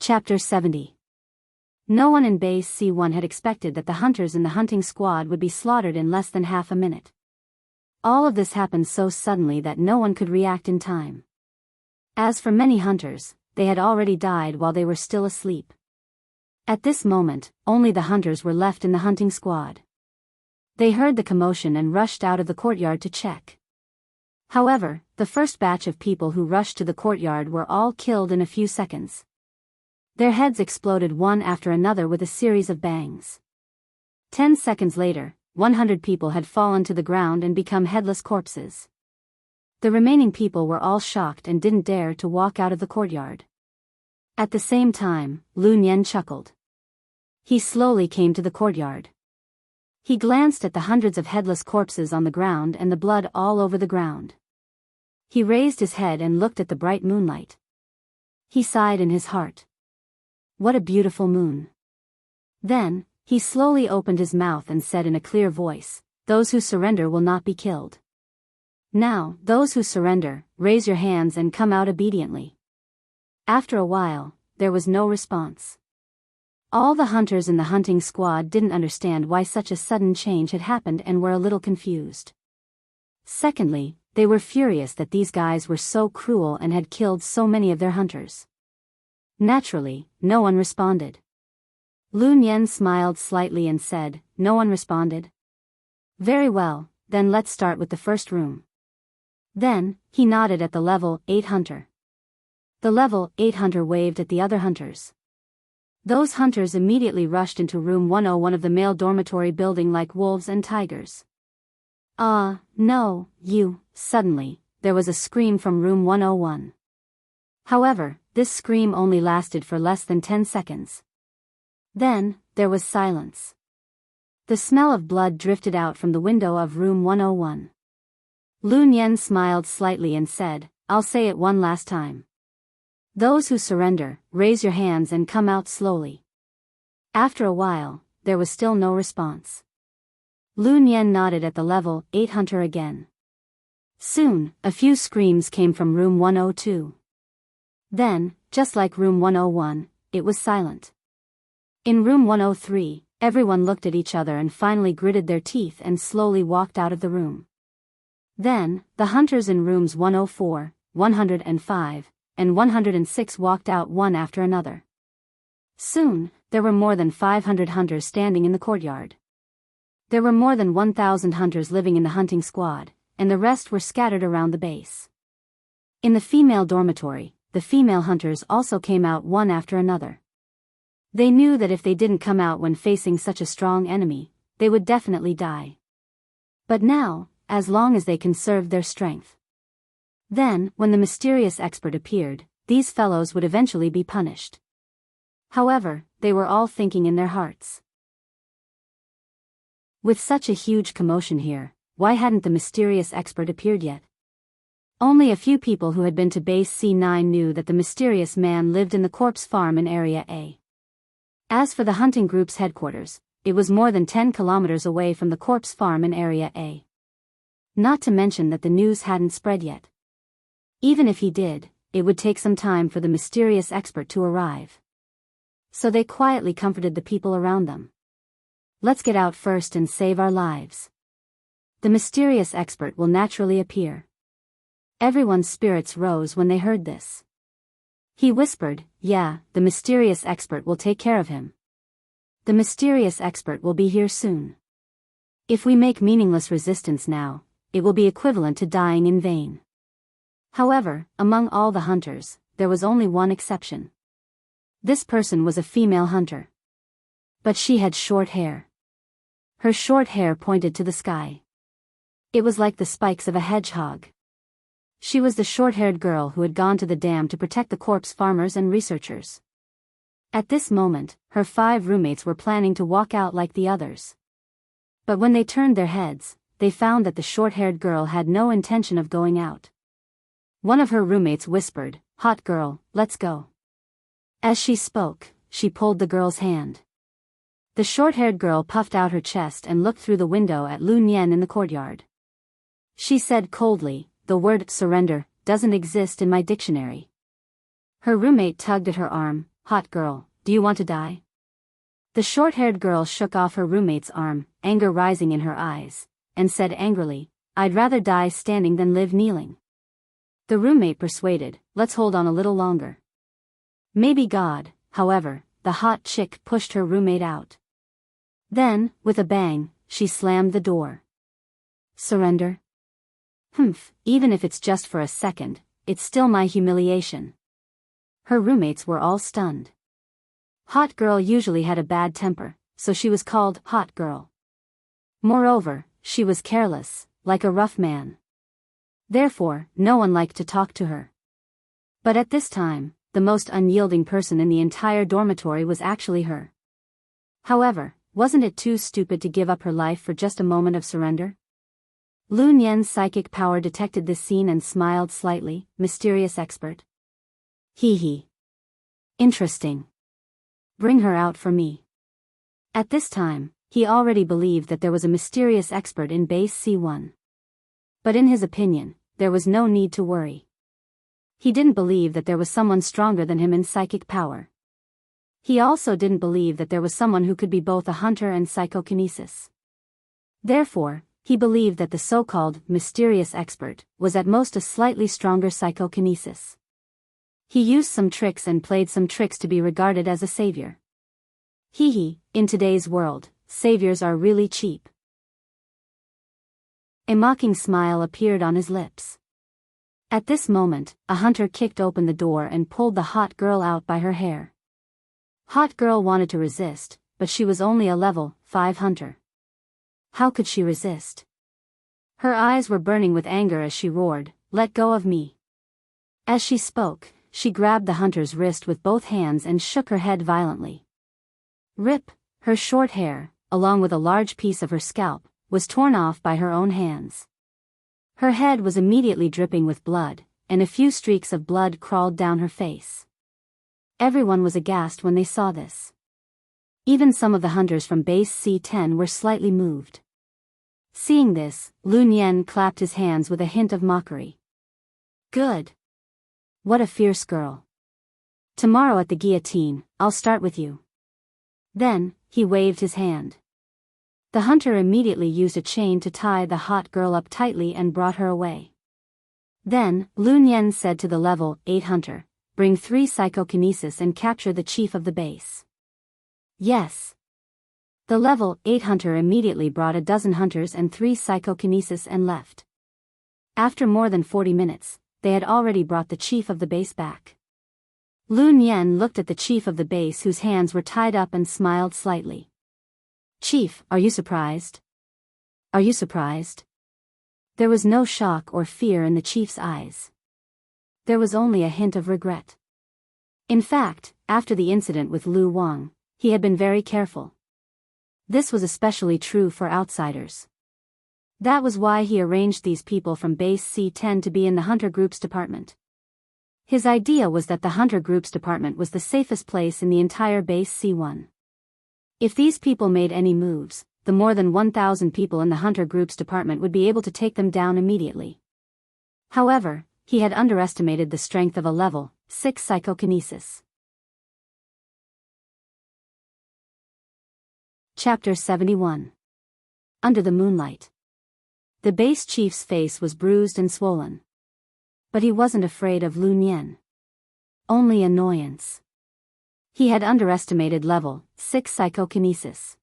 Chapter 70. No one in Base C1 had expected that the hunters in the hunting squad would be slaughtered in less than half a minute. All of this happened so suddenly that no one could react in time. As for many hunters, they had already died while they were still asleep. At this moment, only the hunters were left in the hunting squad. They heard the commotion and rushed out of the courtyard to check. However, the first batch of people who rushed to the courtyard were all killed in a few seconds. Their heads exploded one after another with a series of bangs. 10 seconds later, 100 people had fallen to the ground and become headless corpses. The remaining people were all shocked and didn't dare to walk out of the courtyard. At the same time, Lu Nian chuckled. He slowly came to the courtyard. He glanced at the hundreds of headless corpses on the ground and the blood all over the ground. He raised his head and looked at the bright moonlight. He sighed in his heart. What a beautiful moon. Then, he slowly opened his mouth and said in a clear voice, "Those who surrender will not be killed. Now, those who surrender, raise your hands and come out obediently." After a while, there was no response. All the hunters in the hunting squad didn't understand why such a sudden change had happened and were a little confused. Secondly, they were furious that these guys were so cruel and had killed so many of their hunters. Naturally, no one responded. Lu Nian smiled slightly and said, "No one responded? Very well, then let's start with the first room." Then, he nodded at the level 8 hunter. The level 8 hunter waved at the other hunters. Those hunters immediately rushed into room 101 of the male dormitory building like wolves and tigers. No, you, suddenly, there was a scream from room 101. However, this scream only lasted for less than 10 seconds. Then, there was silence. The smell of blood drifted out from the window of room 101. Lu Nian smiled slightly and said, "I'll say it one last time. Those who surrender, raise your hands and come out slowly." After a while, there was still no response. Lu Nian nodded at the level 8 hunter again. Soon, a few screams came from room 102. Then, just like room 101, it was silent. In room 103, everyone looked at each other and finally gritted their teeth and slowly walked out of the room. Then, the hunters in rooms 104, 105, and 106 walked out one after another. Soon, there were more than 500 hunters standing in the courtyard. There were more than 1,000 hunters living in the hunting squad, and the rest were scattered around the base. In the female dormitory, the female hunters also came out one after another. They knew that if they didn't come out when facing such a strong enemy, they would definitely die. But now, as long as they conserved their strength. Then, when the mysterious expert appeared, these fellows would eventually be punished. However, they were all thinking in their hearts. With such a huge commotion here, why hadn't the mysterious expert appeared yet? Only a few people who had been to Base C9 knew that the mysterious man lived in the corpse farm in Area A. As for the hunting group's headquarters, it was more than 10 kilometers away from the corpse farm in Area A. Not to mention that the news hadn't spread yet. Even if he did, it would take some time for the mysterious expert to arrive. So they quietly comforted the people around them. "Let's get out first and save our lives. The mysterious expert will naturally appear." Everyone's spirits rose when they heard this. He whispered, "Yeah, the mysterious expert will take care of him. The mysterious expert will be here soon. If we make meaningless resistance now, it will be equivalent to dying in vain." However, among all the hunters, there was only one exception. This person was a female hunter. But she had short hair. Her short hair pointed to the sky. It was like the spikes of a hedgehog. She was the short-haired girl who had gone to the dam to protect the corpse farmers and researchers. At this moment, her 5 roommates were planning to walk out like the others. But when they turned their heads, they found that the short-haired girl had no intention of going out. One of her roommates whispered, "Hot girl, let's go." As she spoke, she pulled the girl's hand. The short-haired girl puffed out her chest and looked through the window at Lu Nian in the courtyard. She said coldly, "The word surrender doesn't exist in my dictionary." Her roommate tugged at her arm, hot girl, do you want to die? The short-haired girl shook off her roommate's arm, anger rising in her eyes, and said angrily, I'd rather die standing than live kneeling. The roommate persuaded, let's hold on a little longer. Maybe God, however, the hot chick pushed her roommate out. Then, with a bang, she slammed the door. Surrender? Humph, even if it's just for a second, it's still my humiliation. Her roommates were all stunned. Hot girl usually had a bad temper, so she was called Hot Girl. Moreover, she was careless, like a rough man. Therefore, no one liked to talk to her. But at this time, the most unyielding person in the entire dormitory was actually her. However, wasn't it too stupid to give up her life for just a moment of surrender? Lu Nian's psychic power detected this scene and smiled slightly, mysterious expert. Hee. Interesting. Bring her out for me. At this time, he already believed that there was a mysterious expert in base C1. But in his opinion, there was no need to worry. He didn't believe that there was someone stronger than him in psychic power. He also didn't believe that there was someone who could be both a hunter and psychokinesis. Therefore, he believed that the so-called mysterious expert was at most a slightly stronger psychokinesis. He used some tricks and played some tricks to be regarded as a savior. In today's world, saviors are really cheap. A mocking smile appeared on his lips. At this moment, a hunter kicked open the door and pulled the hot girl out by her hair. Hot girl wanted to resist, but she was only a level 5 hunter. How could she resist? Her eyes were burning with anger as she roared, "Let go of me." As she spoke, she grabbed the hunter's wrist with both hands and shook her head violently. Rip, her short hair, along with a large piece of her scalp, was torn off by her own hands. Her head was immediately dripping with blood, and a few streaks of blood crawled down her face. Everyone was aghast when they saw this. Even some of the hunters from base C10 were slightly moved. Seeing this, Lu Nian clapped his hands with a hint of mockery. Good. What a fierce girl. Tomorrow at the guillotine, I'll start with you. Then, he waved his hand. The hunter immediately used a chain to tie the hot girl up tightly and brought her away. Then, Lu Nian said to the level 8 hunter, bring 3 psychokinesis and capture the chief of the base. Yes. The level 8 hunter immediately brought a dozen hunters and 3 psychokinesis and left. After more than 40 minutes, they had already brought the chief of the base back. Lu Nian looked at the chief of the base whose hands were tied up and smiled slightly. Chief, are you surprised? Are you surprised? There was no shock or fear in the chief's eyes. There was only a hint of regret. In fact, after the incident with Lu Wang, he had been very careful. This was especially true for outsiders. That was why he arranged these people from base C10 to be in the Hunter Groups department. His idea was that the Hunter Groups department was the safest place in the entire base C1. If these people made any moves, the more than 1,000 people in the Hunter Groups department would be able to take them down immediately. However, he had underestimated the strength of a level 6 psychokinesis. Chapter 71. Under the Moonlight. The base chief's face was bruised and swollen. But he wasn't afraid of Lu Nian. Only annoyance. He had underestimated level 6 psychokinesis.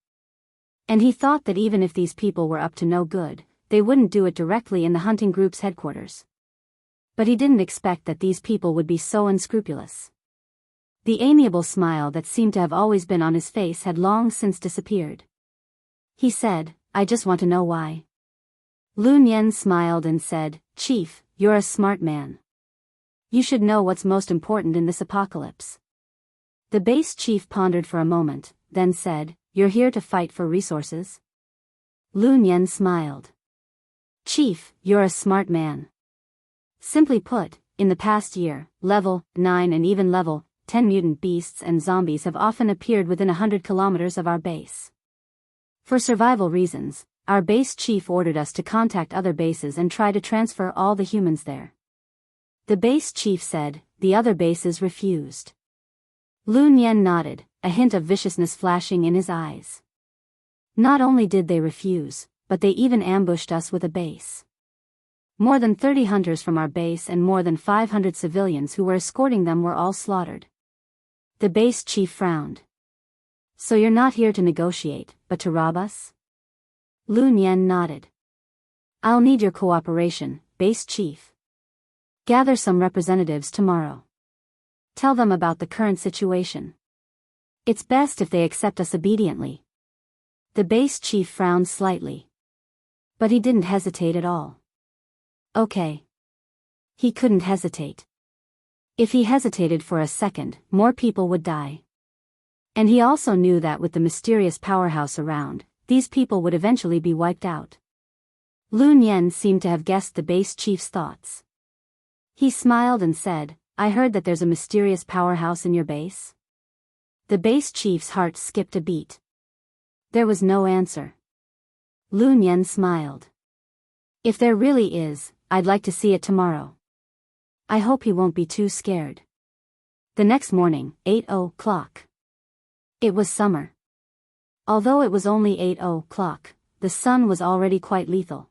And he thought that even if these people were up to no good, they wouldn't do it directly in the hunting group's headquarters. But he didn't expect that these people would be so unscrupulous. The amiable smile that seemed to have always been on his face had long since disappeared. He said, I just want to know why. Lu Nian smiled and said, Chief, you're a smart man. You should know what's most important in this apocalypse. The base chief pondered for a moment, then said, You're here to fight for resources? Lu Nian smiled. Chief, you're a smart man. Simply put, in the past year, level 9 and even level 10 mutant beasts and zombies have often appeared within 100 kilometers of our base. For survival reasons, our base chief ordered us to contact other bases and try to transfer all the humans there. The base chief said, the other bases refused. Lu Nian nodded, a hint of viciousness flashing in his eyes. Not only did they refuse, but they even ambushed us with a base. More than 30 hunters from our base and more than 500 civilians who were escorting them were all slaughtered. The base chief frowned. So you're not here to negotiate, but to rob us? Lu Nian nodded. I'll need your cooperation, base chief. Gather some representatives tomorrow. Tell them about the current situation. It's best if they accept us obediently. The base chief frowned slightly. But he didn't hesitate at all. Okay. He couldn't hesitate. If he hesitated for a second, more people would die. And he also knew that with the mysterious powerhouse around, these people would eventually be wiped out. Lu Nian seemed to have guessed the base chief's thoughts. He smiled and said, I heard that there's a mysterious powerhouse in your base. The base chief's heart skipped a beat. There was no answer. Lu Nian smiled. If there really is, I'd like to see it tomorrow. I hope he won't be too scared. The next morning, 8:00. It was summer. Although it was only 8:00, the sun was already quite lethal.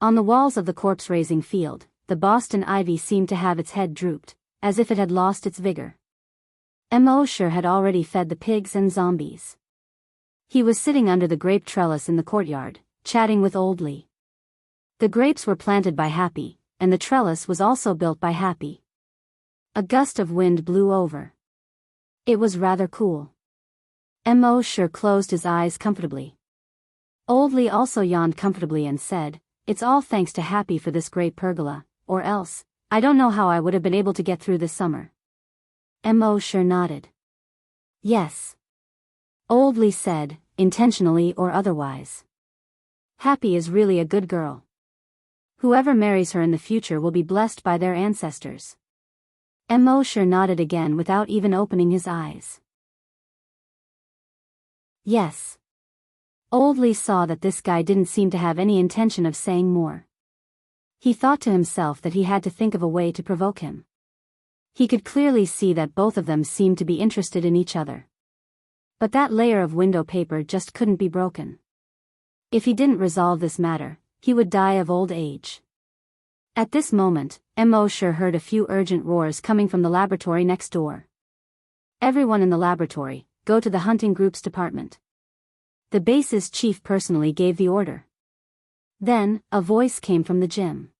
On the walls of the corpse-raising field, the Boston ivy seemed to have its head drooped, as if it had lost its vigor. Mosher had already fed the pigs and zombies. He was sitting under the grape trellis in the courtyard, chatting with Old Li. The grapes were planted by Happy, and the trellis was also built by Happy. A gust of wind blew over. It was rather cool. Mosher closed his eyes comfortably. Old Li also yawned comfortably and said, It's all thanks to Happy for this great pergola, or else, I don't know how I would have been able to get through this summer. Mosher nodded. Yes. Old Li said, intentionally or otherwise. Happy is really a good girl. Whoever marries her in the future will be blessed by their ancestors. Mosher nodded again without even opening his eyes. Yes. Old Li saw that this guy didn't seem to have any intention of saying more. He thought to himself that he had to think of a way to provoke him. He could clearly see that both of them seemed to be interested in each other. But that layer of window paper just couldn't be broken. If he didn't resolve this matter, he would die of old age. At this moment, Mosher heard a few urgent roars coming from the laboratory next door. Everyone in the laboratory, go to the hunting group's department. The base's chief personally gave the order. Then, a voice came from the gym.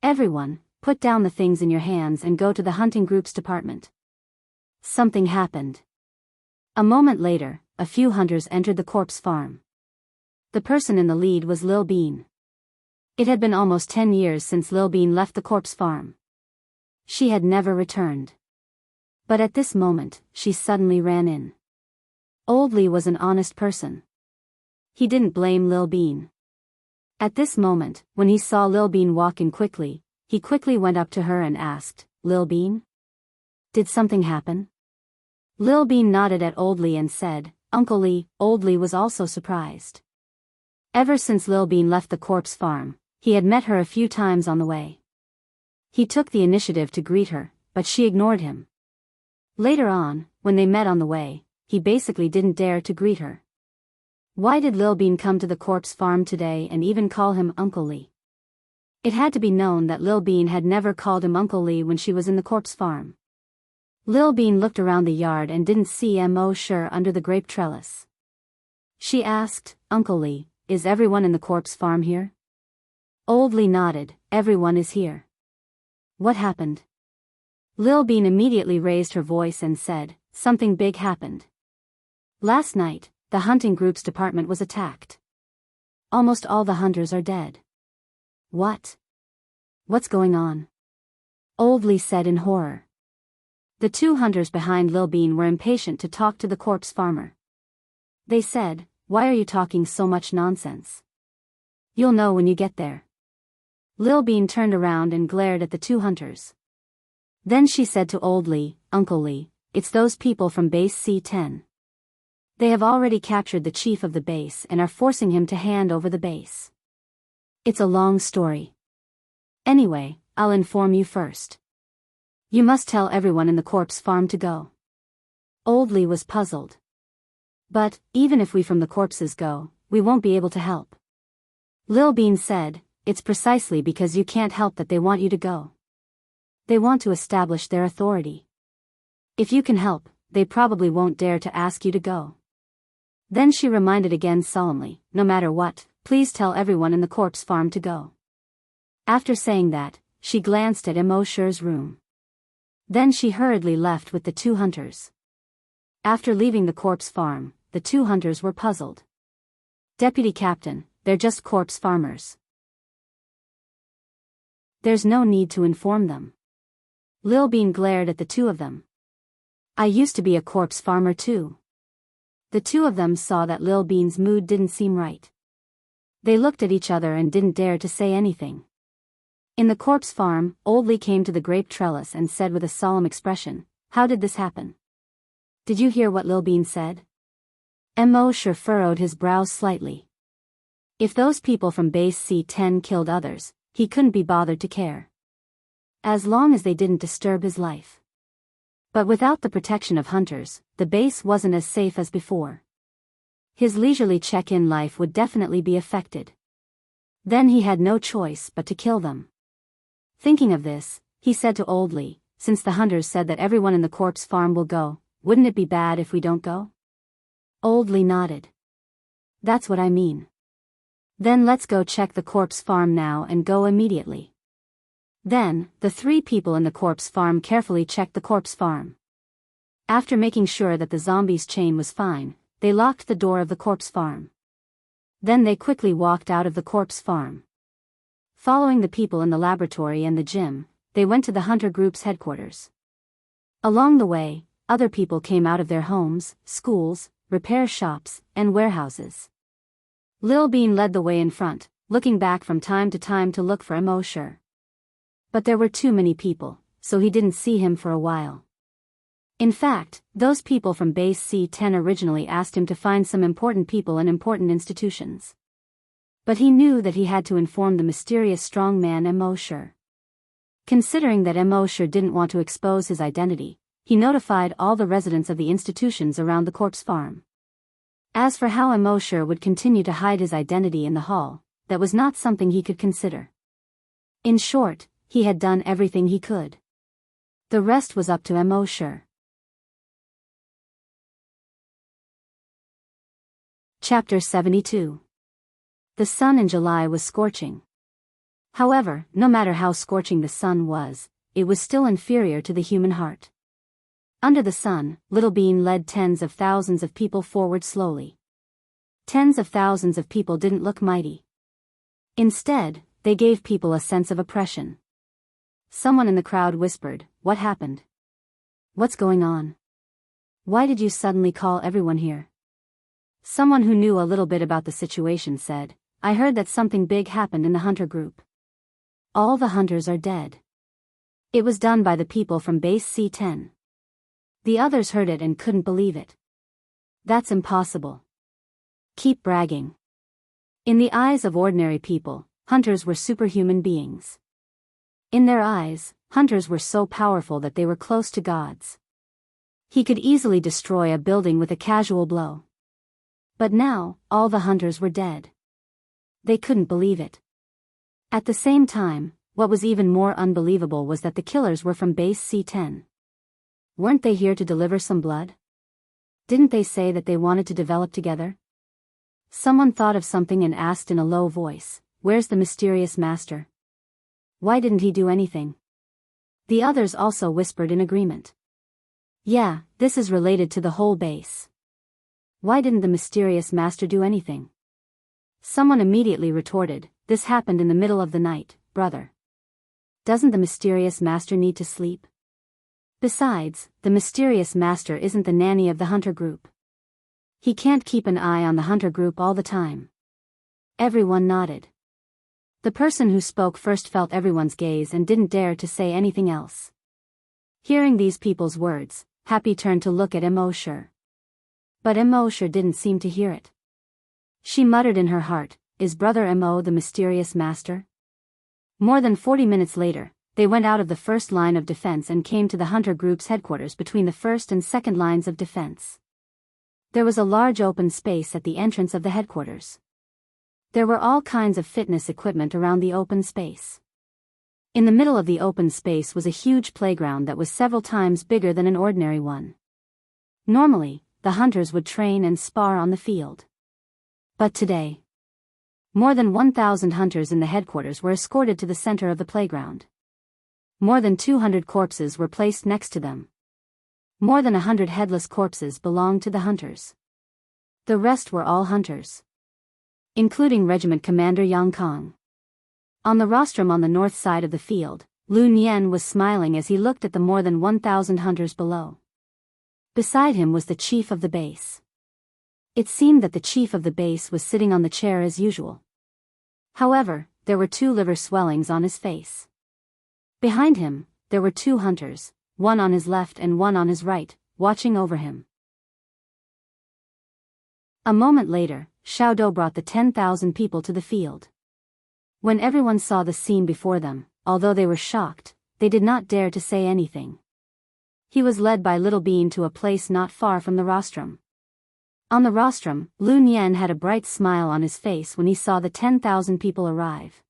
Everyone, put down the things in your hands and go to the hunting group's department. Something happened. A moment later, a few hunters entered the corpse farm. The person in the lead was Lil Bean. It had been almost 10 years since Lil Bean left the corpse farm. She had never returned. But at this moment, she suddenly ran in. Old Li was an honest person. He didn't blame Lil Bean. At this moment, when he saw Lil Bean walk in quickly, he quickly went up to her and asked, Lil Bean? Did something happen? Lil Bean nodded at Old Li and said, Uncle Li. Old Li was also surprised. Ever since Lil Bean left the corpse farm, he had met her a few times on the way. He took the initiative to greet her, but she ignored him. Later on, when they met on the way, he basically didn't dare to greet her. Why did Lil Bean come to the corpse farm today and even call him Uncle Li? It had to be known that Lil Bean had never called him Uncle Li when she was in the corpse farm. Lil Bean looked around the yard and didn't see Mosher under the grape trellis. She asked, Uncle Li, is everyone in the corpse farm here? Old Li nodded, everyone is here. What happened? Lil Bean immediately raised her voice and said, something big happened. Last night, the hunting group's department was attacked. Almost all the hunters are dead. What? What's going on? Old Li said in horror. The two hunters behind Lil Bean were impatient to talk to the corpse farmer. They said, why are you talking so much nonsense? You'll know when you get there. Lil Bean turned around and glared at the two hunters. Then she said to Old Li, Uncle Li, it's those people from base C10. They have already captured the chief of the base and are forcing him to hand over the base. It's a long story. Anyway, I'll inform you first. You must tell everyone in the corpse farm to go. Old Li was puzzled. But, even if we from the corpses go, we won't be able to help. Lil Bean said, it's precisely because you can't help that they want you to go. They want to establish their authority. If you can help, they probably won't dare to ask you to go. Then she reminded again solemnly, no matter what, please tell everyone in the corpse farm to go. After saying that, she glanced at Mo Shi's room. Then she hurriedly left with the 2 hunters. After leaving the corpse farm, the 2 hunters were puzzled. Deputy Captain, they're just corpse farmers. There's no need to inform them. Lil Bean glared at the 2 of them. I used to be a corpse farmer too. The 2 of them saw that Lil Bean's mood didn't seem right. They looked at each other and didn't dare to say anything. In the corpse farm, Old Li came to the grape trellis and said with a solemn expression, how did this happen? Did you hear what Lil Bean said? Mo Shi furrowed his brows slightly. If those people from base C10 killed others, he couldn't be bothered to care. As long as they didn't disturb his life. But without the protection of hunters, the base wasn't as safe as before. His leisurely check-in life would definitely be affected. Then he had no choice but to kill them. Thinking of this, he said to Old Li, since the hunters said that everyone in the corpse farm will go, wouldn't it be bad if we don't go? Old Li nodded. That's what I mean. Then let's go check the corpse farm now and go immediately. Then, the 3 people in the corpse farm carefully checked the corpse farm. After making sure that the zombies' chain was fine, they locked the door of the corpse farm. Then they quickly walked out of the corpse farm. Following the people in the laboratory and the gym, they went to the hunter group's headquarters. Along the way, other people came out of their homes, schools, repair shops, and warehouses. Lil Bean led the way in front, looking back from time to time to look for Mo Shi. But there were too many people, so he didn't see him for a while. In fact, those people from base C10 originally asked him to find some important people in important institutions. But he knew that he had to inform the mysterious strong man Mo Shi. Considering that Mo Shi didn't want to expose his identity, he notified all the residents of the institutions around the corpse farm. As for how Mo Shi would continue to hide his identity in the hall, that was not something he could consider. In short, he had done everything he could. The rest was up to Mo Shi. Chapter 72. The sun in July was scorching. However, no matter how scorching the sun was, it was still inferior to the human heart. Under the sun, Little Bean led tens of thousands of people forward slowly. Tens of thousands of people didn't look mighty. Instead, they gave people a sense of oppression. Someone in the crowd whispered, "What happened? What's going on? Why did you suddenly call everyone here?" Someone who knew a little bit about the situation said, "I heard that something big happened in the hunter group. All the hunters are dead. It was done by the people from base C10. The others heard it and couldn't believe it. That's impossible. Keep bragging." In the eyes of ordinary people, hunters were superhuman beings. In their eyes, hunters were so powerful that they were close to gods. He could easily destroy a building with a casual blow. But now, all the hunters were dead. They couldn't believe it. At the same time, what was even more unbelievable was that the killers were from base C10. Weren't they here to deliver some blood? Didn't they say that they wanted to develop together? Someone thought of something and asked in a low voice, "Where's the mysterious master? Why didn't he do anything?" The others also whispered in agreement. "Yeah, this is related to the whole base. Why didn't the mysterious master do anything?" Someone immediately retorted, "This happened in the middle of the night, brother. Doesn't the mysterious master need to sleep? Besides, the mysterious master isn't the nanny of the hunter group. He can't keep an eye on the hunter group all the time." Everyone nodded. The person who spoke first felt everyone's gaze and didn't dare to say anything else. Hearing these people's words, Happy turned to look at Mo Shi. But Mo Shi didn't seem to hear it. She muttered in her heart, "Is brother Mo the mysterious master?" More than 40 minutes later, they went out of the first line of defense and came to the hunter group's headquarters between the first and second lines of defense. There was a large open space at the entrance of the headquarters. There were all kinds of fitness equipment around the open space. In the middle of the open space was a huge playground that was several times bigger than an ordinary one. Normally, the hunters would train and spar on the field. But today, more than 1,000 hunters in the headquarters were escorted to the center of the playground. More than 200 corpses were placed next to them. More than 100 headless corpses belonged to the hunters. The rest were all hunters, including Regiment Commander Yang Kong. On the rostrum on the north side of the field, Lu Nian was smiling as he looked at the more than 1,000 hunters below. Beside him was the chief of the base. It seemed that the chief of the base was sitting on the chair as usual. However, there were 2 liver swellings on his face. Behind him, there were 2 hunters, one on his left and one on his right, watching over him. A moment later, Xiao Dou brought the 10,000 people to the field. When everyone saw the scene before them, although they were shocked, they did not dare to say anything. He was led by Little Bean to a place not far from the rostrum. On the rostrum, Lu Nian had a bright smile on his face when he saw the 10,000 people arrive.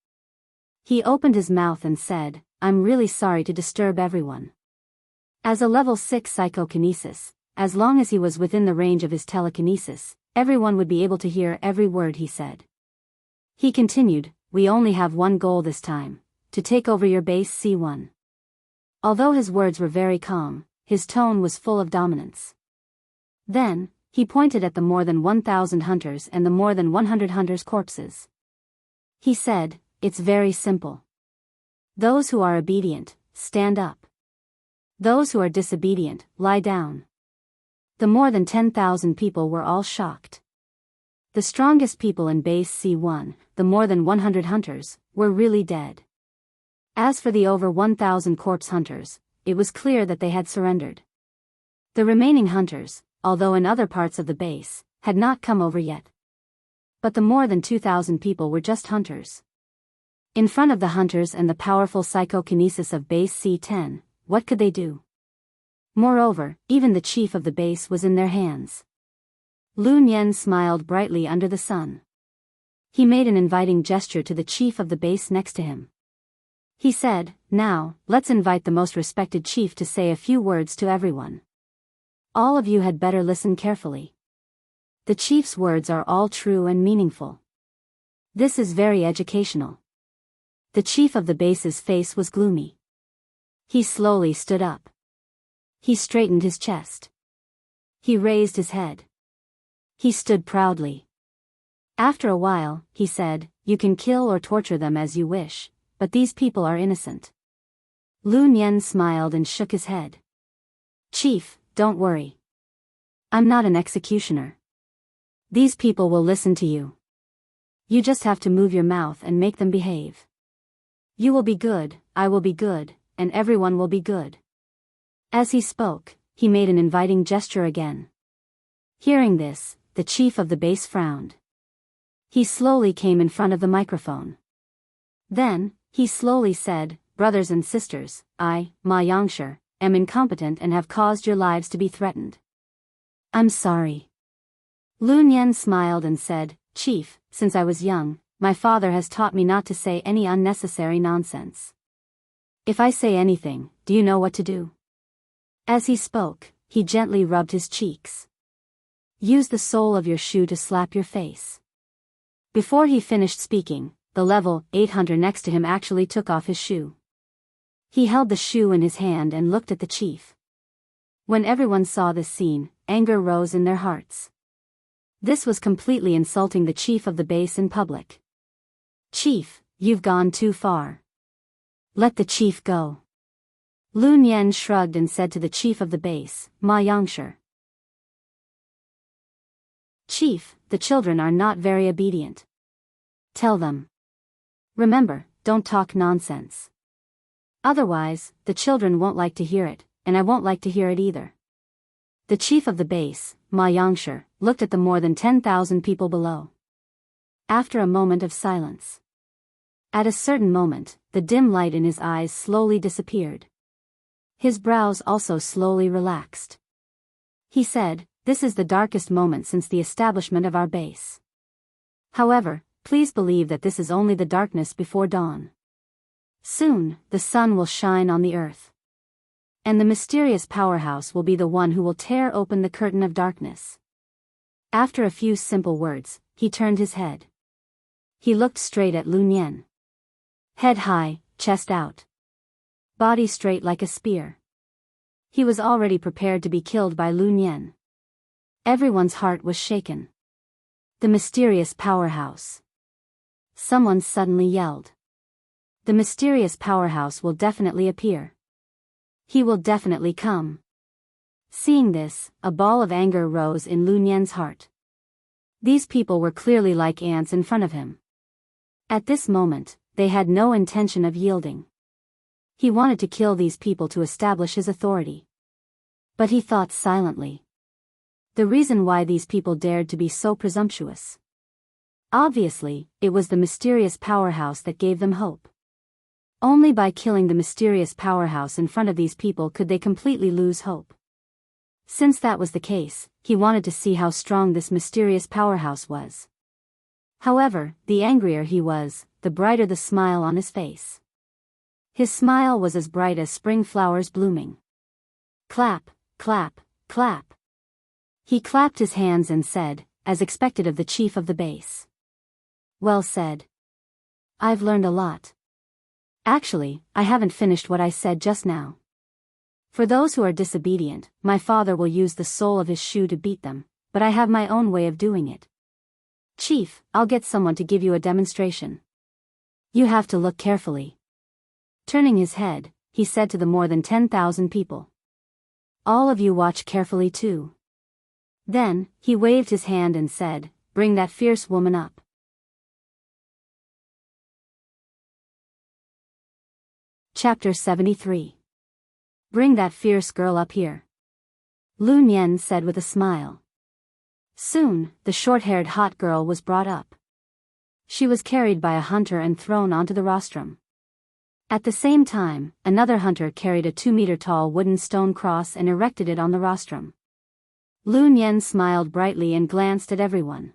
He opened his mouth and said, "I'm really sorry to disturb everyone." As a level 6 psychokinesis, as long as he was within the range of his telekinesis, everyone would be able to hear every word he said. He continued, "We only have one goal this time, to take over your base C1. Although his words were very calm, his tone was full of dominance. Then, he pointed at the more than 1,000 hunters and the more than 100 hunters' corpses. He said, "It's very simple. Those who are obedient, stand up. Those who are disobedient, lie down." The more than 10,000 people were all shocked. The strongest people in base C1, the more than 100 hunters, were really dead. As for the over 1,000 corpse hunters, it was clear that they had surrendered. The remaining hunters, although in other parts of the base, had not come over yet. But the more than 2,000 people were just hunters. In front of the hunters and the powerful psychokinesis of base C10, what could they do? Moreover, even the chief of the base was in their hands. Lu Nian smiled brightly under the sun. He made an inviting gesture to the chief of the base next to him. He said, "Now, let's invite the most respected chief to say a few words to everyone. All of you had better listen carefully. The chief's words are all true and meaningful. This is very educational." The chief of the base's face was gloomy. He slowly stood up. He straightened his chest. He raised his head. He stood proudly. After a while, he said, "You can kill or torture them as you wish, but these people are innocent." Lu Nian smiled and shook his head. "Chief, don't worry. I'm not an executioner. These people will listen to you. You just have to move your mouth and make them behave. You will be good, I will be good, and everyone will be good." As he spoke, he made an inviting gesture again. Hearing this, the chief of the base frowned. He slowly came in front of the microphone. Then, he slowly said, "Brothers and sisters, I, Ma Yangshi, am incompetent and have caused your lives to be threatened. I'm sorry." Lu Nian smiled and said, "Chief, since I was young, my father has taught me not to say any unnecessary nonsense. If I say anything, do you know what to do?" As he spoke, he gently rubbed his cheeks. "Use the sole of your shoe to slap your face." Before he finished speaking, the level 8 hunter next to him actually took off his shoe. He held the shoe in his hand and looked at the chief. When everyone saw this scene, anger rose in their hearts. This was completely insulting the chief of the base in public. "Chief, you've gone too far. Let the chief go." Lu Nian shrugged and said to the chief of the base, "Ma Yangshi. Chief, the children are not very obedient. Tell them. Remember, don't talk nonsense. Otherwise, the children won't like to hear it, and I won't like to hear it either." The chief of the base, Ma Yangshi, looked at the more than 10,000 people below. After a moment of silence, At a certain moment, the dim light in his eyes slowly disappeared. His brows also slowly relaxed. He said, "This is the darkest moment since the establishment of our base. However, please believe that this is only the darkness before dawn. Soon, the sun will shine on the earth. And the mysterious powerhouse will be the one who will tear open the curtain of darkness." After a few simple words, he turned his head. He looked straight at Lun Yan. Head high, chest out. Body straight like a spear. He was already prepared to be killed by Lun Yan. Everyone's heart was shaken. The mysterious powerhouse. Someone suddenly yelled. The mysterious powerhouse will definitely appear. He will definitely come. Seeing this, a ball of anger rose in Lun Yan's heart. These people were clearly like ants in front of him. At this moment, they had no intention of yielding. He wanted to kill these people to establish his authority. But he thought silently. The reason why these people dared to be so presumptuous. Obviously, it was the mysterious powerhouse that gave them hope. Only by killing the mysterious powerhouse in front of these people could they completely lose hope. Since that was the case, he wanted to see how strong this mysterious powerhouse was. However, the angrier he was, the brighter the smile on his face. His smile was as bright as spring flowers blooming. Clap, clap, clap. He clapped his hands and said, as expected of the chief of the base. Well said. I've learned a lot. Actually, I haven't finished what I said just now. For those who are disobedient, my father will use the sole of his shoe to beat them, but I have my own way of doing it. Chief, I'll get someone to give you a demonstration. You have to look carefully. Turning his head, he said to the more than 10,000 people. All of you watch carefully too. Then, he waved his hand and said, Bring that fierce woman up. Chapter 73. Bring that fierce girl up here. Lun Yan said with a smile. Soon, the short-haired hot girl was brought up. She was carried by a hunter and thrown onto the rostrum. At the same time, another hunter carried a 2-meter-tall wooden stone cross and erected it on the rostrum. Lun Yan smiled brightly and glanced at everyone.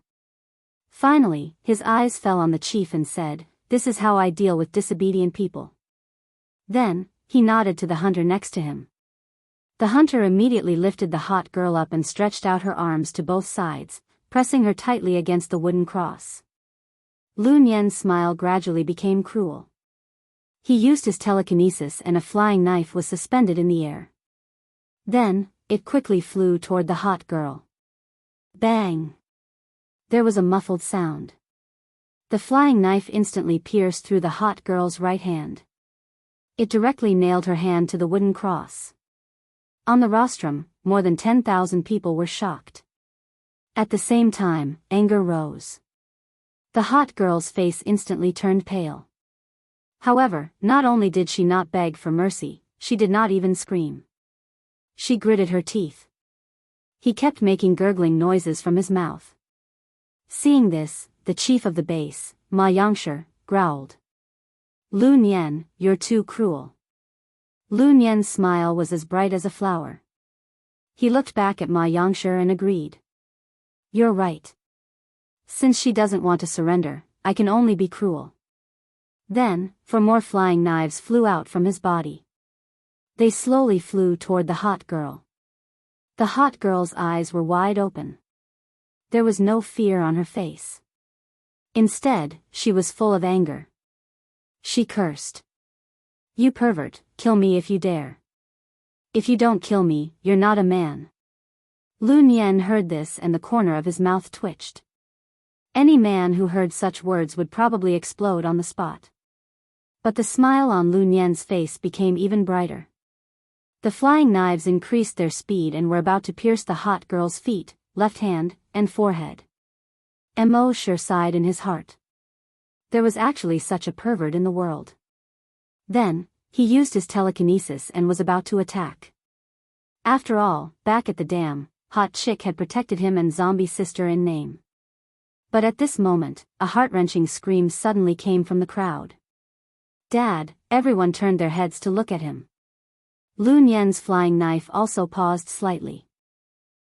Finally, his eyes fell on the chief and said, This is how I deal with disobedient people. Then, he nodded to the hunter next to him. The hunter immediately lifted the hot girl up and stretched out her arms to both sides, pressing her tightly against the wooden cross. Lun Yan's smile gradually became cruel. He used his telekinesis and a flying knife was suspended in the air. Then, it quickly flew toward the hot girl. Bang! There was a muffled sound. The flying knife instantly pierced through the hot girl's right hand. It directly nailed her hand to the wooden cross. On the rostrum, more than 10,000 people were shocked. At the same time, anger rose. The hot girl's face instantly turned pale. However, not only did she not beg for mercy, she did not even scream. She gritted her teeth. He kept making gurgling noises from his mouth. Seeing this, the chief of the base, Ma Xianxia, growled. Lun Yan, you're too cruel. Lun Yan's smile was as bright as a flower. He looked back at Ma Xianxia and agreed. You're right. Since she doesn't want to surrender, I can only be cruel. Then, 4 more flying knives flew out from his body. They slowly flew toward the hot girl. The hot girl's eyes were wide open. There was no fear on her face. Instead, she was full of anger. She cursed. You pervert, kill me if you dare. If you don't kill me, you're not a man. Lun Yan heard this and the corner of his mouth twitched. Any man who heard such words would probably explode on the spot. But the smile on Lun Yan's face became even brighter. The flying knives increased their speed and were about to pierce the hot girl's feet, left hand, and forehead. Mo sure sighed in his heart. There was actually such a pervert in the world. Then, he used his telekinesis and was about to attack. After all, back at the dam, Hot Chick had protected him and Zombie Sister in name. But at this moment, a heart-wrenching scream suddenly came from the crowd. Dad, everyone turned their heads to look at him. Lun Yan's flying knife also paused slightly.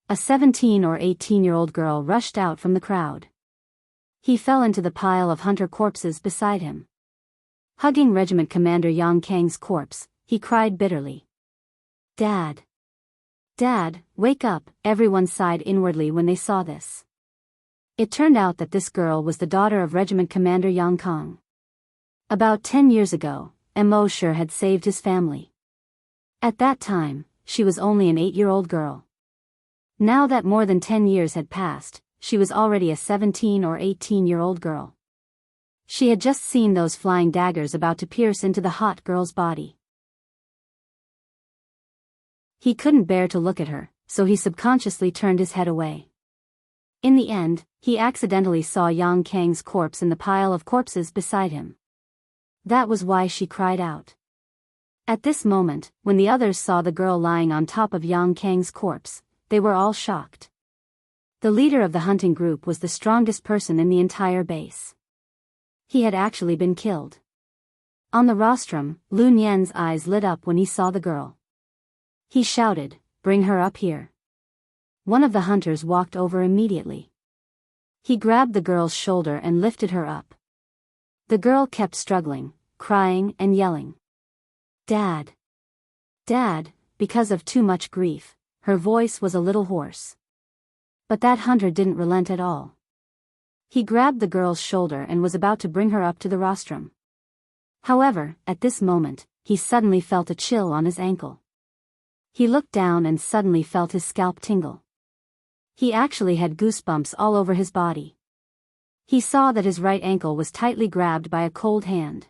A 17 or 18-year-old girl rushed out from the crowd. He fell into the pile of hunter corpses beside him. Hugging Regiment Commander Yang Kang's corpse, he cried bitterly. Dad! Dad, wake up, everyone sighed inwardly when they saw this. It turned out that this girl was the daughter of Regiment Commander Yang Kang. About 10 years ago, Mo Shi had saved his family. At that time, she was only an 8-year-old girl. Now that more than 10 years had passed, she was already a 17 or 18-year-old girl. She had just seen those flying daggers about to pierce into the hot girl's body. He couldn't bear to look at her, so he subconsciously turned his head away. In the end, he accidentally saw Yang Kang's corpse in the pile of corpses beside him. That was why she cried out. At this moment, when the others saw the girl lying on top of Yang Kang's corpse, they were all shocked. The leader of the hunting group was the strongest person in the entire base. He had actually been killed. On the rostrum, Lun Yan's eyes lit up when he saw the girl. He shouted, "Bring her up here." One of the hunters walked over immediately. He grabbed the girl's shoulder and lifted her up. The girl kept struggling, crying and yelling. Dad! Dad! Because of too much grief, her voice was a little hoarse. But that hunter didn't relent at all. He grabbed the girl's shoulder and was about to bring her up to the rostrum. However, at this moment, he suddenly felt a chill on his ankle. He looked down and suddenly felt his scalp tingle. He actually had goosebumps all over his body. He saw that his right ankle was tightly grabbed by a cold hand.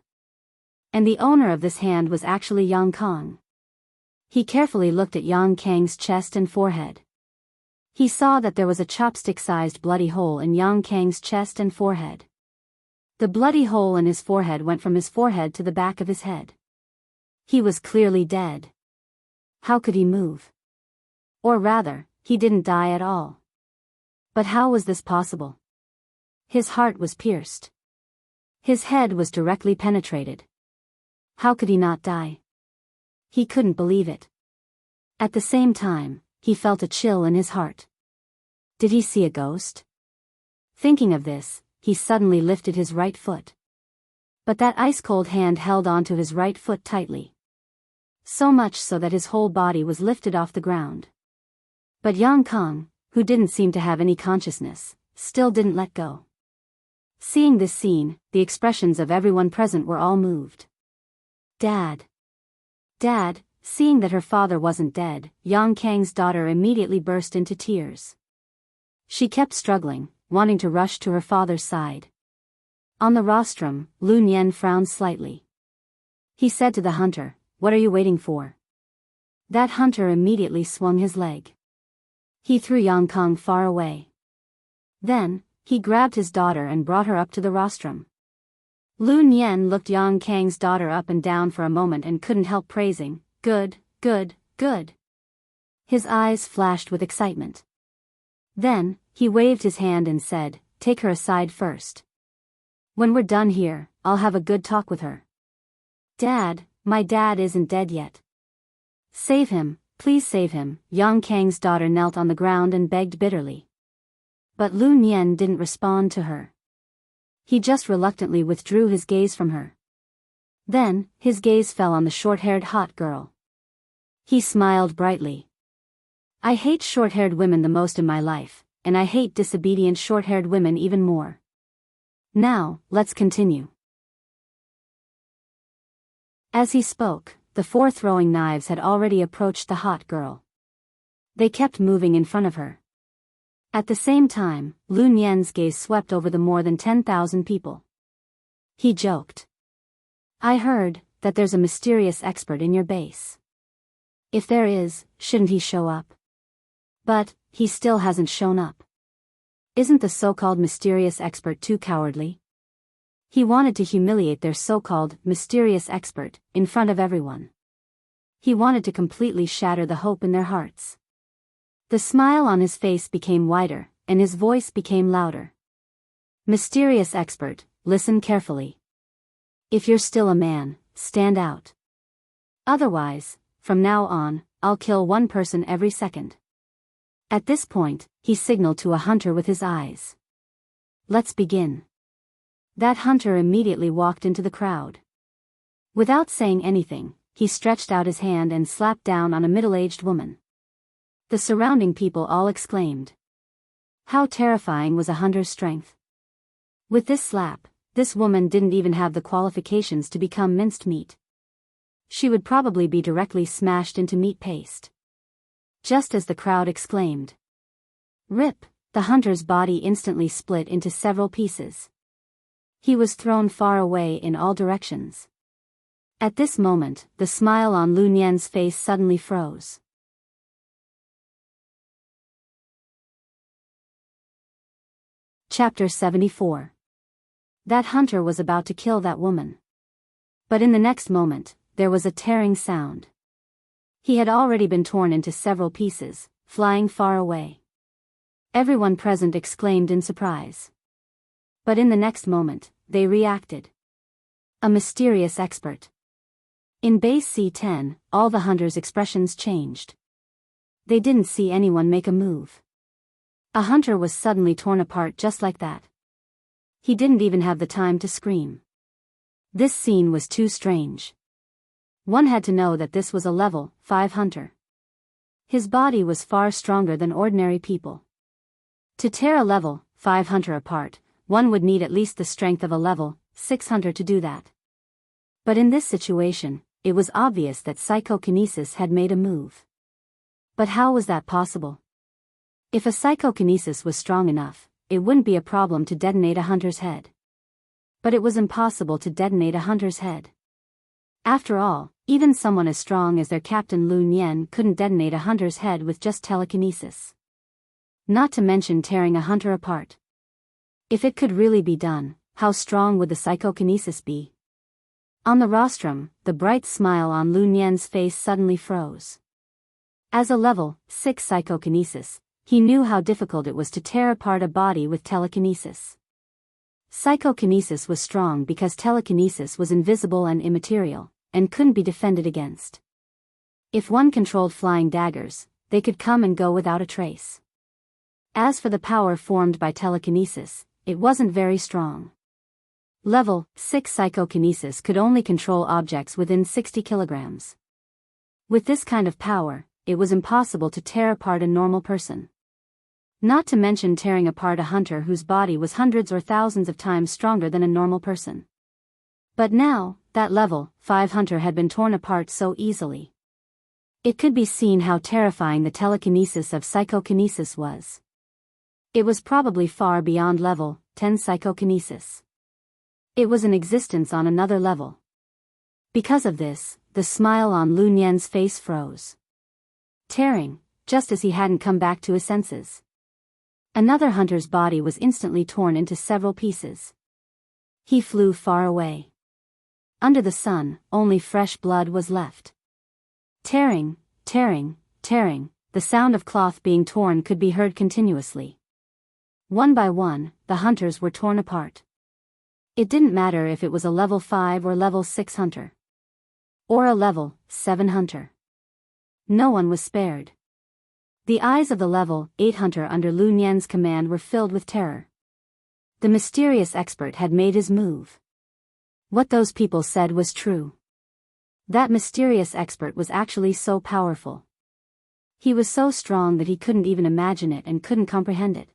And the owner of this hand was actually Yang Kang. He carefully looked at Yang Kang's chest and forehead. He saw that there was a chopstick-sized bloody hole in Yang Kang's chest and forehead. The bloody hole in his forehead went from his forehead to the back of his head. He was clearly dead. How could he move? Or rather, he didn't die at all. But how was this possible? His heart was pierced. His head was directly penetrated. How could he not die? He couldn't believe it. At the same time, he felt a chill in his heart. Did he see a ghost? Thinking of this, he suddenly lifted his right foot. But that ice-cold hand held onto his right foot tightly. So much so that his whole body was lifted off the ground. But Yang Kang, who didn't seem to have any consciousness, still didn't let go. Seeing this scene, the expressions of everyone present were all moved. Dad! Dad! Seeing that her father wasn't dead, Yang Kang's daughter immediately burst into tears. She kept struggling, wanting to rush to her father's side. On the rostrum, Lun Yan frowned slightly. He said to the hunter, "What are you waiting for?" That hunter immediately swung his leg. He threw Yang Kang far away. Then, he grabbed his daughter and brought her up to the rostrum. Lun Yan looked Yang Kang's daughter up and down for a moment and couldn't help praising, "Good, good, good." His eyes flashed with excitement. Then, he waved his hand and said, "Take her aside first. When we're done here, I'll have a good talk with her." "Dad, my dad isn't dead yet. Save him, please save him." Yang Kang's daughter knelt on the ground and begged bitterly. But Lun Yan didn't respond to her. He just reluctantly withdrew his gaze from her. Then, his gaze fell on the short-haired hot girl. He smiled brightly. "I hate short-haired women the most in my life, and I hate disobedient short-haired women even more. Now, let's continue." As he spoke, the 4 throwing knives had already approached the hot girl. They kept moving in front of her. At the same time, Lun Yan's gaze swept over the more than 10,000 people. He joked. "I heard that there's a mysterious expert in your base. If there is, shouldn't he show up? But, he still hasn't shown up. Isn't the so-called mysterious expert too cowardly?" He wanted to humiliate their so-called mysterious expert in front of everyone. He wanted to completely shatter the hope in their hearts. The smile on his face became wider, and his voice became louder. "Mysterious expert, listen carefully. If you're still a man, stand out. Otherwise, from now on, I'll kill one person every second. At this point, he signaled to a hunter with his eyes. Let's begin. That hunter immediately walked into the crowd. Without saying anything, he stretched out his hand and slapped down on a middle-aged woman. The surrounding people all exclaimed. How terrifying was a hunter's strength. With this slap, this woman didn't even have the qualifications to become minced meat. She would probably be directly smashed into meat paste. Just as the crowd exclaimed. Rip, the hunter's body instantly split into several pieces. He was thrown far away in all directions. At this moment, the smile on Lu Nian's face suddenly froze. Chapter 74. That hunter was about to kill that woman. But in the next moment, there was a tearing sound. He had already been torn into several pieces, flying far away. Everyone present exclaimed in surprise. But in the next moment, they reacted. A mysterious expert. In base C10, all the hunters' expressions changed. They didn't see anyone make a move. A hunter was suddenly torn apart just like that. He didn't even have the time to scream. This scene was too strange. One had to know that this was a level 5 hunter. His body was far stronger than ordinary people. To tear a level 5 hunter apart, one would need at least the strength of a level 6 hunter to do that. But in this situation, it was obvious that psychokinesis had made a move. But how was that possible? If a psychokinesis was strong enough, it wouldn't be a problem to detonate a hunter's head. But it was impossible to detonate a hunter's head. After all, even someone as strong as their captain Lu Nian couldn't detonate a hunter's head with just telekinesis. Not to mention tearing a hunter apart. If it could really be done, how strong would the psychokinesis be? On the rostrum, the bright smile on Lu Nian's face suddenly froze. As a level 6 psychokinesis, he knew how difficult it was to tear apart a body with telekinesis. Psychokinesis was strong because telekinesis was invisible and immaterial, and couldn't be defended against. If one controlled flying daggers, they could come and go without a trace. As for the power formed by telekinesis, it wasn't very strong. Level 6 psychokinesis could only control objects within 60 kilograms. With this kind of power, it was impossible to tear apart a normal person. Not to mention tearing apart a hunter whose body was hundreds or thousands of times stronger than a normal person. But now, that level 5 hunter had been torn apart so easily. It could be seen how terrifying the telekinesis of psychokinesis was. It was probably far beyond level 10 psychokinesis. It was in existence on another level. Because of this, the smile on Lu Nian's face froze. Tearing, just as he hadn't come back to his senses. Another hunter's body was instantly torn into several pieces. He flew far away. Under the sun, only fresh blood was left. Tearing, tearing, tearing, the sound of cloth being torn could be heard continuously. One by one, the hunters were torn apart. It didn't matter if it was a level 5 or level 6 hunter. Or a level 7 hunter. No one was spared. The eyes of the level 8 hunter under Lu Nian's command were filled with terror. The mysterious expert had made his move. What those people said was true. That mysterious expert was actually so powerful. He was so strong that he couldn't even imagine it and couldn't comprehend it.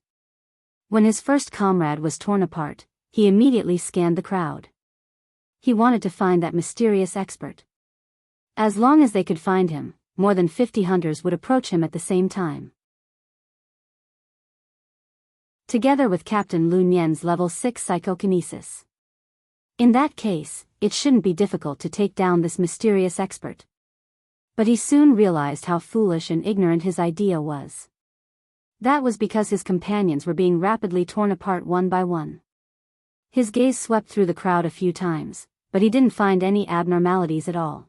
When his first comrade was torn apart, he immediately scanned the crowd. He wanted to find that mysterious expert. As long as they could find him, more than 50 hunters would approach him at the same time. Together with Captain Lu Nian's level 6 psychokinesis. In that case, it shouldn't be difficult to take down this mysterious expert. But he soon realized how foolish and ignorant his idea was. That was because his companions were being rapidly torn apart one by one. His gaze swept through the crowd a few times, but he didn't find any abnormalities at all.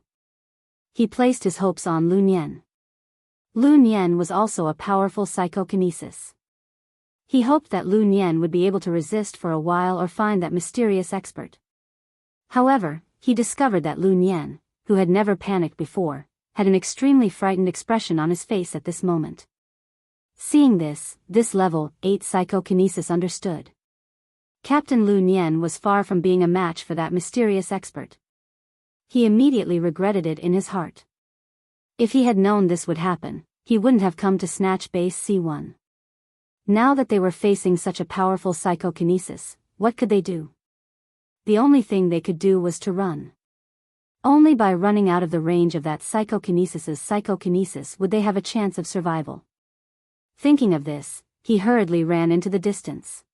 He placed his hopes on Lu Nian. Lu Nian was also a powerful psychokinesis. He hoped that Lu Nian would be able to resist for a while or find that mysterious expert. However, he discovered that Lu Nian, who had never panicked before, had an extremely frightened expression on his face at this moment. Seeing this level 8 psychokinesis understood. Captain Lu Nian was far from being a match for that mysterious expert. He immediately regretted it in his heart. If he had known this would happen, he wouldn't have come to snatch base C1. Now that they were facing such a powerful psychokinesis, what could they do? The only thing they could do was to run. Only by running out of the range of that psychokinesis would they have a chance of survival. Thinking of this, he hurriedly ran into the distance.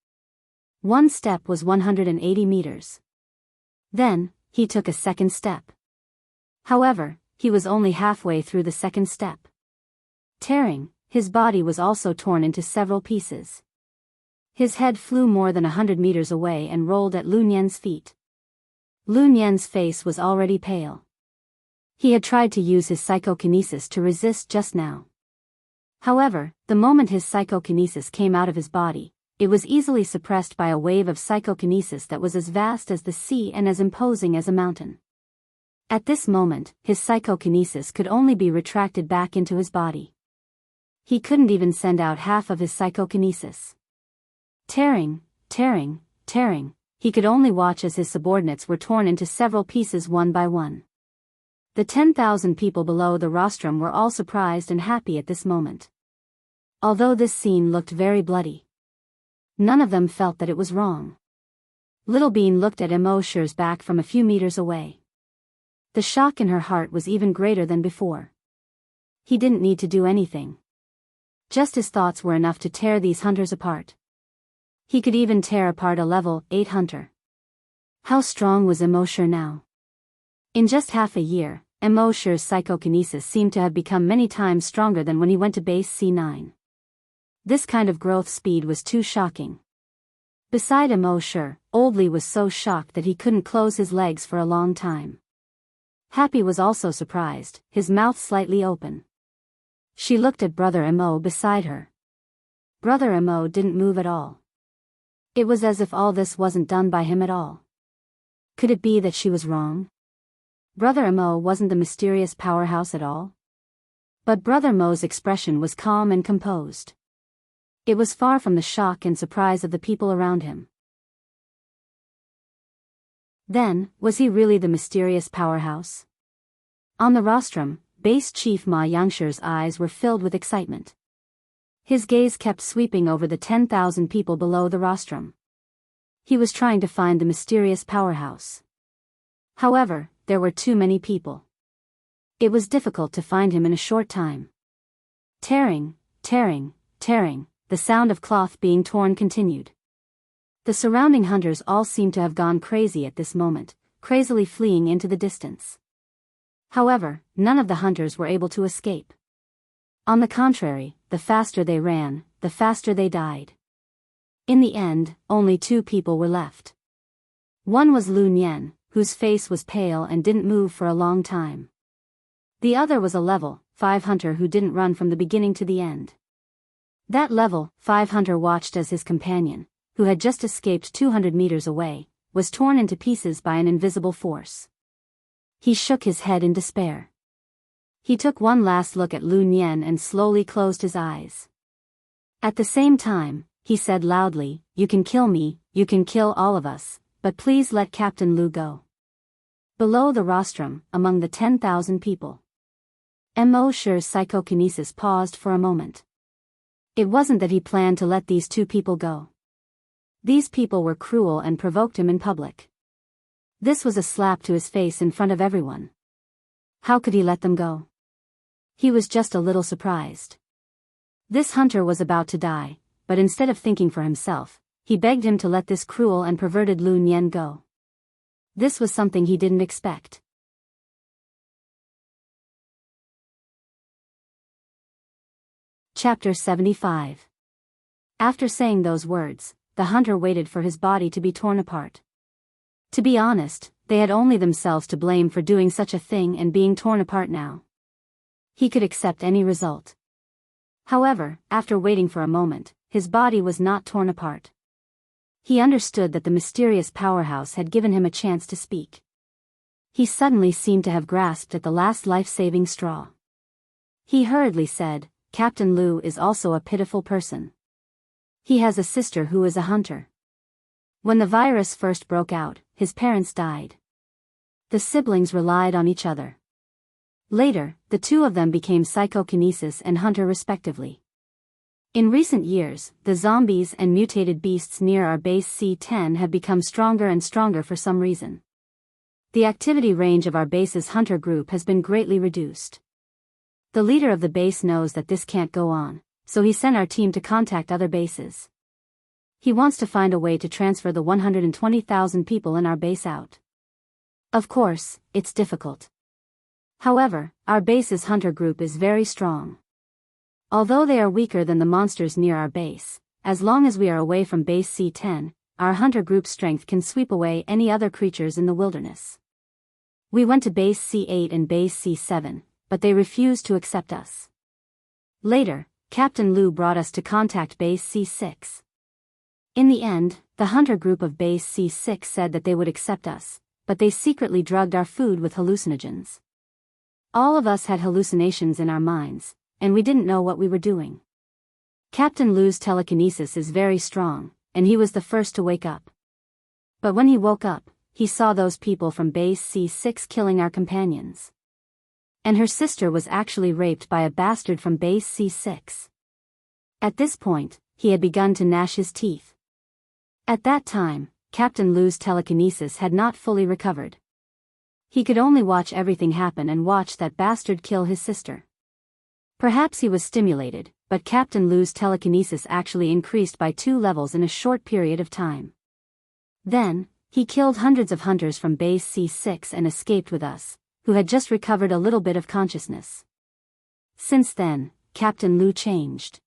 One step was 180 meters. Then, he took a second step. However, he was only halfway through the second step. Tearing, his body was also torn into several pieces. His head flew more than 100 meters away and rolled at Lu Nian's feet. Lu Nian's face was already pale. He had tried to use his psychokinesis to resist just now. However, the moment his psychokinesis came out of his body, it was easily suppressed by a wave of psychokinesis that was as vast as the sea and as imposing as a mountain. At this moment, his psychokinesis could only be retracted back into his body. He couldn't even send out half of his psychokinesis. Tearing, he could only watch as his subordinates were torn into several pieces one by one. The 10,000 people below the rostrum were all surprised and happy at this moment. Although this scene looked very bloody, none of them felt that it was wrong. Little Bean looked at Mo Shi's back from a few meters away. The shock in her heart was even greater than before. He didn't need to do anything. Just his thoughts were enough to tear these hunters apart. He could even tear apart a level 8 hunter. How strong was Mo Shi now? In just half a year, Mo Shi's psychokinesis seemed to have become many times stronger than when he went to base C9. This kind of growth speed was too shocking. Beside Mo Shi, Old Li was so shocked that he couldn't close his legs for a long time. Happy was also surprised, his mouth slightly open. She looked at Brother Mo beside her. Brother Mo didn't move at all. It was as if all this wasn't done by him at all. Could it be that she was wrong? Brother Mo wasn't the mysterious powerhouse at all? But Brother Mo's expression was calm and composed. It was far from the shock and surprise of the people around him. Then, was he really the mysterious powerhouse? On the rostrum, Base Chief Ma Yangshi's eyes were filled with excitement. His gaze kept sweeping over the 10,000 people below the rostrum. He was trying to find the mysterious powerhouse. However, there were too many people. It was difficult to find him in a short time. Tearing, the sound of cloth being torn continued. The surrounding hunters all seemed to have gone crazy at this moment, crazily fleeing into the distance. However, none of the hunters were able to escape. On the contrary, the faster they ran, the faster they died. In the end, only 2 people were left. One was Lu Nian, whose face was pale and didn't move for a long time. The other was a level 5 hunter who didn't run from the beginning to the end. That level 5 hunter watched as his companion, who had just escaped 200 meters away, was torn into pieces by an invisible force. He shook his head in despair. He took one last look at Lu Nian and slowly closed his eyes. At the same time, he said loudly, "You can kill me, you can kill all of us, but please let Captain Lu go." Below the rostrum, among the 10,000 people, Mo Shi's psychokinesis paused for a moment. It wasn't that he planned to let these 2 people go. These people were cruel and provoked him in public. This was a slap to his face in front of everyone. How could he let them go? He was just a little surprised. This hunter was about to die, but instead of thinking for himself, he begged him to let this cruel and perverted Lu Nian go. This was something he didn't expect. Chapter 75. After saying those words, the hunter waited for his body to be torn apart. To be honest, they had only themselves to blame for doing such a thing and being torn apart now. He could accept any result. However, after waiting for a moment, his body was not torn apart. He understood that the mysterious powerhouse had given him a chance to speak. He suddenly seemed to have grasped at the last life-saving straw. He hurriedly said, "Captain Lu is also a pitiful person. He has a sister who is a hunter. When the virus first broke out, his parents died. The siblings relied on each other. Later, the two of them became psychokinesis and hunter respectively. In recent years, the zombies and mutated beasts near our base C10 have become stronger and stronger for some reason. The activity range of our base's hunter group has been greatly reduced. The leader of the base knows that this can't go on, so he sent our team to contact other bases. He wants to find a way to transfer the 120,000 people in our base out. Of course, it's difficult. However, our base's hunter group is very strong. Although they are weaker than the monsters near our base, as long as we are away from base C10, our hunter group's strength can sweep away any other creatures in the wilderness. We went to base C8 and base C7, but they refused to accept us. Later, Captain Lu brought us to contact base C6. In the end, the hunter group of base C6 said that they would accept us, but they secretly drugged our food with hallucinogens. All of us had hallucinations in our minds, and we didn't know what we were doing. Captain Lu's telekinesis is very strong, and he was the first to wake up. But when he woke up, he saw those people from base C6 killing our companions. And her sister was actually raped by a bastard from base C6. At this point, he had begun to gnash his teeth. At that time, Captain Lu's telekinesis had not fully recovered. He could only watch everything happen and watch that bastard kill his sister. Perhaps he was stimulated, but Captain Lu's telekinesis actually increased by 2 levels in a short period of time. Then, he killed hundreds of hunters from base C6 and escaped with us, who had just recovered a little bit of consciousness. Since then, Captain Lu changed.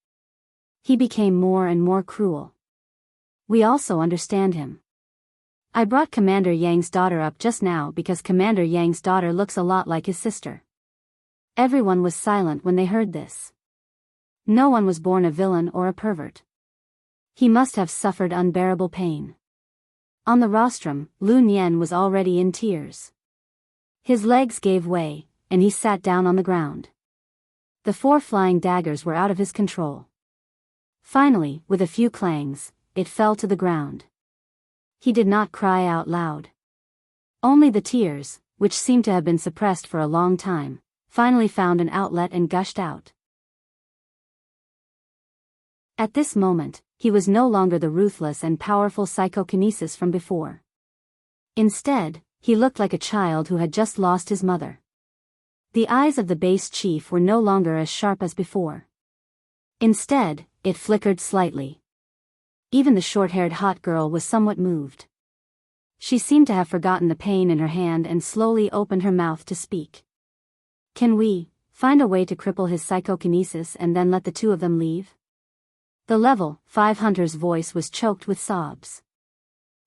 He became more and more cruel. We also understand him. I brought Commander Yang's daughter up just now because Commander Yang's daughter looks a lot like his sister. Everyone was silent when they heard this. No one was born a villain or a pervert. He must have suffered unbearable pain. On the rostrum, Lu Nian was already in tears. His legs gave way, and he sat down on the ground. The 4 flying daggers were out of his control. Finally, with a few clangs, it fell to the ground. He did not cry out loud. Only the tears, which seemed to have been suppressed for a long time, finally found an outlet and gushed out. At this moment, he was no longer the ruthless and powerful psychokinesis from before. Instead, he looked like a child who had just lost his mother. The eyes of the base chief were no longer as sharp as before. Instead, it flickered slightly. Even the short-haired hot girl was somewhat moved. She seemed to have forgotten the pain in her hand and slowly opened her mouth to speak. "Can we find a way to cripple his psychokinesis and then let the two of them leave?" The level 5 hunter's voice was choked with sobs.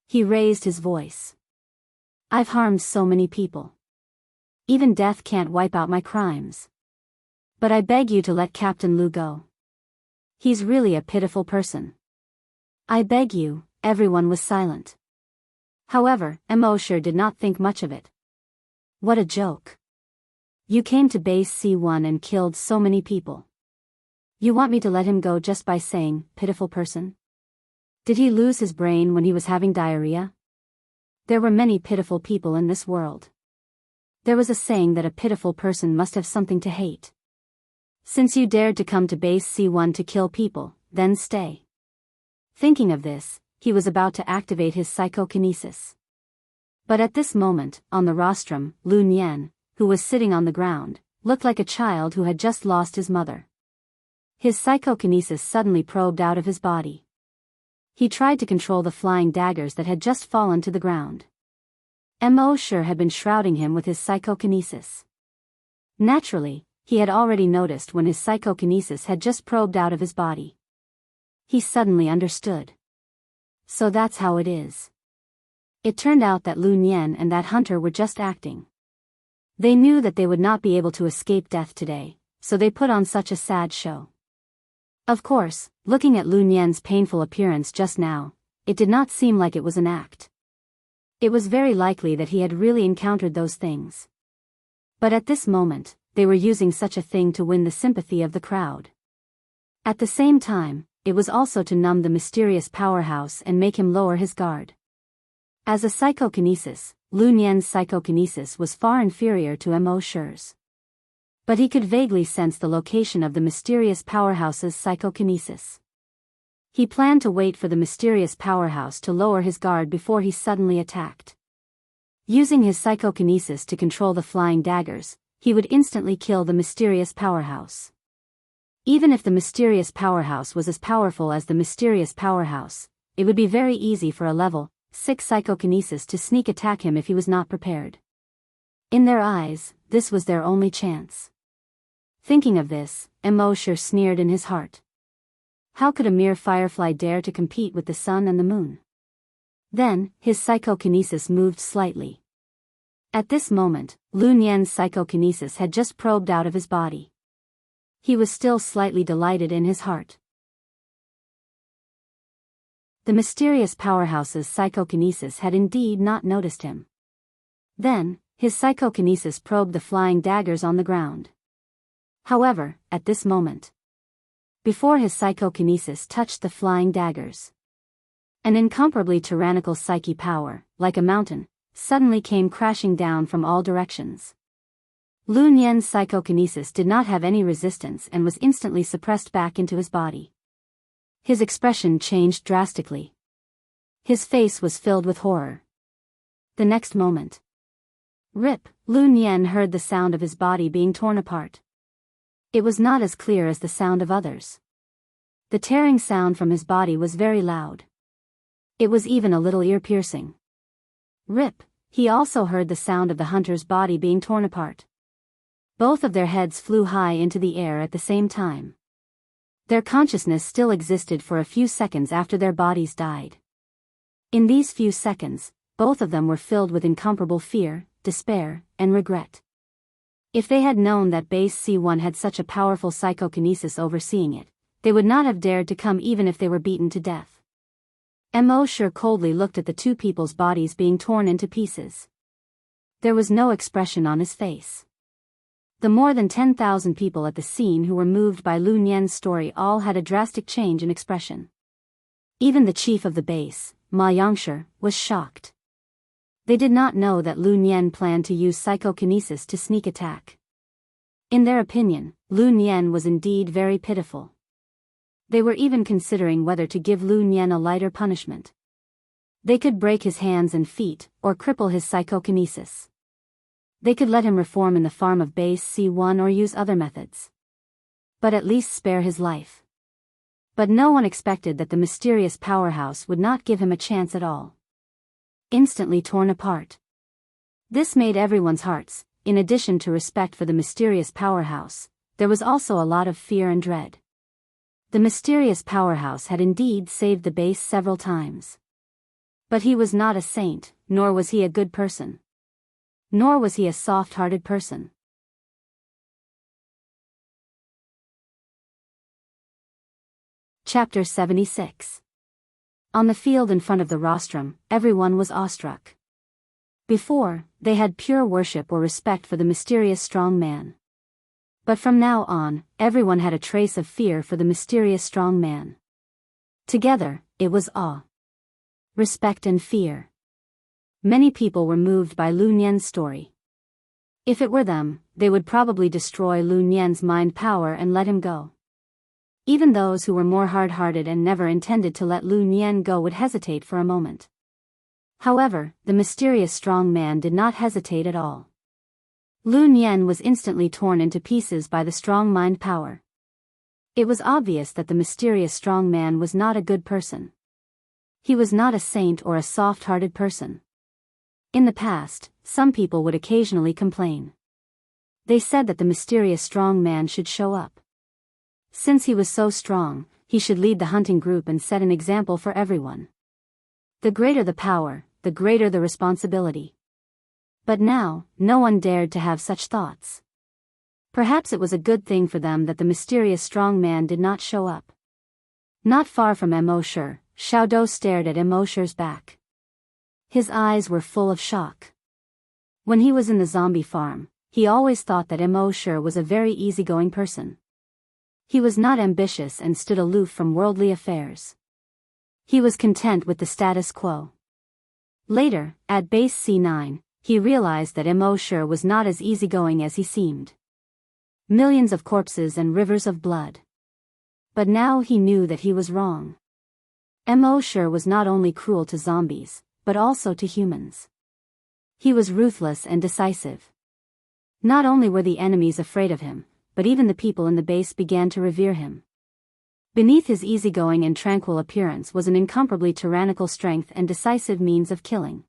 He raised his voice. "I've harmed so many people. Even death can't wipe out my crimes. But I beg you to let Captain Lu go. He's really a pitiful person. I beg you." Everyone was silent. However, Mosher did not think much of it. What a joke. You came to base C1 and killed so many people. You want me to let him go just by saying, pitiful person? Did he lose his brain when he was having diarrhea? There were many pitiful people in this world. There was a saying that a pitiful person must have something to hate. Since you dared to come to base C1 to kill people, then stay. Thinking of this, he was about to activate his psychokinesis. But at this moment, on the rostrum, Lu Nian, who was sitting on the ground, looked like a child who had just lost his mother. His psychokinesis suddenly probed out of his body. He tried to control the flying daggers that had just fallen to the ground. Mosher had been shrouding him with his psychokinesis. Naturally, he had already noticed when his psychokinesis had just probed out of his body. He suddenly understood. So that's how it is. It turned out that Lu Nian and that hunter were just acting. They knew that they would not be able to escape death today, so they put on such a sad show. Of course, looking at Lu Nian's painful appearance just now, it did not seem like it was an act. It was very likely that he had really encountered those things. But at this moment, they were using such a thing to win the sympathy of the crowd. At the same time, it was also to numb the mysterious powerhouse and make him lower his guard. As a psychokinesis, Lu Nian's psychokinesis was far inferior to Mo Shi's. But he could vaguely sense the location of the mysterious powerhouse's psychokinesis. He planned to wait for the mysterious powerhouse to lower his guard before he suddenly attacked. Using his psychokinesis to control the flying daggers, he would instantly kill the mysterious powerhouse. Even if the mysterious powerhouse was as powerful as the mysterious powerhouse, it would be very easy for a level 6 psychokinesis to sneak attack him if he was not prepared. In their eyes, this was their only chance. Thinking of this, Mo Shi sneered in his heart. How could a mere firefly dare to compete with the sun and the moon? Then, his psychokinesis moved slightly. At this moment, Lu Nian's psychokinesis had just probed out of his body. He was still slightly delighted in his heart. The mysterious powerhouse's psychokinesis had indeed not noticed him. Then, his psychokinesis probed the flying daggers on the ground. However, at this moment, before his psychokinesis touched the flying daggers, an incomparably tyrannical psyche power, like a mountain, suddenly came crashing down from all directions. Lu Nian's psychokinesis did not have any resistance and was instantly suppressed back into his body. His expression changed drastically. His face was filled with horror. The next moment, rip, Lu Nian heard the sound of his body being torn apart. It was not as clear as the sound of others. The tearing sound from his body was very loud. It was even a little ear-piercing. Rip, he also heard the sound of the hunter's body being torn apart. Both of their heads flew high into the air at the same time. Their consciousness still existed for a few seconds after their bodies died. In these few seconds, both of them were filled with incomparable fear, despair, and regret. If they had known that base C1 had such a powerful psychokinesis overseeing it, they would not have dared to come even if they were beaten to death. Mo Shi coldly looked at the two people's bodies being torn into pieces. There was no expression on his face. The more than 10,000 people at the scene who were moved by Lu Nian's story all had a drastic change in expression. Even the chief of the base, Ma Yangshi, was shocked. They did not know that Lu Nian planned to use psychokinesis to sneak attack. In their opinion, Lu Nian was indeed very pitiful. They were even considering whether to give Lu Nian a lighter punishment. They could break his hands and feet, or cripple his psychokinesis. They could let him reform in the farm of base C1 or use other methods. But at least spare his life. But no one expected that the mysterious powerhouse would not give him a chance at all. Instantly torn apart. This made everyone's hearts, in addition to respect for the mysterious powerhouse, there was also a lot of fear and dread. The mysterious powerhouse had indeed saved the base several times. But he was not a saint, nor was he a good person. Nor was he a soft-hearted person. Chapter 76. On the field in front of the rostrum, everyone was awestruck. Before, they had pure worship or respect for the mysterious strong man. But from now on, everyone had a trace of fear for the mysterious strong man. Together, it was awe, respect and fear. Many people were moved by Lu Nian's story. If it were them, they would probably destroy Lu Nian's mind power and let him go. Even those who were more hard-hearted and never intended to let Lu Nian go would hesitate for a moment. However, the mysterious strong man did not hesitate at all. Lu Nian was instantly torn into pieces by the strong mind power. It was obvious that the mysterious strong man was not a good person. He was not a saint or a soft-hearted person. In the past, some people would occasionally complain. They said that the mysterious strong man should show up. Since he was so strong, he should lead the hunting group and set an example for everyone. The greater the power, the greater the responsibility. But now, no one dared to have such thoughts. Perhaps it was a good thing for them that the mysterious strong man did not show up. Not far from Mo Shi, Xiao Dou stared at Mo Shi's back. His eyes were full of shock. When he was in the zombie farm, he always thought that Mo Shi was a very easygoing person. He was not ambitious and stood aloof from worldly affairs. He was content with the status quo. Later, at base C9, he realized that Mo Shi was not as easygoing as he seemed. Millions of corpses and rivers of blood. But now he knew that he was wrong. Mo Shi was not only cruel to zombies, but also to humans. He was ruthless and decisive. Not only were the enemies afraid of him, but even the people in the base began to revere him. Beneath his easygoing and tranquil appearance was an incomparably tyrannical strength and decisive means of killing.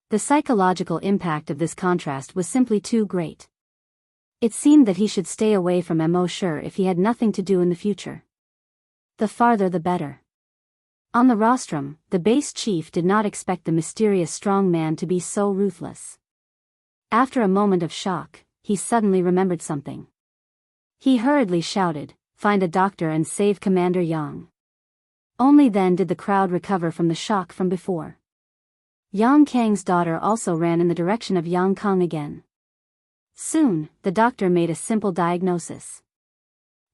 The psychological impact of this contrast was simply too great. It seemed that he should stay away from Mo Shi if he had nothing to do in the future. The farther the better. On the rostrum, the base chief did not expect the mysterious strong man to be so ruthless. After a moment of shock, he suddenly remembered something. He hurriedly shouted, "Find a doctor and save Commander Yang." Only then did the crowd recover from the shock from before. Yang Kang's daughter also ran in the direction of Yang Kang again. Soon, the doctor made a simple diagnosis.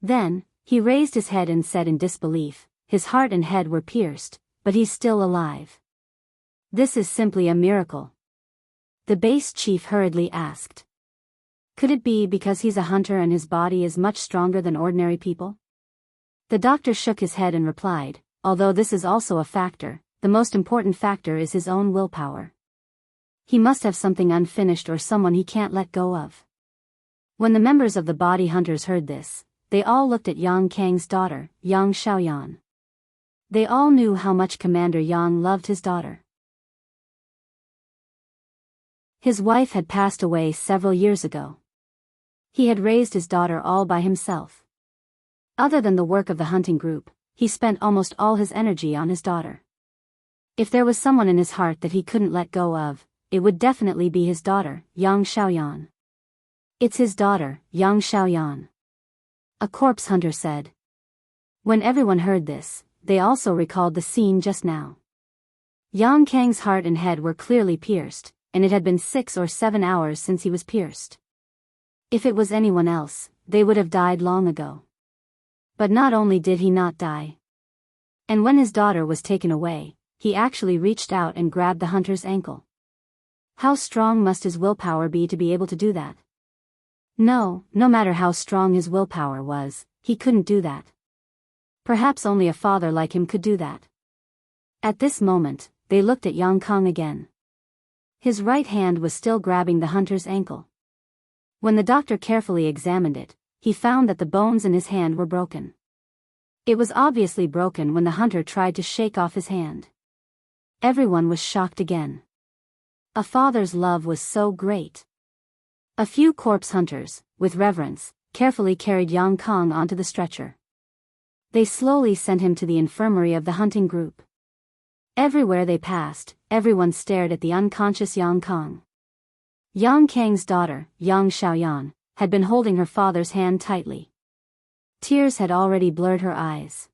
Then, he raised his head and said in disbelief, "His heart and head were pierced, but he's still alive. This is simply a miracle." The base chief hurriedly asked, "Could it be because he's a hunter and his body is much stronger than ordinary people?" The doctor shook his head and replied, "Although this is also a factor, the most important factor is his own willpower. He must have something unfinished or someone he can't let go of." When the members of the body hunters heard this, they all looked at Yang Kang's daughter, Yang Xiaoyan. They all knew how much Commander Yang loved his daughter. His wife had passed away several years ago. He had raised his daughter all by himself. Other than the work of the hunting group, he spent almost all his energy on his daughter. If there was someone in his heart that he couldn't let go of, it would definitely be his daughter, Yang Xiaoyan. "It's his daughter, Yang Xiaoyan," a corpse hunter said. When everyone heard this, they also recalled the scene just now. Yang Kang's heart and head were clearly pierced, and it had been 6 or 7 hours since he was pierced. If it was anyone else, they would have died long ago. But not only did he not die. And when his daughter was taken away, he actually reached out and grabbed the hunter's ankle. How strong must his willpower be to be able to do that? No matter how strong his willpower was, he couldn't do that. Perhaps only a father like him could do that. At this moment, they looked at Yang Kang again. His right hand was still grabbing the hunter's ankle. When the doctor carefully examined it, he found that the bones in his hand were broken. It was obviously broken when the hunter tried to shake off his hand. Everyone was shocked again. A father's love was so great. A few corpse hunters, with reverence, carefully carried Yang Kang onto the stretcher. They slowly sent him to the infirmary of the hunting group. Everywhere they passed, everyone stared at the unconscious Yang Kang. Yang Kang's daughter, Yang Xiaoyan, had been holding her father's hand tightly. Tears had already blurred her eyes.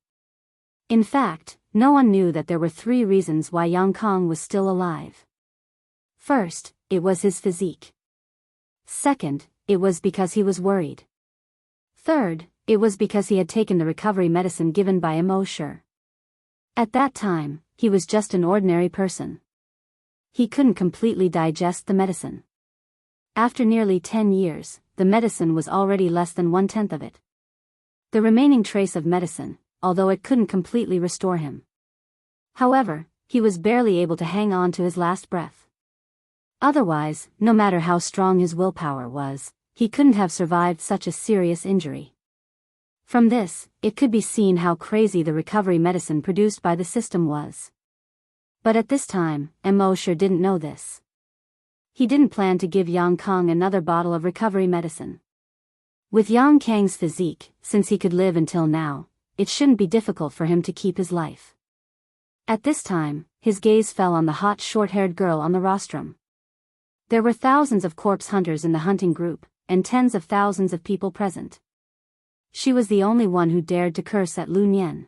In fact, no one knew that there were 3 reasons why Yang Kang was still alive. First, it was his physique. Second, it was because he was worried. Third, it was because he had taken the recovery medicine given by Mo Shi. At that time, he was just an ordinary person. He couldn't completely digest the medicine. After nearly 10 years, the medicine was already less than 1/10 of it. The remaining trace of medicine, although it couldn't completely restore him. However, he was barely able to hang on to his last breath. Otherwise, no matter how strong his willpower was, he couldn't have survived such a serious injury. From this, it could be seen how crazy the recovery medicine produced by the system was. But at this time, Mo Shi didn't know this. He didn't plan to give Yang Kang another bottle of recovery medicine. With Yang Kang's physique, since he could live until now, it shouldn't be difficult for him to keep his life. At this time, his gaze fell on the hot short-haired girl on the rostrum. There were thousands of corpse hunters in the hunting group, and tens of thousands of people present. She was the only one who dared to curse at Lu Nian.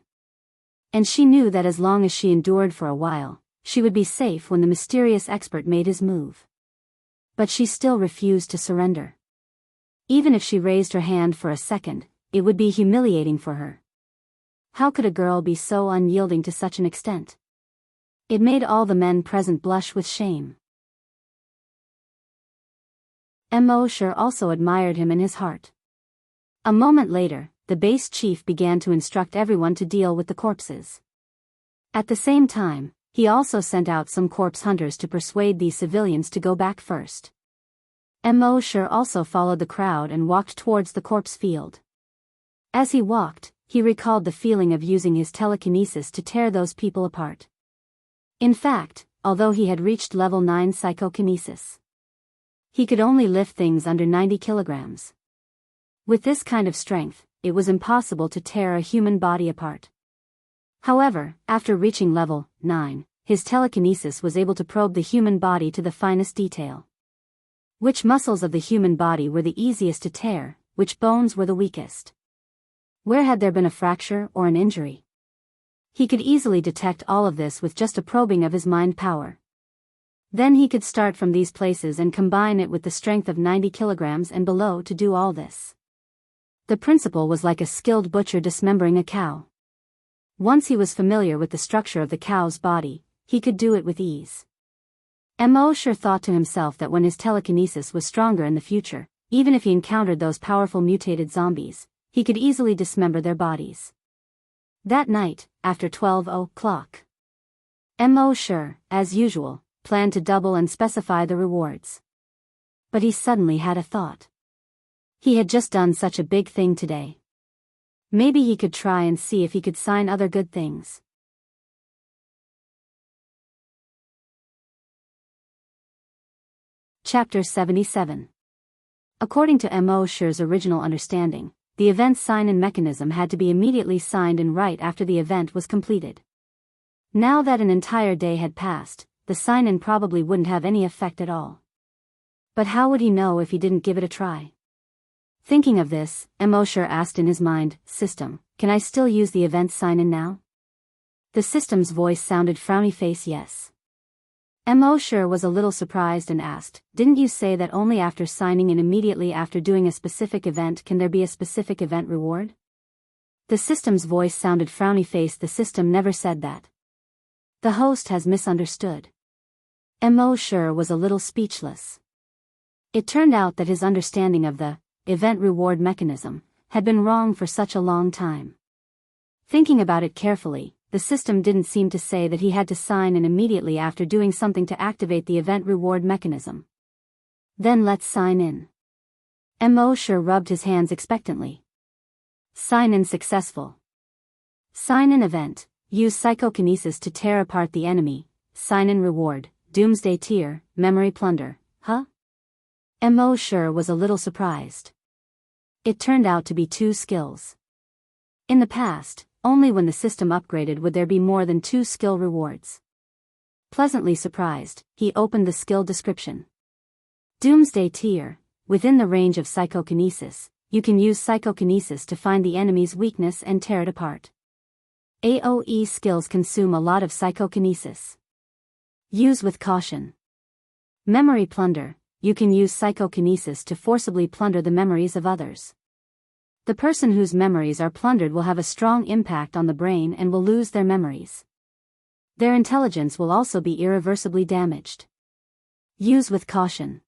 And she knew that as long as she endured for a while, She would be safe when the mysterious expert made his move. But she still refused to surrender. Even if she raised her hand for a second, it would be humiliating for her. How could a girl be so unyielding to such an extent? It made all the men present blush with shame. Mo Shi also admired him in his heart. A moment later, the base chief began to instruct everyone to deal with the corpses. At the same time, he also sent out some corpse hunters to persuade these civilians to go back first. Mo Shi also followed the crowd and walked towards the corpse field. As he walked, he recalled the feeling of using his telekinesis to tear those people apart. In fact, although he had reached level 9 psychokinesis, he could only lift things under 90 kilograms. With this kind of strength, it was impossible to tear a human body apart. However, after reaching level 9, his telekinesis was able to probe the human body to the finest detail. Which muscles of the human body were the easiest to tear, which bones were the weakest? Where had there been a fracture or an injury? He could easily detect all of this with just a probing of his mind power. Then he could start from these places and combine it with the strength of 90 kilograms and below to do all this. The principle was like a skilled butcher dismembering a cow. Once he was familiar with the structure of the cow's body, he could do it with ease. Mo Shi thought to himself that when his telekinesis was stronger in the future, even if he encountered those powerful mutated zombies, he could easily dismember their bodies. That night, after 12 o'clock, Mo Shi, as usual, planned to double and specify the rewards. But he suddenly had a thought. He had just done such a big thing today. Maybe he could try and see if he could sign other good things. Chapter 77. According to Mo Shi's original understanding, the event sign-in mechanism had to be immediately signed in right after the event was completed. Now that an entire day had passed, the sign-in probably wouldn't have any effect at all. But how would he know if he didn't give it a try? Thinking of this, Mo Shi asked in his mind, "System, can I still use the event sign-in now?" The system's voice sounded frowny face yes. Mo Shi was a little surprised and asked, "Didn't you say that only after signing in immediately after doing a specific event can there be a specific event reward?" The system's voice sounded frowny face. The system never said that. The host has misunderstood. Mo Shi was a little speechless. It turned out that his understanding of the event reward mechanism had been wrong for such a long time. Thinking about it carefully, the system didn't seem to say that he had to sign in immediately after doing something to activate the event reward mechanism. Then let's sign in. Mo Shi rubbed his hands expectantly. Sign in successful. Sign in event. Use psychokinesis to tear apart the enemy. Sign in reward. Doomsday tier, memory plunder. Huh? Mo Shi was a little surprised. It turned out to be 2 skills. In the past, only when the system upgraded would there be more than 2 skill rewards. Pleasantly surprised, he opened the skill description. Doomsday tier, within the range of psychokinesis, you can use psychokinesis to find the enemy's weakness and tear it apart. AoE skills consume a lot of psychokinesis. Use with caution. Memory plunder. You can use psychokinesis to forcibly plunder the memories of others. The person whose memories are plundered will have a strong impact on the brain and will lose their memories. Their intelligence will also be irreversibly damaged. Use with caution.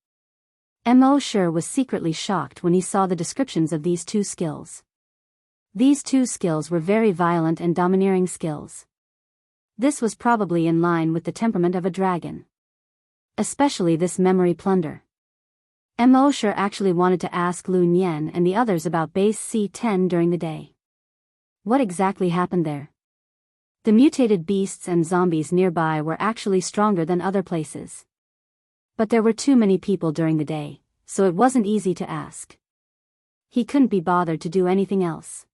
Mo Shi was secretly shocked when he saw the descriptions of these 2 skills. These 2 skills were very violent and domineering skills. This was probably in line with the temperament of a dragon. Especially this memory plunder. Mo Shi actually wanted to ask Lu Nian and the others about base C10 during the day. What exactly happened there? The mutated beasts and zombies nearby were actually stronger than other places. But there were too many people during the day, so it wasn't easy to ask. He couldn't be bothered to do anything else.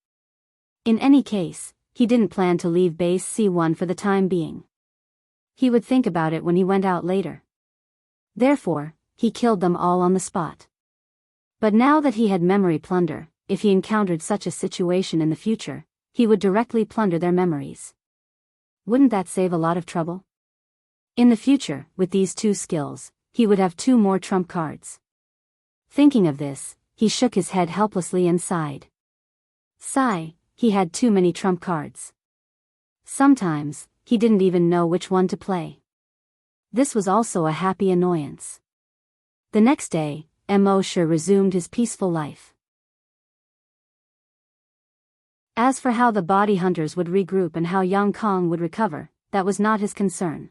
In any case, he didn't plan to leave base C1 for the time being. He would think about it when he went out later. Therefore, he killed them all on the spot. But now that he had memory plunder, if he encountered such a situation in the future, he would directly plunder their memories. Wouldn't that save a lot of trouble? In the future, with these 2 skills, he would have 2 more trump cards. Thinking of this, he shook his head helplessly and sighed. Sigh, he had too many trump cards. Sometimes, he didn't even know which one to play. This was also a happy annoyance. The next day, Mo Shi resumed his peaceful life. As for how the body hunters would regroup and how Yang Kong would recover, that was not his concern.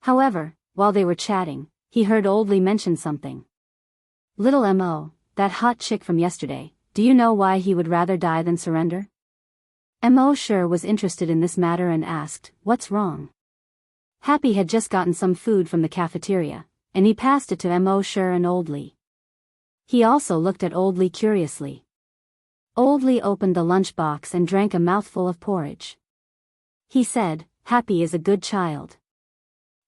However, while they were chatting, he heard Old Li mention something. Little Mo, that hot chick from yesterday, do you know why he would rather die than surrender? Mo Shi was interested in this matter and asked, what's wrong? Happy had just gotten some food from the cafeteria, and he passed it to Mo Shi and Old Li. He also looked at Old Li curiously. Old Li opened the lunchbox and drank a mouthful of porridge. He said, Happy is a good child.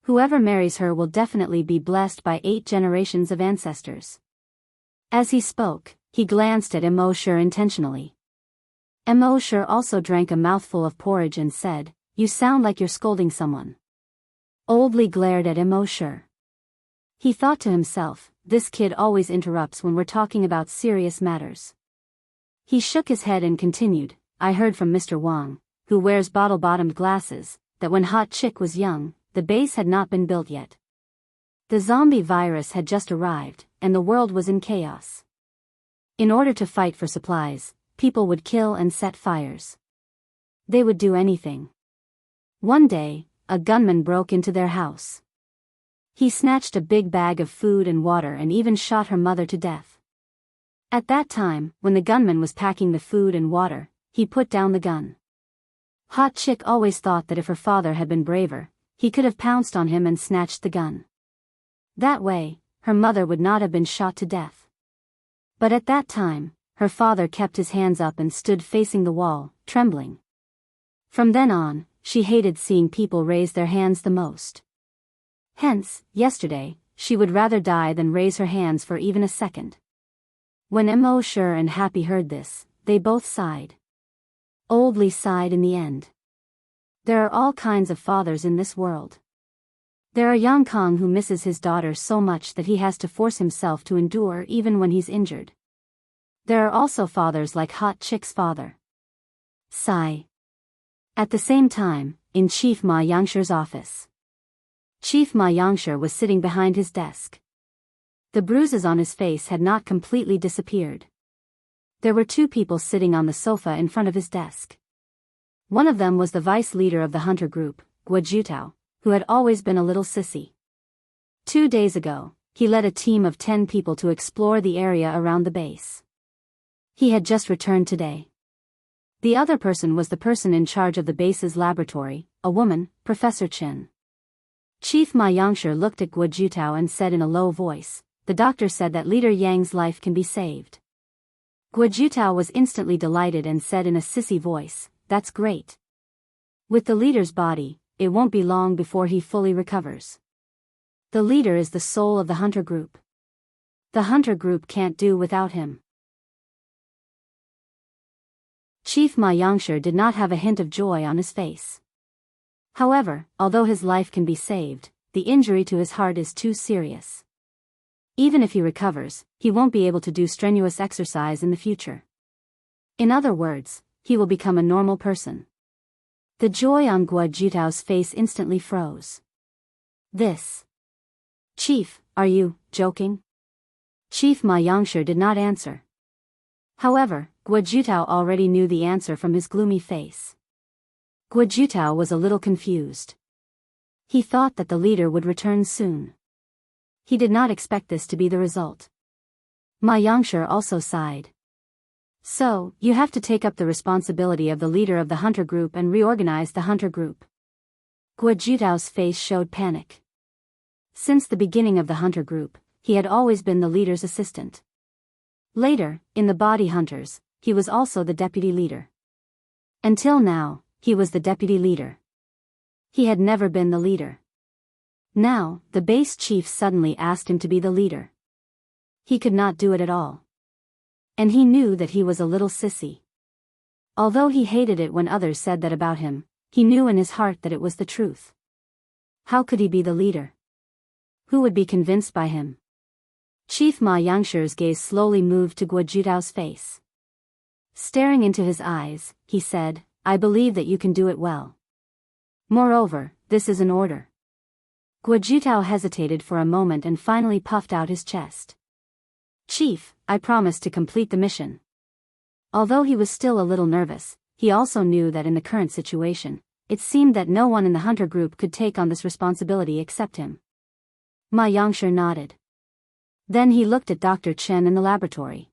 Whoever marries her will definitely be blessed by 8 generations of ancestors. As he spoke, he glanced at Mo Shi intentionally. Mo Shi also drank a mouthful of porridge and said, You sound like you're scolding someone. Old Li glared at Mo Shi. He thought to himself, this kid always interrupts when we're talking about serious matters. He shook his head and continued, I heard from Mr. Wang, who wears bottle-bottomed glasses, that when Hot Chick was young, the base had not been built yet. The zombie virus had just arrived, and the world was in chaos. In order to fight for supplies, people would kill and set fires. They would do anything. One day, a gunman broke into their house. He snatched a big bag of food and water and even shot her mother to death. At that time, when the gunman was packing the food and water, he put down the gun. Hot Chick always thought that if her father had been braver, he could have pounced on him and snatched the gun. That way, her mother would not have been shot to death. But at that time, her father kept his hands up and stood facing the wall, trembling. From then on, she hated seeing people raise their hands the most. Hence, yesterday, she would rather die than raise her hands for even a second. When Mo Shi and Happy heard this, they both sighed. Old Li sighed in the end. There are all kinds of fathers in this world. There are Yang Kong who misses his daughter so much that he has to force himself to endure even when he's injured. There are also fathers like Hot Chick's father. Sigh. At the same time, in Chief Ma Yangxi's office. Chief Ma Yangxi was sitting behind his desk. The bruises on his face had not completely disappeared. There were 2 people sitting on the sofa in front of his desk. One of them was the vice leader of the hunter group, Guojutao, who had always been a little sissy. 2 days ago, he led a team of 10 people to explore the area around the base. He had just returned today. The other person was the person in charge of the base's laboratory, a woman, Professor Chen. Chief Ma Yangxi looked at Guojutao and said in a low voice, The doctor said that Leader Yang's life can be saved. Guojutao was instantly delighted and said in a sissy voice, That's great. With the leader's body, it won't be long before he fully recovers. The leader is the soul of the hunter group. The hunter group can't do without him. Chief Ma Yangxi did not have a hint of joy on his face. However, although his life can be saved, the injury to his heart is too serious. Even if he recovers, he won't be able to do strenuous exercise in the future. In other words, he will become a normal person. The joy on Guojutao's face instantly froze. This. Chief, are you joking? Chief Ma Yangxi did not answer. However, Guojutao already knew the answer from his gloomy face. Guojutao was a little confused. He thought that the leader would return soon. He did not expect this to be the result. Ma Yangxi also sighed. So, you have to take up the responsibility of the leader of the hunter group and reorganize the hunter group. Guojutao's face showed panic. Since the beginning of the hunter group, he had always been the leader's assistant. Later, in the body hunters, he was also the deputy leader. Until now, he was the deputy leader. He had never been the leader. Now, the base chief suddenly asked him to be the leader. He could not do it at all. And he knew that he was a little sissy. Although he hated it when others said that about him, he knew in his heart that it was the truth. How could he be the leader? Who would be convinced by him? Chief Ma Yangshi's gaze slowly moved to Guojutao's face. Staring into his eyes, he said, I believe that you can do it well. Moreover, this is an order. Guojutao hesitated for a moment and finally puffed out his chest. Chief, I promise to complete the mission. Although he was still a little nervous, he also knew that in the current situation, it seemed that no one in the hunter group could take on this responsibility except him. Ma Yangshi nodded. Then he looked at Dr. Chen in the laboratory.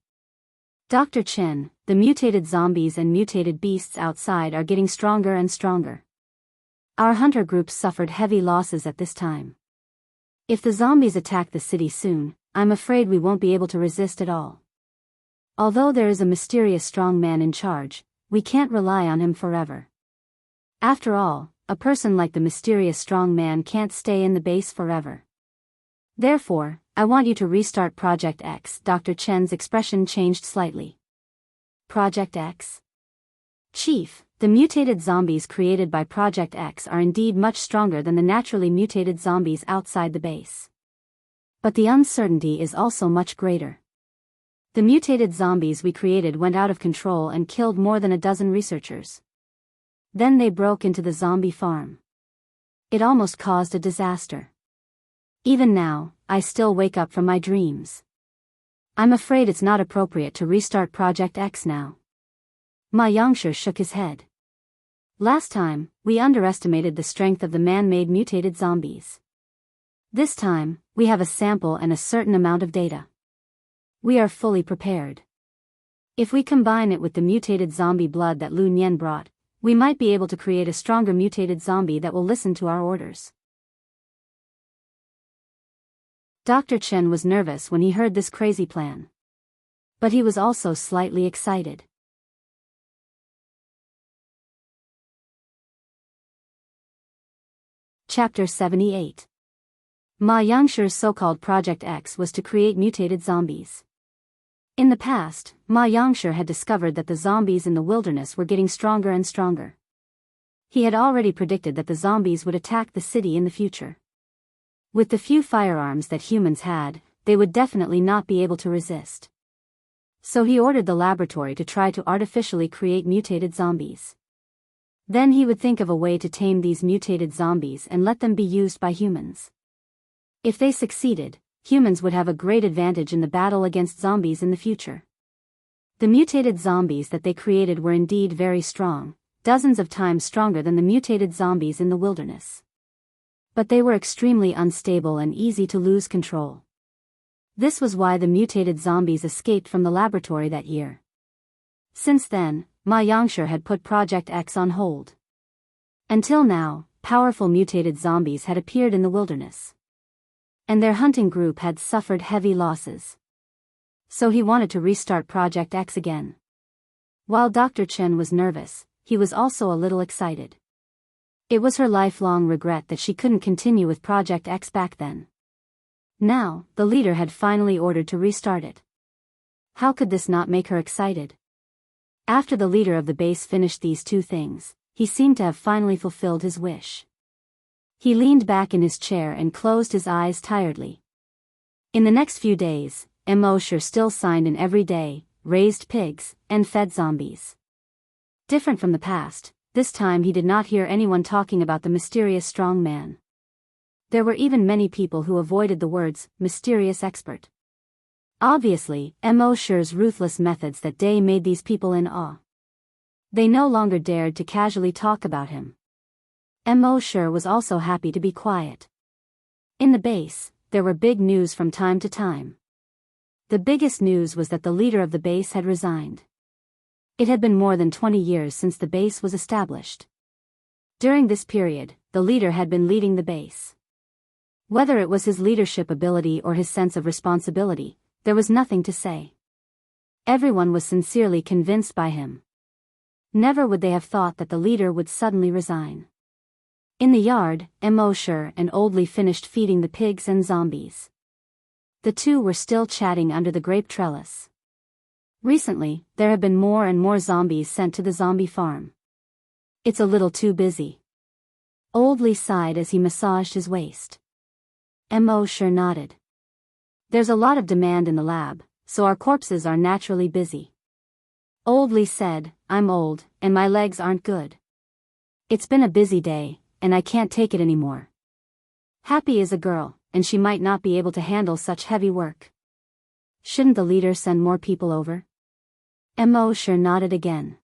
Dr. Chen, the mutated zombies and mutated beasts outside are getting stronger and stronger. Our hunter groups suffered heavy losses at this time. If the zombies attack the city soon, I'm afraid we won't be able to resist at all. Although there is a mysterious strong man in charge, we can't rely on him forever. After all, a person like the mysterious strong man can't stay in the base forever. Therefore, I want you to restart Project X. Dr. Chen's expression changed slightly. Project X? Chief, the mutated zombies created by Project X are indeed much stronger than the naturally mutated zombies outside the base. But the uncertainty is also much greater. The mutated zombies we created went out of control and killed more than a dozen researchers. Then they broke into the zombie farm. It almost caused a disaster. Even now, I still wake up from my dreams. I'm afraid it's not appropriate to restart Project X now. Ma Yangshi shook his head. Last time, we underestimated the strength of the man-made mutated zombies. This time, we have a sample and a certain amount of data. We are fully prepared. If we combine it with the mutated zombie blood that Lu Nian brought, we might be able to create a stronger mutated zombie that will listen to our orders. Dr. Chen was nervous when he heard this crazy plan. But he was also slightly excited. Chapter 78. Ma Yangshi's so-called Project X was to create mutated zombies. In the past, Ma Yangshi had discovered that the zombies in the wilderness were getting stronger and stronger. He had already predicted that the zombies would attack the city in the future. With the few firearms that humans had, they would definitely not be able to resist. So he ordered the laboratory to try to artificially create mutated zombies. Then he would think of a way to tame these mutated zombies and let them be used by humans. If they succeeded, humans would have a great advantage in the battle against zombies in the future. The mutated zombies that they created were indeed very strong, dozens of times stronger than the mutated zombies in the wilderness. But they were extremely unstable and easy to lose control. This was why the mutated zombies escaped from the laboratory that year. Since then, Ma Yangshi had put Project X on hold. Until now, powerful mutated zombies had appeared in the wilderness. And their hunting group had suffered heavy losses. So he wanted to restart Project X again. While Dr. Chen was nervous, he was also a little excited. It was her lifelong regret that she couldn't continue with Project X back then. Now, the leader had finally ordered to restart it. How could this not make her excited? After the leader of the base finished these two things, he seemed to have finally fulfilled his wish. He leaned back in his chair and closed his eyes tiredly. In the next few days, Mo Shi still signed in every day, raised pigs, and fed zombies. Different from the past, this time he did not hear anyone talking about the mysterious strong man. There were even many people who avoided the words, mysterious expert. Obviously, Mo Shi's ruthless methods that day made these people in awe. They no longer dared to casually talk about him. Mo Shi was also happy to be quiet. In the base, there were big news from time to time. The biggest news was that the leader of the base had resigned. It had been more than 20 years since the base was established. During this period, the leader had been leading the base. Whether it was his leadership ability or his sense of responsibility, there was nothing to say. Everyone was sincerely convinced by him. Never would they have thought that the leader would suddenly resign. In the yard, Mo Shi and Oldly finished feeding the pigs and zombies. The two were still chatting under the grape trellis. Recently, there have been more and more zombies sent to the zombie farm. It's a little too busy. Old Li sighed as he massaged his waist. Mo sure nodded. There's a lot of demand in the lab, so our corpses are naturally busy. Old Li said, I'm old, and my legs aren't good. It's been a busy day, and I can't take it anymore. Happy is a girl, and she might not be able to handle such heavy work. Shouldn't the leader send more people over? Mo sure nodded again.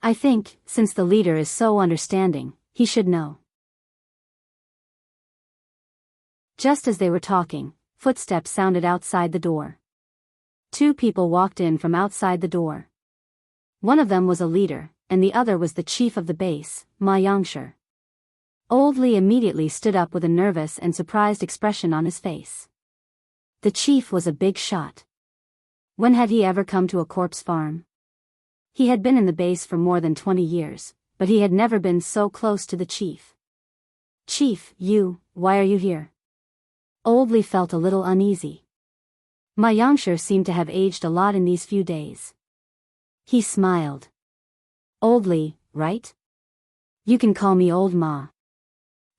I think, since the leader is so understanding, he should know. Just as they were talking, footsteps sounded outside the door. Two people walked in from outside the door. One of them was a leader, and the other was the chief of the base, Ma Yangshi. Old Li immediately stood up with a nervous and surprised expression on his face. The chief was a big shot. When had he ever come to a corpse farm? He had been in the base for more than 20 years, but he had never been so close to the chief. Chief, why are you here? Old Li felt a little uneasy. Ma Yangshi seemed to have aged a lot in these few days. He smiled. Old Li, right? You can call me Old Ma.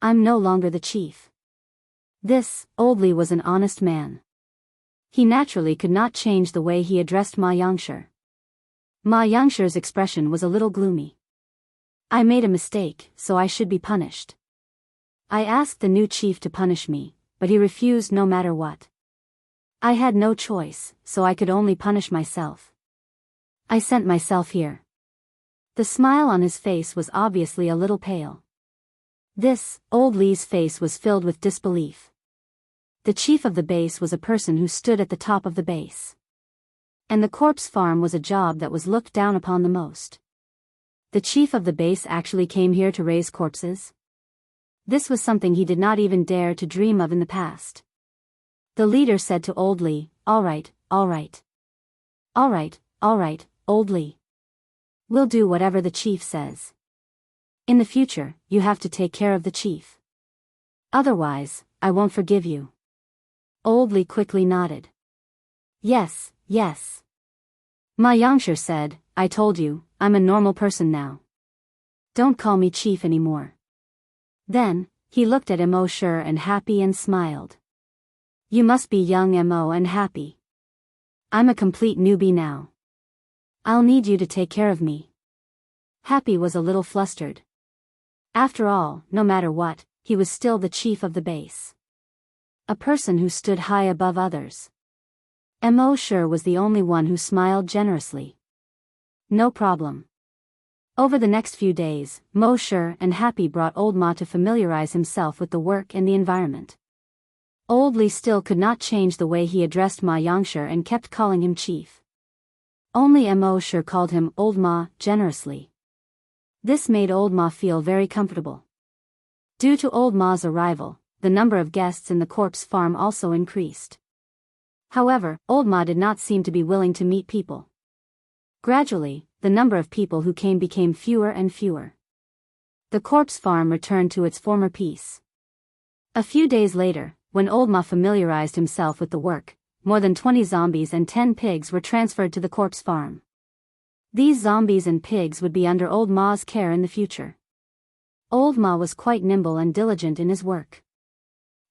I'm no longer the chief. This, Old Li was an honest man. He naturally could not change the way he addressed Ma Yangshi. Ma Yangshi's expression was a little gloomy. I made a mistake, so I should be punished. I asked the new chief to punish me, but he refused no matter what. I had no choice, so I could only punish myself. I sent myself here. The smile on his face was obviously a little pale. This, Old Li's face was filled with disbelief. The chief of the base was a person who stood at the top of the base. And the corpse farm was a job that was looked down upon the most. The chief of the base actually came here to raise corpses? This was something he did not even dare to dream of in the past. The leader said to Old Li, all right, Old Li. We'll do whatever the chief says. In the future, you have to take care of the chief. Otherwise, I won't forgive you. Old Li quickly nodded. Yes. Ma Yangshi said, I told you, I'm a normal person now. Don't call me chief anymore. Then, he looked at Mo sure and happy and smiled. You must be young Mo and happy. I'm a complete newbie now. I'll need you to take care of me. Happy was a little flustered. After all, no matter what, he was still the chief of the base. A person who stood high above others. Mo sure was the only one who smiled generously. No problem. Over the next few days, Mo sure and Happy brought Old Ma to familiarize himself with the work and the environment. Old Li still could not change the way he addressed Ma Yangshi and kept calling him chief. Only Mo sure called him Old Ma generously. This made Old Ma feel very comfortable. Due to Old Ma's arrival, the number of guests in the corpse farm also increased. However, Old Ma did not seem to be willing to meet people. Gradually, the number of people who came became fewer and fewer. The corpse farm returned to its former peace. A few days later, when Old Ma familiarized himself with the work, more than 20 zombies and 10 pigs were transferred to the corpse farm. These zombies and pigs would be under Old Ma's care in the future. Old Ma was quite nimble and diligent in his work.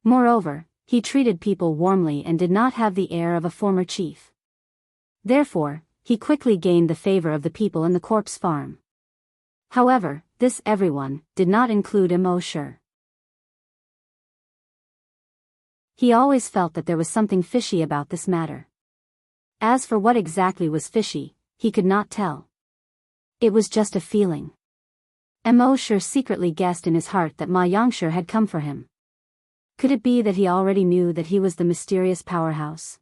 Moreover, he treated people warmly and did not have the air of a former chief. Therefore, he quickly gained the favor of the people in the corpse farm. However, this everyone did not include Mo sure. He always felt that there was something fishy about this matter. As for what exactly was fishy, he could not tell. It was just a feeling. Mo sure secretly guessed in his heart that Ma Yangshi had come for him. Could it be that he already knew that he was the mysterious powerhouse?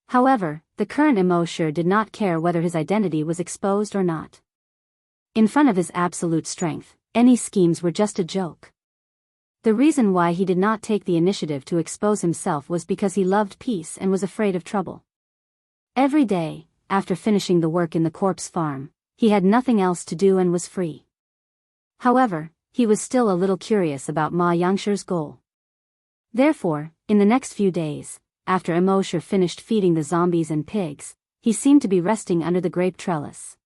However, the current Mo sure did not care whether his identity was exposed or not. In front of his absolute strength, any schemes were just a joke. The reason why he did not take the initiative to expose himself was because he loved peace and was afraid of trouble. Every day, after finishing the work in the corpse farm, he had nothing else to do and was free. However, he was still a little curious about Ma Yangshi's goal. Therefore, in the next few days, after Mo sure finished feeding the zombies and pigs, he seemed to be resting under the grape trellis.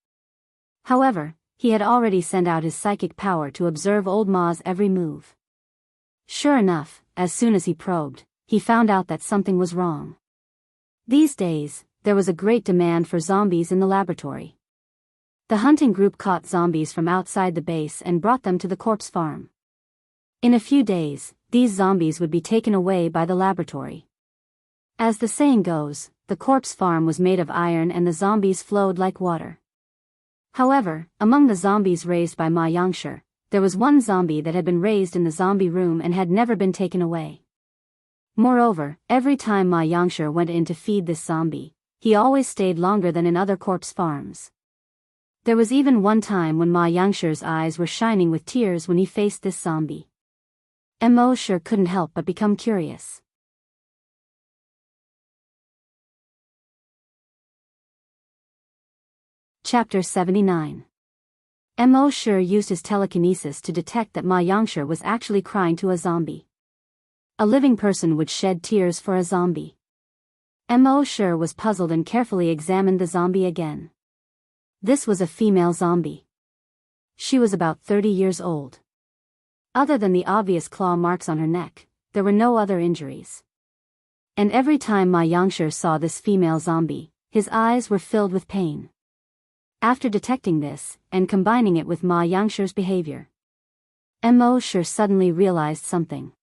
However, He had already sent out his psychic power to observe old Ma's every move. Sure enough, as soon as he probed, he found out that something was wrong. These days, there was a great demand for zombies in the laboratory. The hunting group caught zombies from outside the base and brought them to the corpse farm. In a few days, these zombies would be taken away by the laboratory. As the saying goes, the corpse farm was made of iron and the zombies flowed like water. However, among the zombies raised by Ma Xianxia, there was one zombie that had been raised in the zombie room and had never been taken away. Moreover, every time Ma Xianxia went in to feed this zombie, he always stayed longer than in other corpse farms. There was even one time when Ma Xianxia's eyes were shining with tears when he faced this zombie. Mo sure couldn't help but become curious. Chapter 79. Mo sure used his telekinesis to detect that Ma Xianxia was actually crying to a zombie. A living person would shed tears for a zombie. Mo sure was puzzled and carefully examined the zombie again. This was a female zombie. She was about 30 years old. Other than the obvious claw marks on her neck, there were no other injuries. And every time Ma Xianxia saw this female zombie, his eyes were filled with pain. After detecting this, and combining it with Ma Xianxia's behavior, Mo sure suddenly realized something.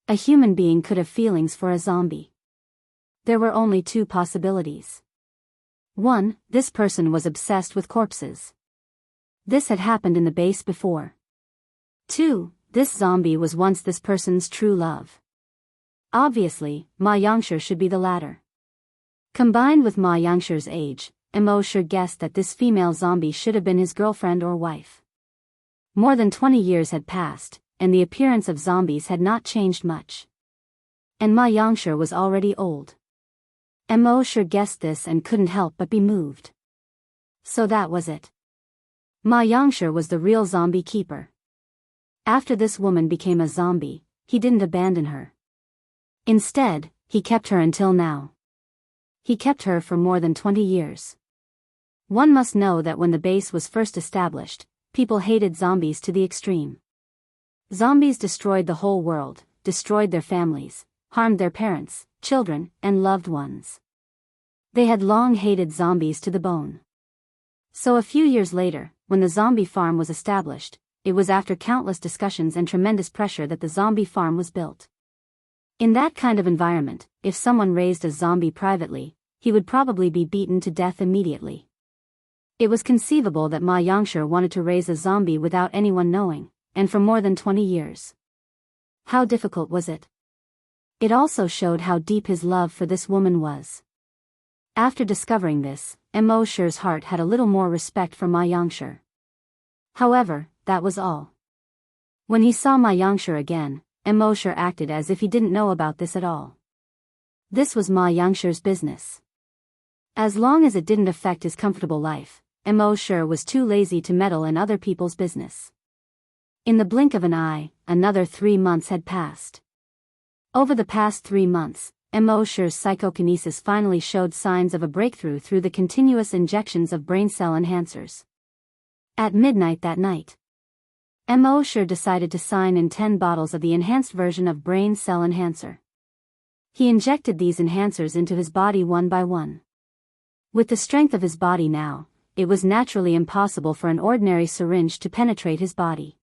A human being could have feelings for a zombie. There were only two possibilities. 1. This person was obsessed with corpses. This had happened in the base before. 2. This zombie was once this person's true love. Obviously, Ma Xianxia should be the latter. Combined with Ma Xianxia's age, Mo sure guessed that this female zombie should have been his girlfriend or wife. More than 20 years had passed, and the appearance of zombies had not changed much. And Ma Xianxia was already old. Mo sure guessed this and couldn't help but be moved. So that was it. Ma Xianxia was the real zombie keeper. After this woman became a zombie, he didn't abandon her. Instead, he kept her until now. He kept her for more than 20 years. One must know that when the base was first established, people hated zombies to the extreme. Zombies destroyed the whole world, destroyed their families, harmed their parents, children, and loved ones. They had long hated zombies to the bone. So a few years later, when the zombie farm was established, it was after countless discussions and tremendous pressure that the zombie farm was built. In that kind of environment, if someone raised a zombie privately, he would probably be beaten to death immediately. It was conceivable that Ma Xianxia wanted to raise a zombie without anyone knowing, and for more than 20 years. How difficult was it? It also showed how deep his love for this woman was. After discovering this, Mo sure's heart had a little more respect for Ma Xianxia. However, that was all. When he saw Ma Xianxia again, Mo sure acted as if he didn't know about this at all. This was Ma Xianxia's business. As long as it didn't affect his comfortable life, Mo sure was too lazy to meddle in other people's business. In the blink of an eye, another 3 months had passed. Over the past 3 months, Mo sure's psychokinesis finally showed signs of a breakthrough through the continuous injections of brain cell enhancers. At midnight that night, Mo sure decided to sign in 10 bottles of the enhanced version of brain cell enhancer. He injected these enhancers into his body one by one. With the strength of his body now, it was naturally impossible for an ordinary syringe to penetrate his body.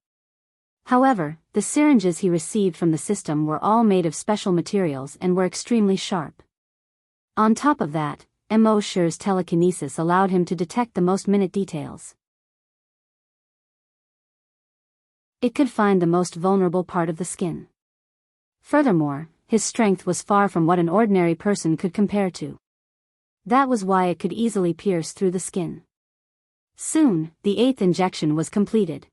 However, the syringes he received from the system were all made of special materials and were extremely sharp. On top of that, Mo sure's telekinesis allowed him to detect the most minute details. It could find the most vulnerable part of the skin. Furthermore, his strength was far from what an ordinary person could compare to. That was why it could easily pierce through the skin. Soon, the 8th injection was completed.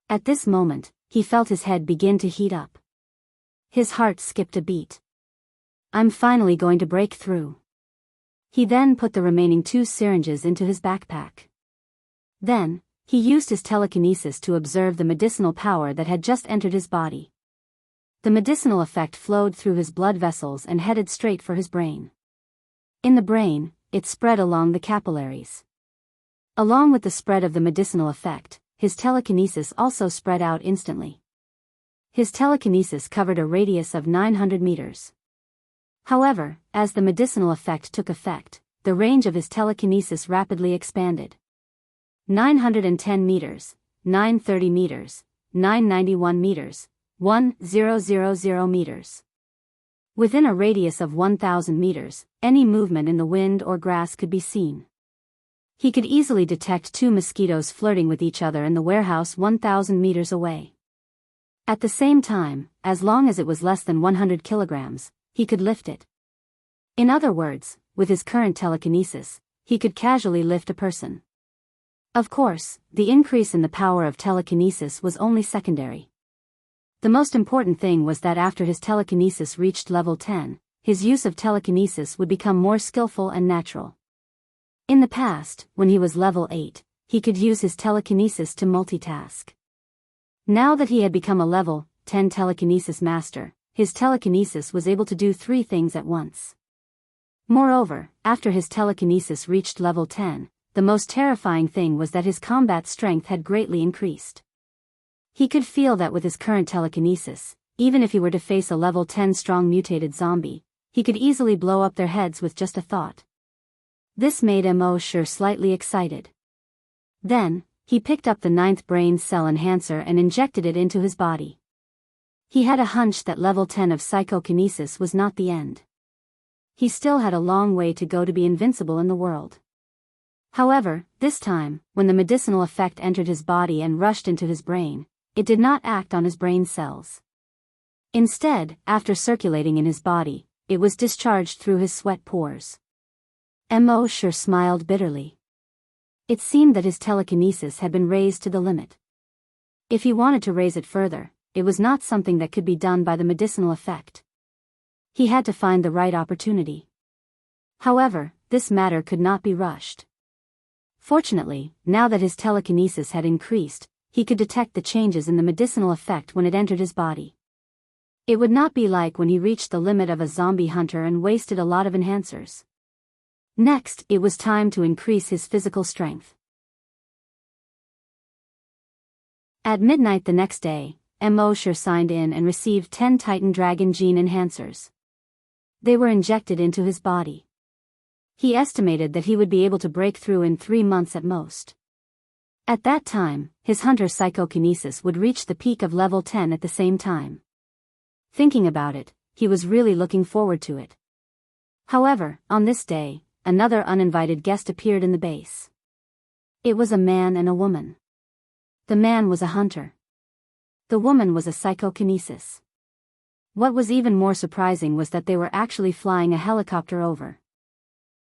At this moment, he felt his head begin to heat up. His heart skipped a beat. I'm finally going to break through. He then put the remaining 2 syringes into his backpack. Then, he used his telekinesis to observe the medicinal power that had just entered his body. The medicinal effect flowed through his blood vessels and headed straight for his brain. In the brain, it spread along the capillaries. Along with the spread of the medicinal effect, his telekinesis also spread out instantly. His telekinesis covered a radius of 900 meters. However, as the medicinal effect took effect, the range of his telekinesis rapidly expanded. 910 meters, 930 meters, 991 meters, 1000 meters. Within a radius of 1,000 meters, any movement in the wind or grass could be seen. He could easily detect two mosquitoes flirting with each other in the warehouse 1,000 meters away. At the same time, as long as it was less than 100 kilograms, he could lift it. In other words, with his current telekinesis, he could casually lift a person. Of course, the increase in the power of telekinesis was only secondary. The most important thing was that after his telekinesis reached level 10, his use of telekinesis would become more skillful and natural. In the past, when he was level 8, he could use his telekinesis to multitask. Now that he had become a level 10 telekinesis master, his telekinesis was able to do 3 things at once. Moreover, after his telekinesis reached level 10, the most terrifying thing was that his combat strength had greatly increased. He could feel that with his current telekinesis, even if he were to face a level 10 strong mutated zombie, he could easily blow up their heads with just a thought. This made Wuxia slightly excited. Then, he picked up the 9th brain cell enhancer and injected it into his body. He had a hunch that level 10 of psychokinesis was not the end. He still had a long way to go to be invincible in the world. However, this time, when the medicinal effect entered his body and rushed into his brain, it did not act on his brain cells. Instead, after circulating in his body, it was discharged through his sweat pores. Wuxia smiled bitterly. It seemed that his telekinesis had been raised to the limit. If he wanted to raise it further, it was not something that could be done by the medicinal effect. He had to find the right opportunity. However, this matter could not be rushed. Fortunately, now that his telekinesis had increased, he could detect the changes in the medicinal effect when it entered his body. It would not be like when he reached the limit of a zombie hunter and wasted a lot of enhancers. Next, it was time to increase his physical strength. At midnight the next day, Wuxia signed in and received 10 Titan Dragon Gene enhancers. They were injected into his body. He estimated that he would be able to break through in 3 months at most. At that time, his hunter psychokinesis would reach the peak of level 10 at the same time. Thinking about it, he was really looking forward to it. However, on this day, another uninvited guest appeared in the base. It was a man and a woman. The man was a hunter. The woman was a psychokinesis. What was even more surprising was that they were actually flying a helicopter over.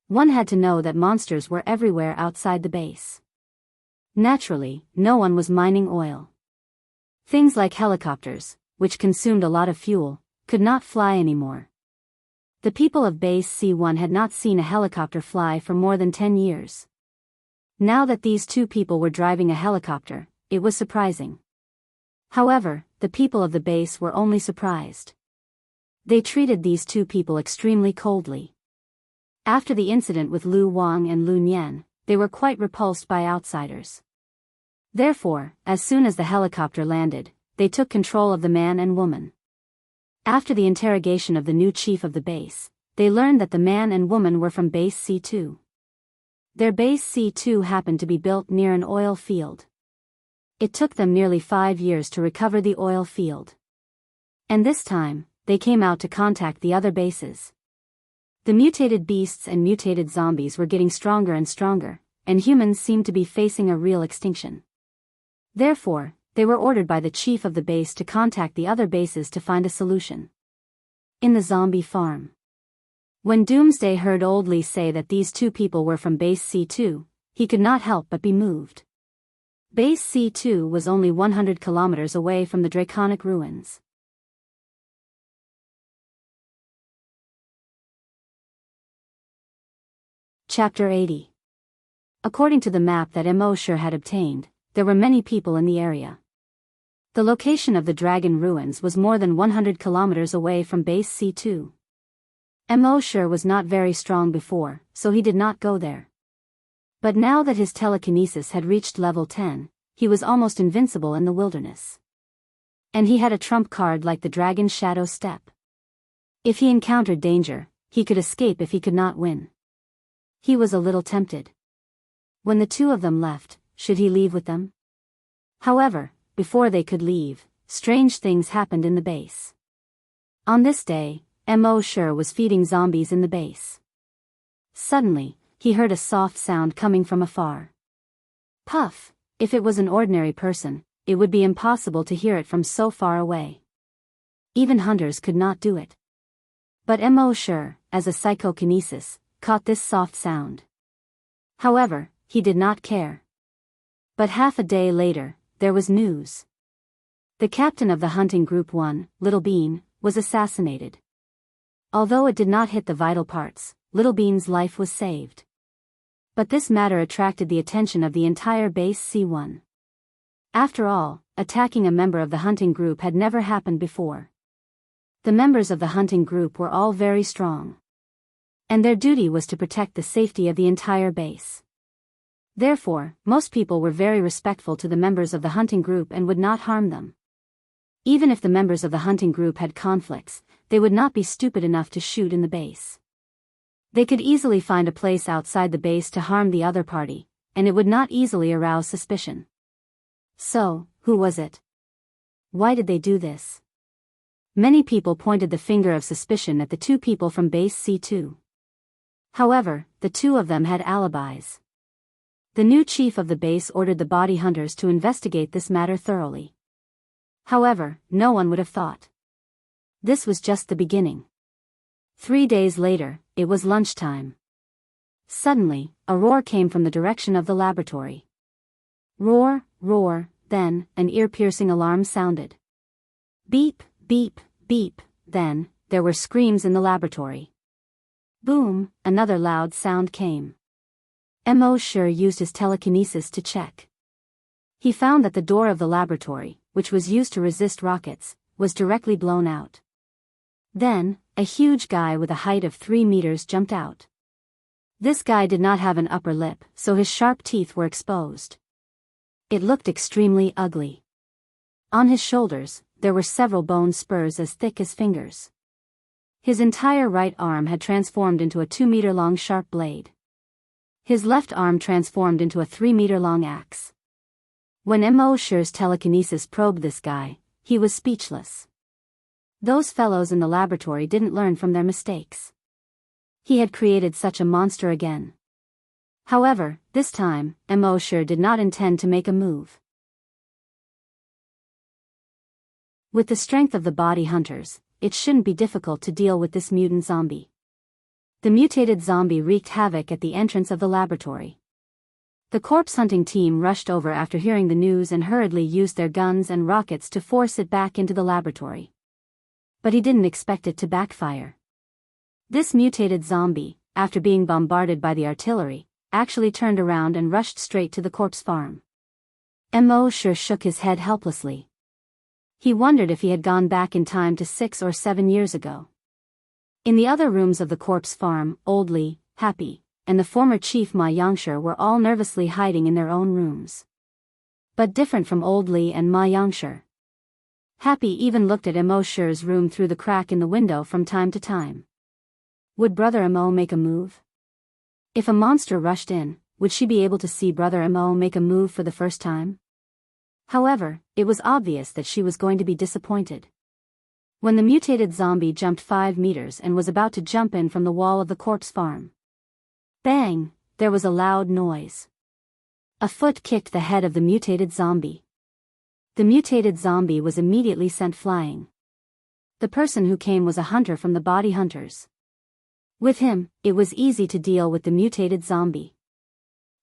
One had to know that monsters were everywhere outside the base. Naturally, no one was mining oil. Things like helicopters, which consumed a lot of fuel, could not fly anymore. The people of Base C1 had not seen a helicopter fly for more than 10 years. Now that these 2 people were driving a helicopter, it was surprising. However, the people of the base were only surprised. They treated these 2 people extremely coldly. After the incident with Lu Wang and Lu Nian, they were quite repulsed by outsiders. Therefore, as soon as the helicopter landed, they took control of the man and woman. After the interrogation of the new chief of the base, they learned that the man and woman were from Base C2. Their Base C2 happened to be built near an oil field. It took them nearly 5 years to recover the oil field. And this time, they came out to contact the other bases. The mutated beasts and mutated zombies were getting stronger and stronger, and humans seemed to be facing a real extinction. Therefore, they were ordered by the chief of the base to contact the other bases to find a solution. In the zombie farm. When Doomsday heard Old Lee say that these 2 people were from Base C2, he could not help but be moved. Base C2 was only 100 kilometers away from the Draconic ruins. Chapter 80. According to the map that Wuxia had obtained, there were many people in the area. The location of the dragon ruins was more than 100 kilometers away from Base C2. Wuxia was not very strong before, so he did not go there. But now that his telekinesis had reached level 10, he was almost invincible in the wilderness. And he had a trump card like the dragon's shadow step. If he encountered danger, he could escape if he could not win. He was a little tempted. When the two of them left, should he leave with them? However, before they could leave, strange things happened in the base. On this day, Mo Shi was feeding zombies in the base. Suddenly, he heard a soft sound coming from afar. Puff! If it was an ordinary person, it would be impossible to hear it from so far away. Even hunters could not do it. But Mo Shi, as a psychokinesis, caught this soft sound. However, he did not care. But half a day later, there was news. The captain of the hunting group 1, Little Bean, was assassinated. Although it did not hit the vital parts, Little Bean's life was saved. But this matter attracted the attention of the entire base C1. After all, attacking a member of the hunting group had never happened before. The members of the hunting group were all very strong. And their duty was to protect the safety of the entire base. Therefore, most people were very respectful to the members of the hunting group and would not harm them. Even if the members of the hunting group had conflicts, they would not be stupid enough to shoot in the base. They could easily find a place outside the base to harm the other party, and it would not easily arouse suspicion. So, who was it? Why did they do this? Many people pointed the finger of suspicion at the two people from base C2. However, the two of them had alibis. The new chief of the base ordered the body hunters to investigate this matter thoroughly. However, no one would have thought. This was just the beginning. 3 days later, it was lunchtime. Suddenly, a roar came from the direction of the laboratory. Roar, roar, then, an ear-piercing alarm sounded. Beep, beep, beep, then, there were screams in the laboratory. Boom, another loud sound came. Mo Shi used his telekinesis to check. He found that the door of the laboratory, which was used to resist rockets, was directly blown out. Then, a huge guy with a height of 3 meters jumped out. This guy did not have an upper lip, so his sharp teeth were exposed. It looked extremely ugly. On his shoulders, there were several bone spurs as thick as fingers. His entire right arm had transformed into a 2-meter-long sharp blade. His left arm transformed into a 3-meter-long axe. When Mo Shi's telekinesis probed this guy, he was speechless. Those fellows in the laboratory didn't learn from their mistakes. He had created such a monster again. However, this time, Mo Shi did not intend to make a move. With the strength of the body hunters, it shouldn't be difficult to deal with this mutant zombie. The mutated zombie wreaked havoc at the entrance of the laboratory. The corpse hunting team rushed over after hearing the news and hurriedly used their guns and rockets to force it back into the laboratory. But he didn't expect it to backfire. This mutated zombie, after being bombarded by the artillery, actually turned around and rushed straight to the corpse farm. Mo Shi shook his head helplessly. He wondered if he had gone back in time to 6 or 7 years ago. In the other rooms of the corpse farm, Old Li, Happy, and the former chief Ma Yangshi were all nervously hiding in their own rooms. But different from Old Li and Ma Yangshi. Happy even looked at Mo Shi's room through the crack in the window from time to time. Would Brother Mo make a move? If a monster rushed in, would she be able to see Brother Mo make a move for the first time? However, it was obvious that she was going to be disappointed. When the mutated zombie jumped 5 meters and was about to jump in from the wall of the corpse farm. Bang! There was a loud noise. A foot kicked the head of the mutated zombie. The mutated zombie was immediately sent flying. The person who came was a hunter from the body hunters. With him, it was easy to deal with the mutated zombie.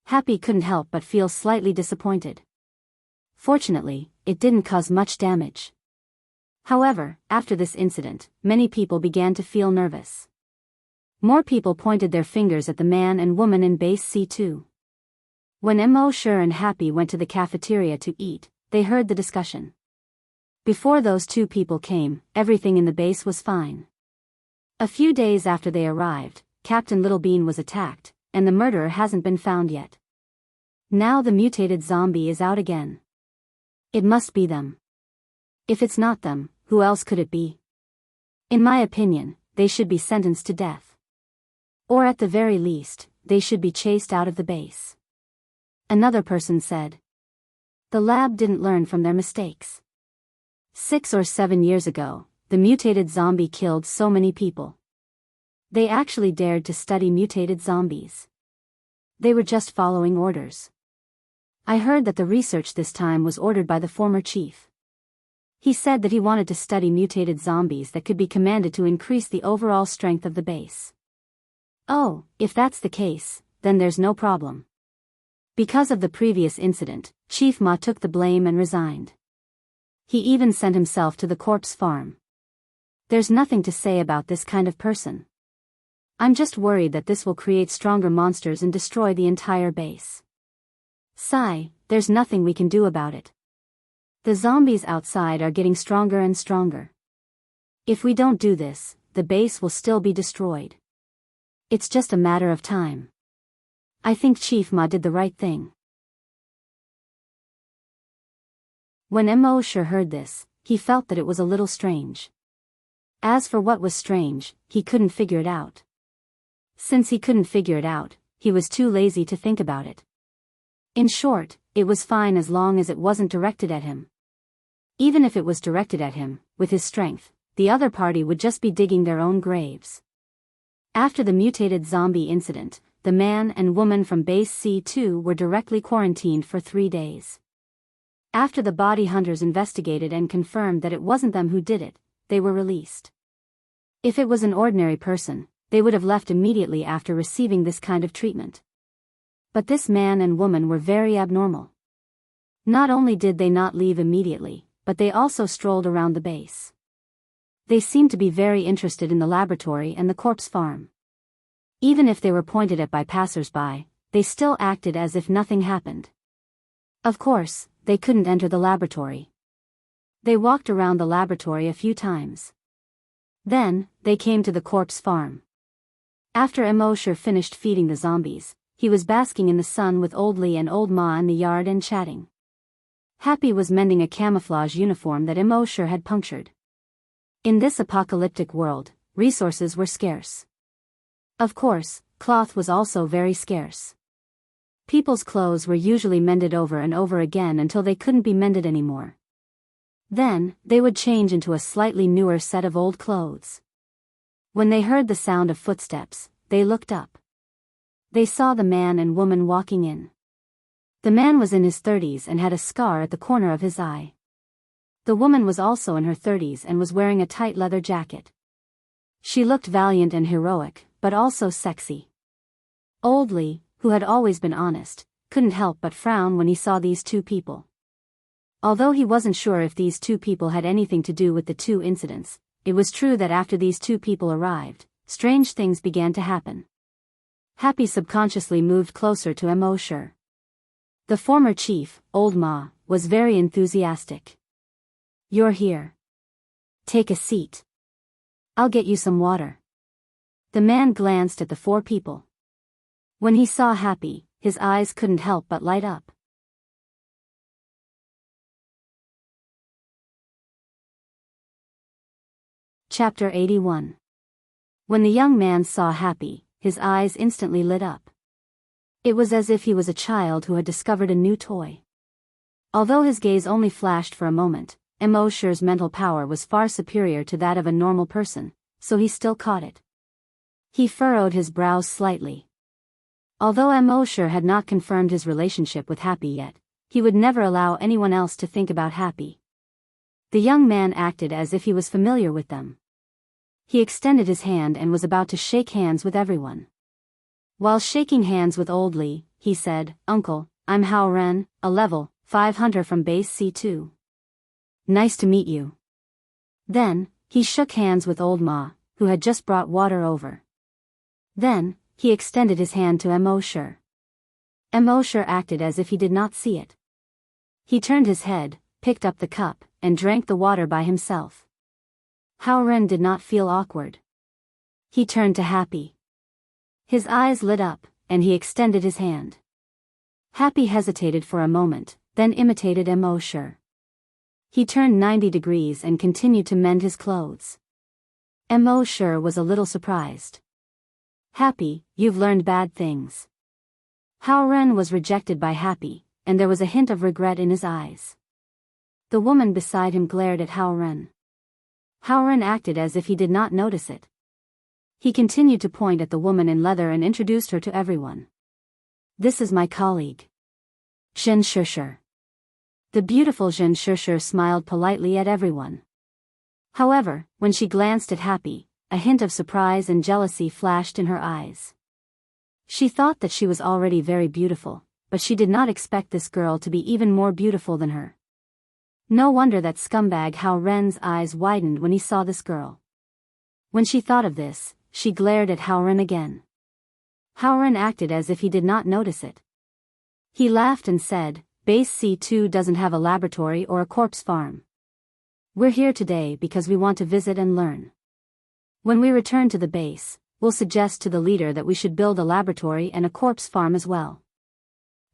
Happy couldn't help but feel slightly disappointed. Fortunately, it didn't cause much damage. However, after this incident, many people began to feel nervous. More people pointed their fingers at the man and woman in base C2. When Mo Shi and Happy went to the cafeteria to eat, they heard the discussion. Before those two people came, everything in the base was fine. A few days after they arrived, Captain Little Bean was attacked, and the murderer hasn't been found yet. Now the mutated zombie is out again. It must be them. If it's not them, who else could it be? In my opinion, they should be sentenced to death. Or at the very least, they should be chased out of the base. Another person said. The lab didn't learn from their mistakes. 6 or 7 years ago, the mutated zombie killed so many people. They actually dared to study mutated zombies. They were just following orders. I heard that the research this time was ordered by the former chief. He said that he wanted to study mutated zombies that could be commanded to increase the overall strength of the base. Oh, if that's the case, then there's no problem. Because of the previous incident, Chief Ma took the blame and resigned. He even sent himself to the corpse farm. There's nothing to say about this kind of person. I'm just worried that this will create stronger monsters and destroy the entire base. Sigh, there's nothing we can do about it. The zombies outside are getting stronger and stronger. If we don't do this, the base will still be destroyed. It's just a matter of time. I think Chief Ma did the right thing. When Mo Shi heard this, he felt that it was a little strange. As for what was strange, he couldn't figure it out. Since he couldn't figure it out, he was too lazy to think about it. In short, it was fine as long as it wasn't directed at him. Even if it was directed at him, with his strength, the other party would just be digging their own graves. After the mutated zombie incident, the man and woman from Base C2 were directly quarantined for 3 days. After the body hunters investigated and confirmed that it wasn't them who did it, they were released. If it was an ordinary person, they would have left immediately after receiving this kind of treatment. But this man and woman were very abnormal. Not only did they not leave immediately, but they also strolled around the base. They seemed to be very interested in the laboratory and the corpse farm. Even if they were pointed at by passers-by, they still acted as if nothing happened. Of course, they couldn't enter the laboratory. They walked around the laboratory a few times. Then, they came to the corpse farm. After Mo Shi finished feeding the zombies, he was basking in the sun with Old Li and Old Ma in the yard and chatting. Happy was mending a camouflage uniform that Mo Shi had punctured. In this apocalyptic world, resources were scarce. Of course, cloth was also very scarce. People's clothes were usually mended over and over again until they couldn't be mended anymore. Then, they would change into a slightly newer set of old clothes. When they heard the sound of footsteps, they looked up. They saw the man and woman walking in. The man was in his 30s and had a scar at the corner of his eye. The woman was also in her 30s and was wearing a tight leather jacket. She looked valiant and heroic, but also sexy. Old Li, who had always been honest, couldn't help but frown when he saw these two people. Although he wasn't sure if these two people had anything to do with the two incidents, it was true that after these two people arrived, strange things began to happen. Happy subconsciously moved closer to Mo Shi. The former chief, Old Ma, was very enthusiastic. You're here. Take a seat. I'll get you some water. The man glanced at the 4 people. When he saw Happy, his eyes couldn't help but light up. Chapter 81. When the young man saw Happy, his eyes instantly lit up. It was as if he was a child who had discovered a new toy. Although his gaze only flashed for a moment, Mo Shi's mental power was far superior to that of a normal person, so he still caught it. He furrowed his brows slightly. Although Mo Shi had not confirmed his relationship with Happy yet, he would never allow anyone else to think about Happy. The young man acted as if he was familiar with them. He extended his hand and was about to shake hands with everyone. While shaking hands with Old Li, he said, "Uncle, I'm Hao Ren, a level 5 hunter from Base C2. Nice to meet you." Then, he shook hands with Old Ma, who had just brought water over. Then, he extended his hand to Mo Shi. Mo Shi acted as if he did not see it. He turned his head, picked up the cup, and drank the water by himself. Hao Ren did not feel awkward. He turned to Happy. His eyes lit up, and he extended his hand. Happy hesitated for a moment, then imitated Mo Sure. He turned 90 degrees and continued to mend his clothes. Mo Sure was a little surprised. Happy, you've learned bad things. Hao Ren was rejected by Happy, and there was a hint of regret in his eyes. The woman beside him glared at Hao Ren. Hao Ren acted as if he did not notice it. He continued to point at the woman in leather and introduced her to everyone. This is my colleague, Zhen Shishir. The beautiful Zhen Shishir smiled politely at everyone. However, when she glanced at Happy, a hint of surprise and jealousy flashed in her eyes. She thought that she was already very beautiful, but she did not expect this girl to be even more beautiful than her. No wonder that scumbag Hao Ren's eyes widened when he saw this girl. When she thought of this, she glared at Hao Ren again. Hao Ren acted as if he did not notice it. He laughed and said, Base C2 doesn't have a laboratory or a corpse farm. We're here today because we want to visit and learn. When we return to the base, we'll suggest to the leader that we should build a laboratory and a corpse farm as well.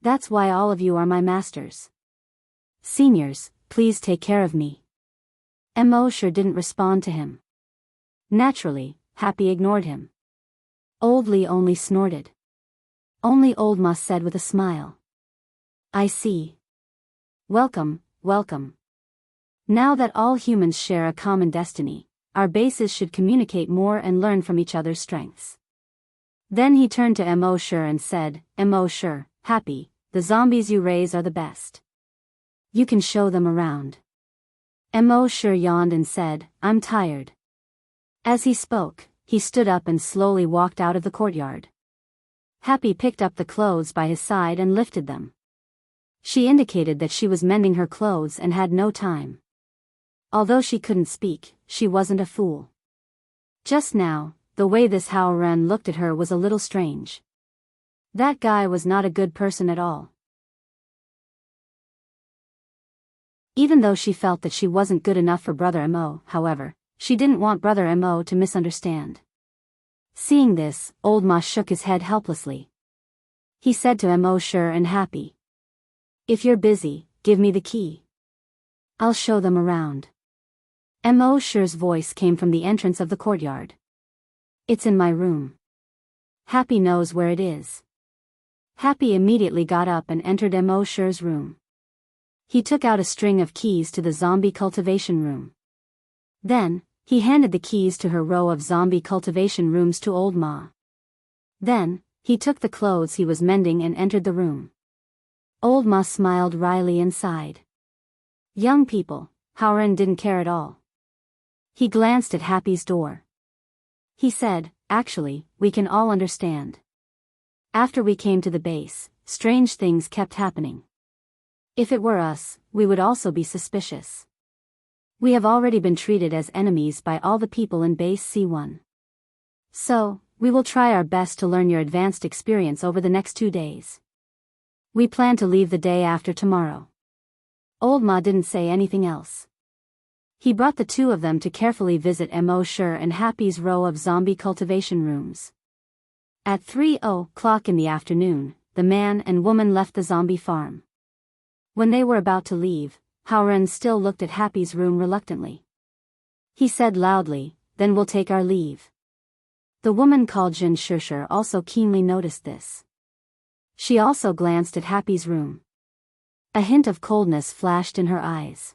That's why all of you are my masters. Seniors, please take care of me. Mo Sure didn't respond to him. Naturally, Happy ignored him. Old Li only snorted. Only Old Ma said with a smile. I see. Welcome, welcome. Now that all humans share a common destiny, our bases should communicate more and learn from each other's strengths. Then he turned to Mo Sure and said, Mo Sure, Happy, the zombies you raise are the best. You can show them around. Mo Sure yawned and said, I'm tired. As he spoke, he stood up and slowly walked out of the courtyard. Happy picked up the clothes by his side and lifted them. She indicated that she was mending her clothes and had no time. Although she couldn't speak, she wasn't a fool. Just now, the way this Hao Ren looked at her was a little strange. That guy was not a good person at all. Even though she felt that she wasn't good enough for Brother Mo, however, she didn't want Brother Mo to misunderstand. Seeing this, Old Ma shook his head helplessly. He said to Mo Sure and Happy, If you're busy, give me the key. I'll show them around. Mo Sure's voice came from the entrance of the courtyard. It's in my room. Happy knows where it is. Happy immediately got up and entered Mo Sure's room. He took out a string of keys to the zombie cultivation room. Then, he handed the keys to her row of zombie cultivation rooms to Old Ma. Then, he took the clothes he was mending and entered the room. Old Ma smiled wryly and sighed. Young people, Hao Ren didn't care at all. He glanced at Happy's door. He said, Actually, we can all understand. After we came to the base, strange things kept happening. If it were us, we would also be suspicious. We have already been treated as enemies by all the people in base C1. So, we will try our best to learn your advanced experience over the next 2 days. We plan to leave the day after tomorrow. Old Ma didn't say anything else. He brought the two of them to carefully visit Mo Sure and Happy's row of zombie cultivation rooms. At 3:00 in the afternoon, the man and woman left the zombie farm. When they were about to leave, Hao Ren still looked at Happy's room reluctantly. He said loudly, Then we'll take our leave. The woman called Zhen Shishir also keenly noticed this. She also glanced at Happy's room. A hint of coldness flashed in her eyes.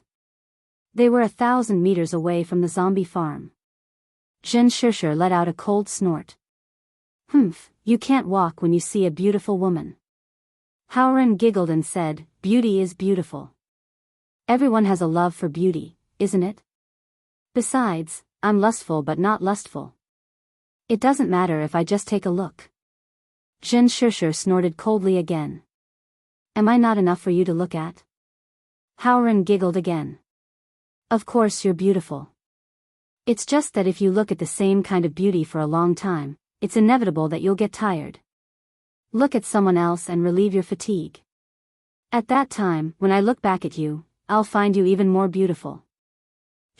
They were 1,000 meters away from the zombie farm. Zhen Shishir let out a cold snort. Humph, you can't walk when you see a beautiful woman. Hao Ren giggled and said, Beauty is beautiful. Everyone has a love for beauty, isn't it? Besides, I'm lustful but not lustful. It doesn't matter if I just take a look. Zhen Shishir snorted coldly again. Am I not enough for you to look at? Hao Ren giggled again. Of course you're beautiful. It's just that if you look at the same kind of beauty for a long time, it's inevitable that you'll get tired. Look at someone else and relieve your fatigue. At that time, when I look back at you, I'll find you even more beautiful.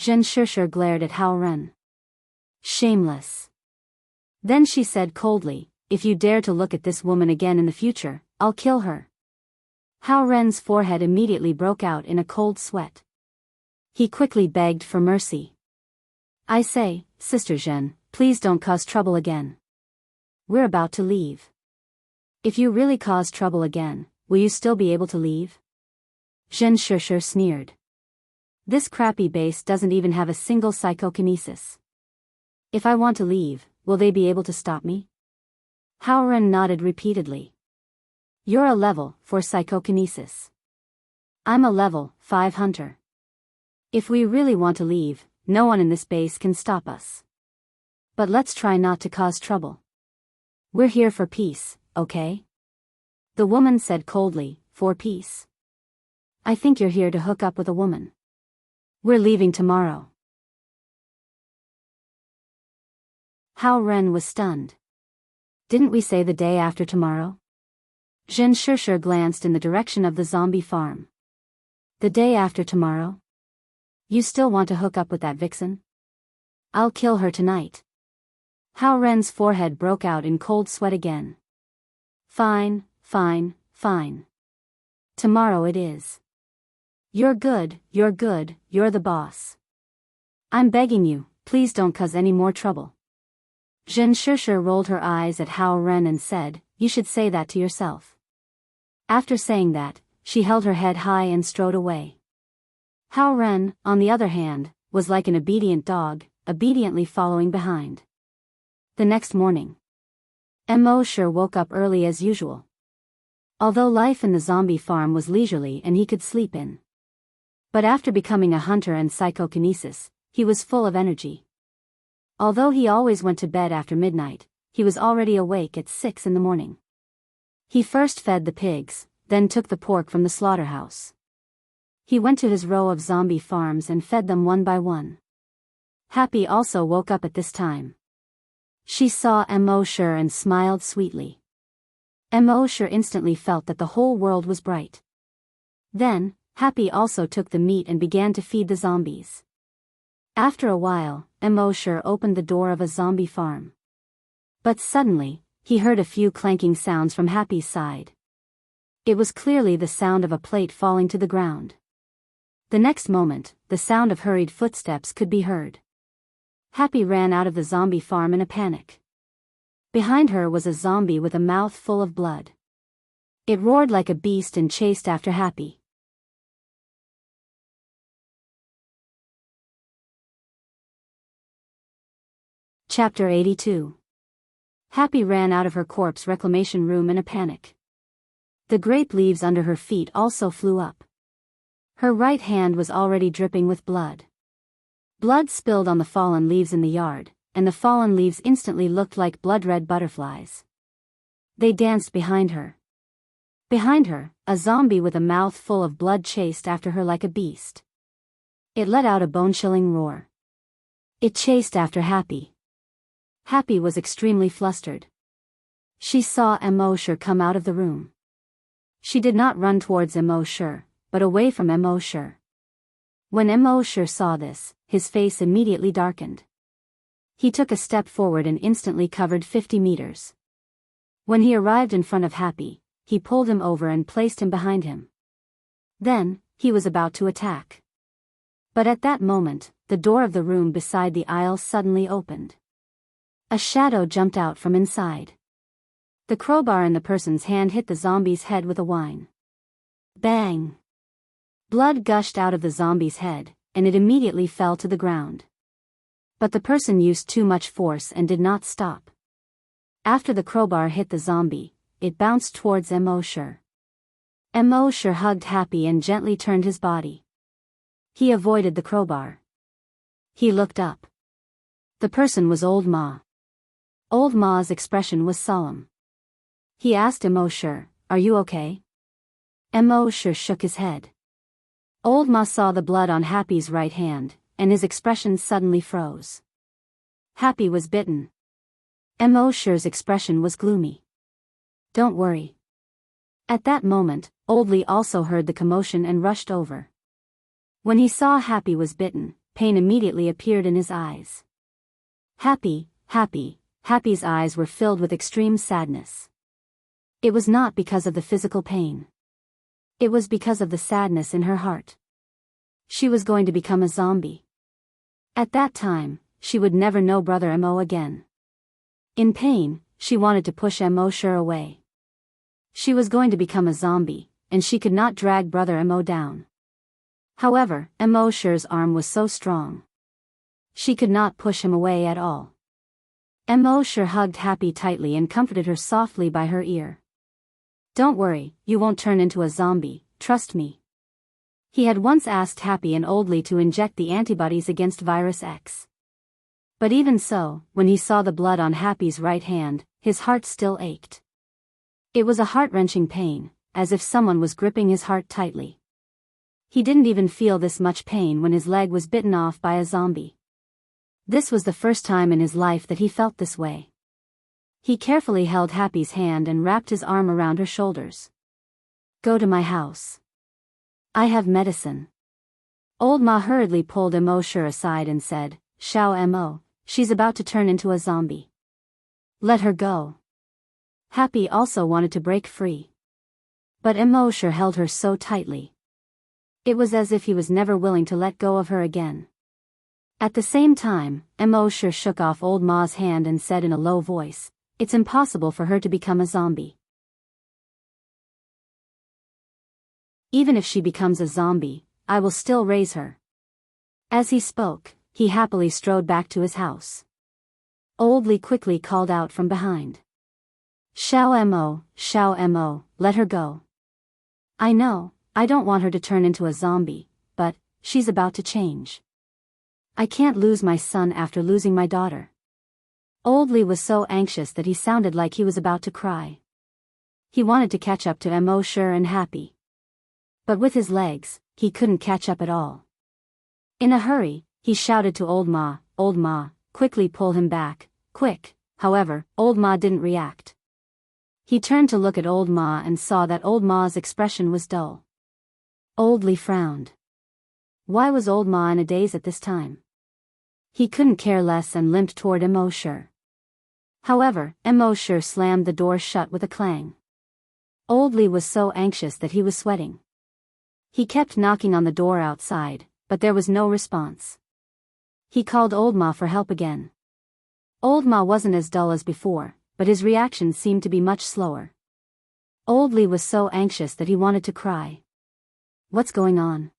Zhen Shishir glared at Hao Ren. Shameless. Then she said coldly, If you dare to look at this woman again in the future, I'll kill her. Hao Ren's forehead immediately broke out in a cold sweat. He quickly begged for mercy. I say, Sister Zhen, please don't cause trouble again. We're about to leave. If you really cause trouble again, will you still be able to leave? Zhen Shishir sneered. This crappy base doesn't even have a single psychokinesis. If I want to leave, will they be able to stop me? Hao Ren nodded repeatedly. You're a level 4 psychokinesis. I'm a level 5 hunter. If we really want to leave, no one in this base can stop us. But let's try not to cause trouble. We're here for peace, okay? The woman said coldly, for peace. I think you're here to hook up with a woman. We're leaving tomorrow. Hao Ren was stunned. Didn't we say the day after tomorrow? Zhen Shishir glanced in the direction of the zombie farm. The day after tomorrow? You still want to hook up with that vixen? I'll kill her tonight. Hao Ren's forehead broke out in cold sweat again. Fine, fine, fine. Tomorrow it is. You're good, you're the boss. I'm begging you, please don't cause any more trouble. Zhen Shishir rolled her eyes at Hao Ren and said, you should say that to yourself. After saying that, she held her head high and strode away. Hao Ren, on the other hand, was like an obedient dog, obediently following behind. The next morning, Mo Shi woke up early as usual. Although life in the zombie farm was leisurely and he could sleep in. But after becoming a hunter and psychokinesis, he was full of energy. Although he always went to bed after midnight, he was already awake at 6 in the morning. He first fed the pigs, then took the pork from the slaughterhouse. He went to his row of zombie farms and fed them one by one. Happy also woke up at this time. She saw Mo Shi and smiled sweetly. Mo Shi instantly felt that the whole world was bright. Then, Happy also took the meat and began to feed the zombies. After a while, Mo Shi opened the door of a zombie farm. But suddenly, he heard a few clanking sounds from Happy's side. It was clearly the sound of a plate falling to the ground. The next moment, the sound of hurried footsteps could be heard. Happy ran out of the zombie farm in a panic. Behind her was a zombie with a mouth full of blood. It roared like a beast and chased after Happy. Chapter 82. Happy ran out of her corpse reclamation room in a panic. The grape leaves under her feet also flew up. Her right hand was already dripping with blood. Blood spilled on the fallen leaves in the yard, and the fallen leaves instantly looked like blood-red butterflies. They danced behind her. Behind her, a zombie with a mouth full of blood chased after her like a beast. It let out a bone-chilling roar. It chased after Happy. Happy was extremely flustered. She saw Mo Shi come out of the room. She did not run towards Mo Shi, but away from Mo Shi. When Mo Shi saw this, his face immediately darkened. He took a step forward and instantly covered 50 meters. When he arrived in front of Happy, he pulled him over and placed him behind him. Then, he was about to attack. But at that moment, the door of the room beside the aisle suddenly opened. A shadow jumped out from inside. The crowbar in the person's hand hit the zombie's head with a whine. Bang! Blood gushed out of the zombie's head, and it immediately fell to the ground. But the person used too much force and did not stop. After the crowbar hit the zombie, it bounced towards Mo Shi. Mo Shi hugged Happy and gently turned his body. He avoided the crowbar. He looked up. The person was Old Ma. Old Ma's expression was solemn. He asked Mo Shi, "Are you okay?" Mo Shi shook his head. Old Ma saw the blood on Happy's right hand, and his expression suddenly froze. Happy was bitten. Mo Shi's expression was gloomy. "Don't worry." At that moment, Old Li also heard the commotion and rushed over. When he saw Happy was bitten, pain immediately appeared in his eyes. Happy's eyes were filled with extreme sadness. It was not because of the physical pain. It was because of the sadness in her heart. She was going to become a zombie. At that time, she would never know Brother Mo again. In pain, she wanted to push Mo away. She was going to become a zombie, and she could not drag Brother Mo down. However, Mo's arm was so strong. She could not push him away at all. Mo hugged Happy tightly and comforted her softly by her ear. "Don't worry, you won't turn into a zombie, trust me." He had once asked Happy and Oldly to inject the antibodies against Virus X. But even so, when he saw the blood on Happy's right hand, his heart still ached. It was a heart-wrenching pain, as if someone was gripping his heart tightly. He didn't even feel this much pain when his leg was bitten off by a zombie. This was the first time in his life that he felt this way. He carefully held Happy's hand and wrapped his arm around her shoulders. "Go to my house. I have medicine." Old Ma hurriedly pulled Mo aside and said, "Xiao Mo, she's about to turn into a zombie. Let her go." Happy also wanted to break free. But Mo held her so tightly. It was as if he was never willing to let go of her again. At the same time, Mo shook off Old Ma's hand and said in a low voice, "It's impossible for her to become a zombie. Even if she becomes a zombie, I will still raise her." As he spoke, he happily strode back to his house. Oldly quickly called out from behind, Xiao Mo, let her go. I know, I don't want her to turn into a zombie, but she's about to change. I can't lose my son after losing my daughter." Oldly was so anxious that he sounded like he was about to cry. He wanted to catch up to Mo and Happy. But with his legs, he couldn't catch up at all. In a hurry, he shouted to Old Ma, quickly pull him back, quick. However, Old Ma didn't react. He turned to look at Old Ma and saw that Old Ma's expression was dull. Oldly frowned. Why was Old Ma in a daze at this time? He couldn't care less and limped toward Mo. However, Mo slammed the door shut with a clang. Oldly was so anxious that he was sweating. He kept knocking on the door outside, but there was no response. He called Old Ma for help again. Old Ma wasn't as dull as before, but his reaction seemed to be much slower. Oldly was so anxious that he wanted to cry. What's going on?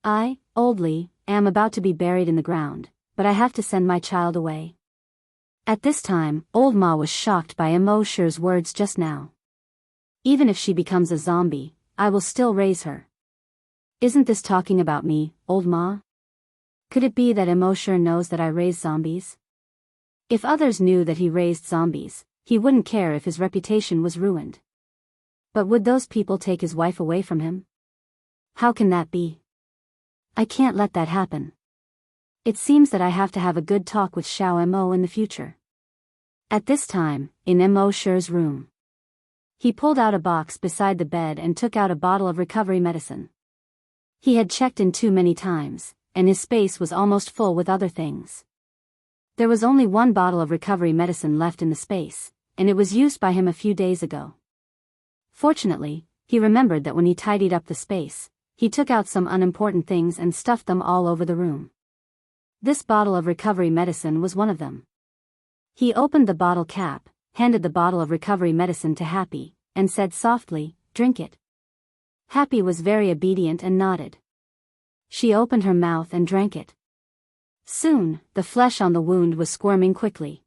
I, Oldly, am about to be buried in the ground, but I have to send my child away. At this time, Old Ma was shocked by Mo's words just now. Even if she becomes a zombie, I will still raise her. Isn't this talking about me, Old Ma? Could it be that Mo knows that I raise zombies? If others knew that he raised zombies, he wouldn't care if his reputation was ruined. But would those people take his wife away from him? How can that be? I can't let that happen. It seems that I have to have a good talk with Xiao Mo in the future. At this time, in Mo's room, he pulled out a box beside the bed and took out a bottle of recovery medicine. He had checked in too many times, and his space was almost full with other things. There was only one bottle of recovery medicine left in the space, and it was used by him a few days ago. Fortunately, he remembered that when he tidied up the space, he took out some unimportant things and stuffed them all over the room. This bottle of recovery medicine was one of them. He opened the bottle cap, handed the bottle of recovery medicine to Happy, and said softly, "Drink it." Happy was very obedient and nodded. She opened her mouth and drank it. Soon, the flesh on the wound was squirming quickly.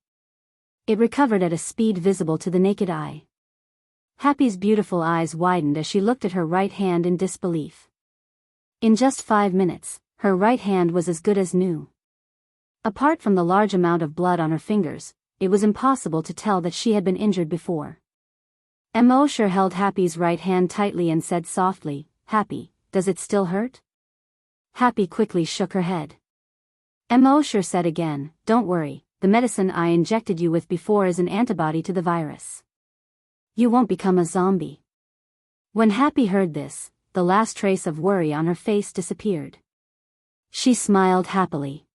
It recovered at a speed visible to the naked eye. Happy's beautiful eyes widened as she looked at her right hand in disbelief. In just 5 minutes, her right hand was as good as new. Apart from the large amount of blood on her fingers, it was impossible to tell that she had been injured before. Mo held Happy's right hand tightly and said softly, "Happy, does it still hurt?" Happy quickly shook her head. Mo said again, "Don't worry, the medicine I injected you with before is an antibody to the virus. You won't become a zombie." When Happy heard this, the last trace of worry on her face disappeared. She smiled happily.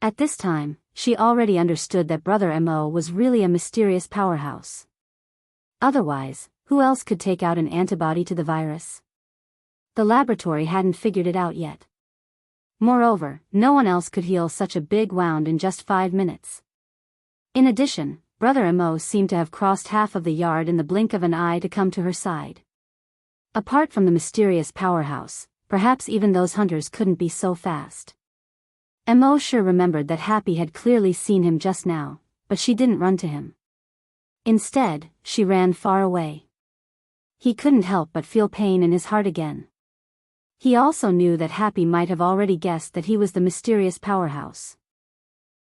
At this time, she already understood that Brother Mo was really a mysterious powerhouse. Otherwise, who else could take out an antibody to the virus? The laboratory hadn't figured it out yet. Moreover, no one else could heal such a big wound in just 5 minutes. In addition, Brother Mo seemed to have crossed half of the yard in the blink of an eye to come to her side. Apart from the mysterious powerhouse, perhaps even those hunters couldn't be so fast. Mo sure remembered that Happy had clearly seen him just now, but she didn't run to him. Instead, she ran far away. He couldn't help but feel pain in his heart again. He also knew that Happy might have already guessed that he was the mysterious powerhouse.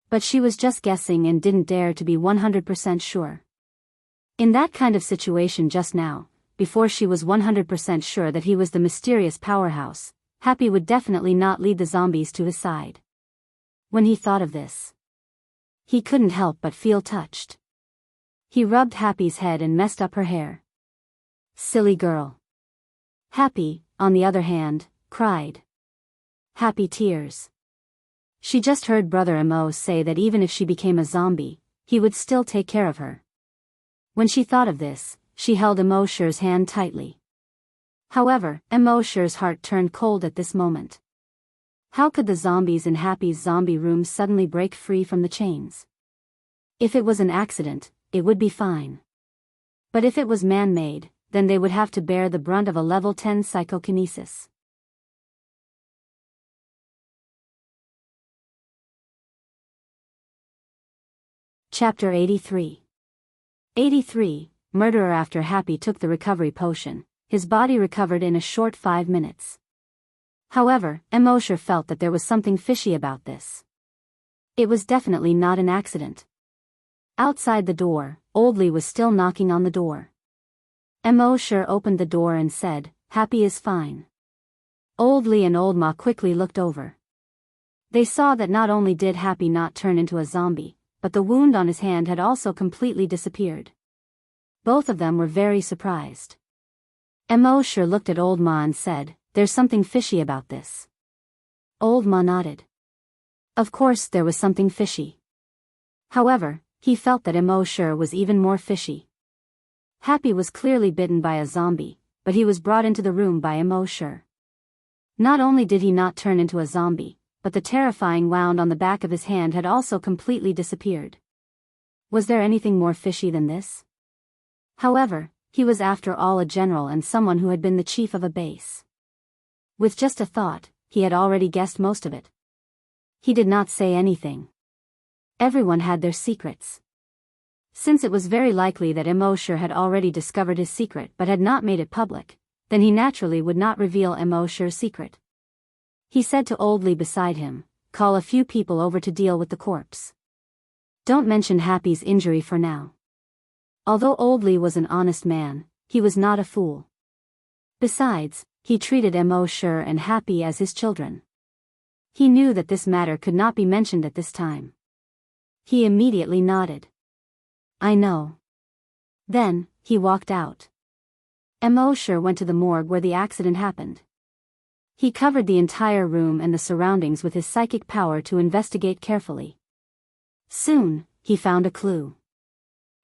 But she was just guessing and didn't dare to be 100% sure. In that kind of situation just now, before she was 100% sure that he was the mysterious powerhouse, Happy would definitely not lead the zombies to his side. When he thought of this, he couldn't help but feel touched. He rubbed Happy's head and messed up her hair. Silly girl. Happy, on the other hand, cried. Happy tears. She just heard Brother Mo say that even if she became a zombie, he would still take care of her. When she thought of this, she held Mo Shure's hand tightly. However, Mo Shure's heart turned cold at this moment. How could the zombies in Happy's zombie room suddenly break free from the chains? If it was an accident, it would be fine. But if it was man-made, then they would have to bear the brunt of a level 10 psychokinesis. Chapter 83. 83, Murderer. After Happy took the recovery potion, his body recovered in a short 5 minutes. However, Mo Shure felt that there was something fishy about this. It was definitely not an accident. Outside the door, Old Lee was still knocking on the door. Mo Shure opened the door and said, Happy is fine. Old Lee and Old Ma quickly looked over. They saw that not only did Happy not turn into a zombie, but the wound on his hand had also completely disappeared. Both of them were very surprised. Mo Shure looked at Old Ma and said, There's something fishy about this. Old Ma nodded. Of course there was something fishy. However, he felt that Mo Shure was even more fishy. Happy was clearly bitten by a zombie, but he was brought into the room by Mo Shure. Not only did he not turn into a zombie, but the terrifying wound on the back of his hand had also completely disappeared. Was there anything more fishy than this? However, he was after all a general and someone who had been the chief of a base. With just a thought, he had already guessed most of it. He did not say anything. Everyone had their secrets. Since it was very likely that Mo Shure had already discovered his secret but had not made it public, then he naturally would not reveal Mo Shure's secret. He said to Old Lee beside him, Call a few people over to deal with the corpse. Don't mention Happy's injury for now. Although Old Lee was an honest man, he was not a fool. Besides, he treated Mo Shure and Happy as his children. He knew that this matter could not be mentioned at this time. He immediately nodded. I know. Then, he walked out. Mo Shure went to the morgue where the accident happened. He covered the entire room and the surroundings with his psychic power to investigate carefully. Soon, he found a clue.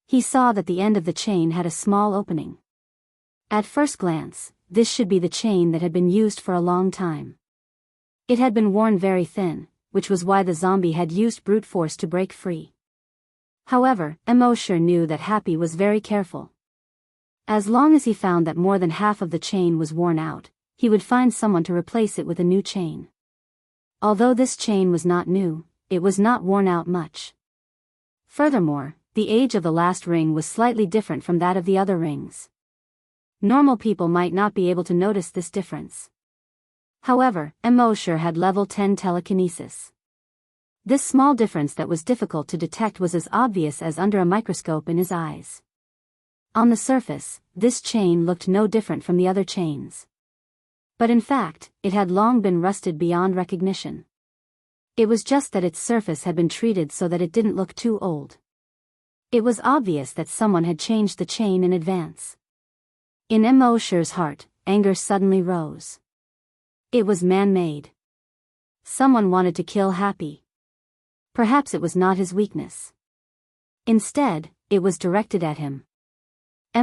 He saw that the end of the chain had a small opening. At first glance, this should be the chain that had been used for a long time. It had been worn very thin, which was why the zombie had used brute force to break free. However, Mo Shure knew that Happy was very careful. As long as he found that more than half of the chain was worn out, he would find someone to replace it with a new chain. Although this chain was not new, it was not worn out much. Furthermore, the age of the last ring was slightly different from that of the other rings. Normal people might not be able to notice this difference. However, Mo Shure had level 10 telekinesis. This small difference that was difficult to detect was as obvious as under a microscope in his eyes. On the surface, this chain looked no different from the other chains. But in fact, it had long been rusted beyond recognition. It was just that its surface had been treated so that it didn't look too old. It was obvious that someone had changed the chain in advance. In Mo Shure's heart, anger suddenly rose. It was man-made. Someone wanted to kill Happy. Perhaps it was not his weakness. Instead, it was directed at him.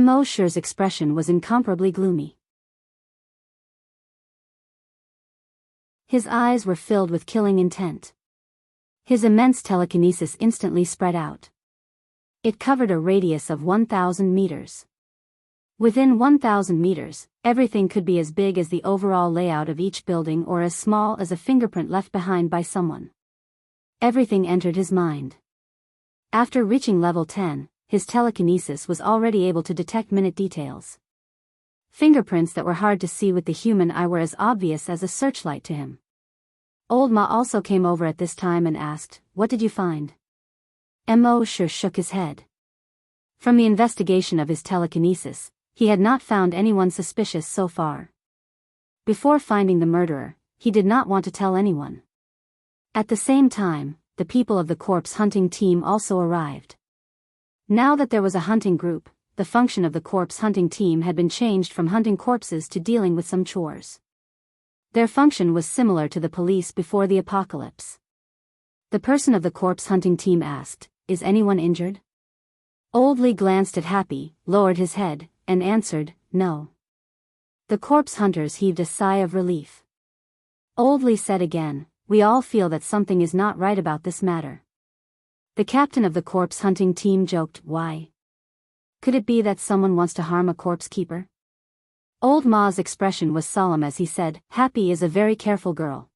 Mo Shi's expression was incomparably gloomy. His eyes were filled with killing intent. His immense telekinesis instantly spread out. It covered a radius of 1,000 meters. Within 1,000 meters, everything could be as big as the overall layout of each building or as small as a fingerprint left behind by someone. Everything entered his mind. After reaching level 10, his telekinesis was already able to detect minute details. Fingerprints that were hard to see with the human eye were as obvious as a searchlight to him. Old Ma also came over at this time and asked, "What did you find?" Mo Shi shook his head. From the investigation of his telekinesis, he had not found anyone suspicious so far. Before finding the murderer, he did not want to tell anyone. At the same time, the people of the corpse hunting team also arrived. Now that there was a hunting group, the function of the corpse hunting team had been changed from hunting corpses to dealing with some chores. Their function was similar to the police before the apocalypse. The person of the corpse hunting team asked, "Is anyone injured?" Old Li glanced at Happy, lowered his head, and answered, "No." The corpse hunters heaved a sigh of relief. Old Li said again, "We all feel that something is not right about this matter." The captain of the corpse hunting team joked, "Why? Could it be that someone wants to harm a corpse keeper?" Old Ma's expression was solemn as he said, "Happy is a very careful girl.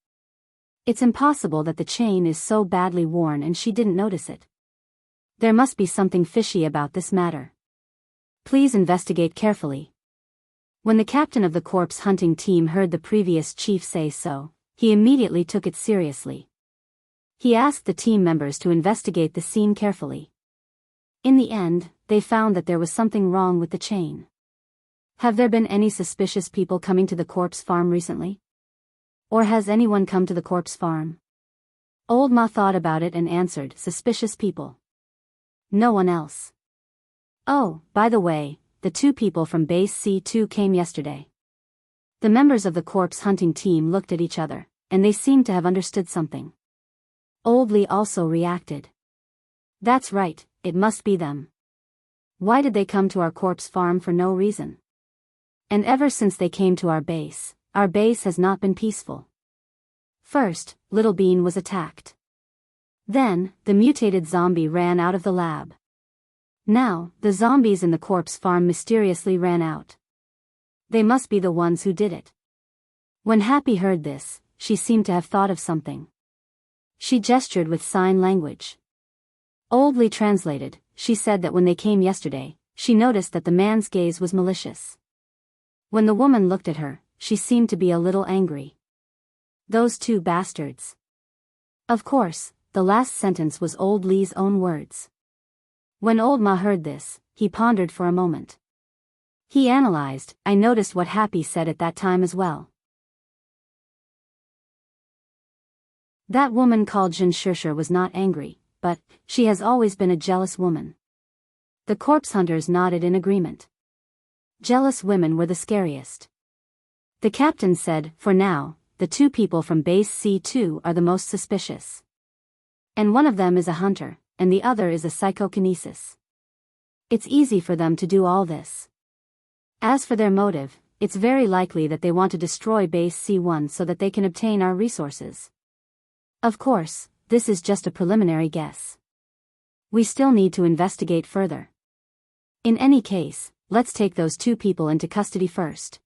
It's impossible that the chain is so badly worn and she didn't notice it. There must be something fishy about this matter. Please investigate carefully." When the captain of the corpse hunting team heard the previous chief say so, he immediately took it seriously. He asked the team members to investigate the scene carefully. In the end, they found that there was something wrong with the chain. "Have there been any suspicious people coming to the corpse farm recently? Or has anyone come to the corpse farm?" Old Ma thought about it and answered, "Suspicious people. No one else. Oh, by the way, the 2 people from base C2 came yesterday." The members of the corpse hunting team looked at each other, and they seemed to have understood something. Old Li also reacted. "That's right, it must be them. Why did they come to our corpse farm for no reason? And ever since they came to our base has not been peaceful. First, Little Bean was attacked. Then, the mutated zombie ran out of the lab. Now, the zombies in the corpse farm mysteriously ran out. They must be the ones who did it." When Happy heard this, she seemed to have thought of something. She gestured with sign language. Old Li translated. She said that when they came yesterday, she noticed that the man's gaze was malicious. When the woman looked at her, she seemed to be a little angry. "Those 2 bastards." Of course, the last sentence was Old Li's own words. When Old Ma heard this, he pondered for a moment. He analyzed, "I noticed what Happy said at that time as well. That woman called Xianxia was not angry, but she has always been a jealous woman." The corpse hunters nodded in agreement. Jealous women were the scariest. The captain said, "For now, the 2 people from base C2 are the most suspicious. And one of them is a hunter, and the other is a psychokinesis. It's easy for them to do all this. As for their motive, it's very likely that they want to destroy base C1 so that they can obtain our resources. Of course, this is just a preliminary guess. We still need to investigate further. In any case, let's take those 2 people into custody first."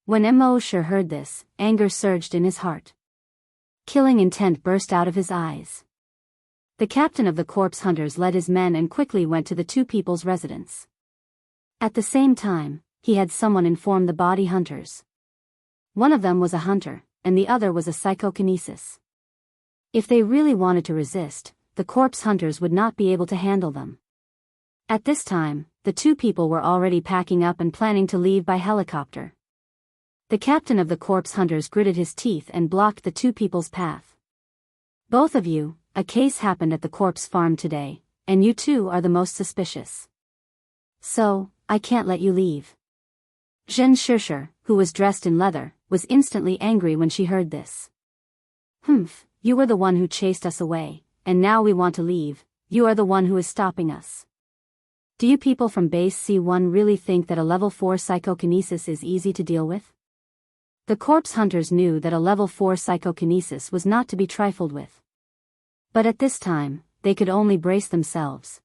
When Mo Shi heard this, anger surged in his heart. Killing intent burst out of his eyes. The captain of the corpse hunters led his men and quickly went to the 2 people's residence. At the same time, he had someone inform the body hunters. One of them was a hunter, and the other was a psychokinesis. If they really wanted to resist, the corpse hunters would not be able to handle them. At this time, the 2 people were already packing up and planning to leave by helicopter. The captain of the corpse hunters gritted his teeth and blocked the 2 people's path. "Both of you, a case happened at the corpse farm today, and you 2 are the most suspicious. So, I can't let you leave." Xianxia, who was dressed in leather, was instantly angry when she heard this. "Humph, you were the one who chased us away, and now we want to leave, you are the one who is stopping us." Do you people from Base C1 really think that a level 4 psychokinesis is easy to deal with? The corpse hunters knew that a level 4 psychokinesis was not to be trifled with. But at this time, they could only brace themselves.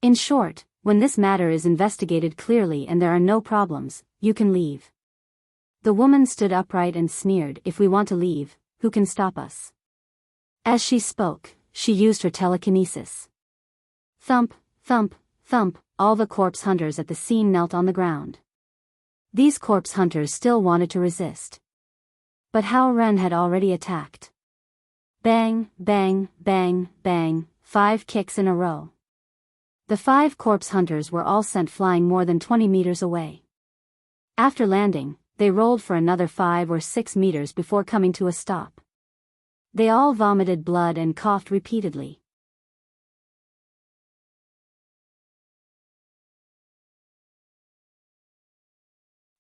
In short, when this matter is investigated clearly and there are no problems, you can leave. The woman stood upright and sneered, "If we want to leave, who can stop us?" As she spoke, she used her telekinesis. Thump, thump, thump, all the corpse hunters at the scene knelt on the ground. These corpse hunters still wanted to resist. But Hao Ren had already attacked. Bang, bang, bang, bang, 5 kicks in a row. The 5 corpse hunters were all sent flying more than 20 meters away. After landing, they rolled for another 5 or 6 meters before coming to a stop. They all vomited blood and coughed repeatedly.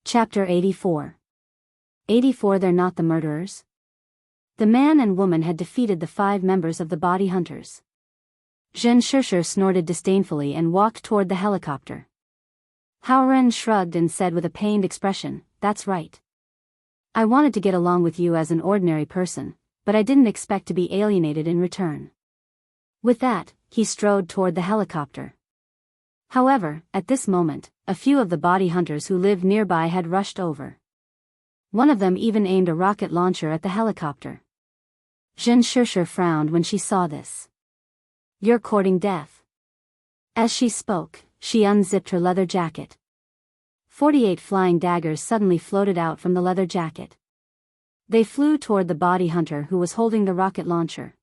Chapter 84. 84 They're not the murderers? The man and woman had defeated the 5 members of the body hunters. Xianxia snorted disdainfully and walked toward the helicopter. Hao Ren shrugged and said with a pained expression, "That's right. I wanted to get along with you as an ordinary person, but I didn't expect to be alienated in return." With that, he strode toward the helicopter. However, at this moment, a few of the body hunters who lived nearby had rushed over. One of them even aimed a rocket launcher at the helicopter. Xianxia frowned when she saw this. "You're courting death." As she spoke, she unzipped her leather jacket. 48 flying daggers suddenly floated out from the leather jacket. They flew toward the body hunter who was holding the rocket launcher.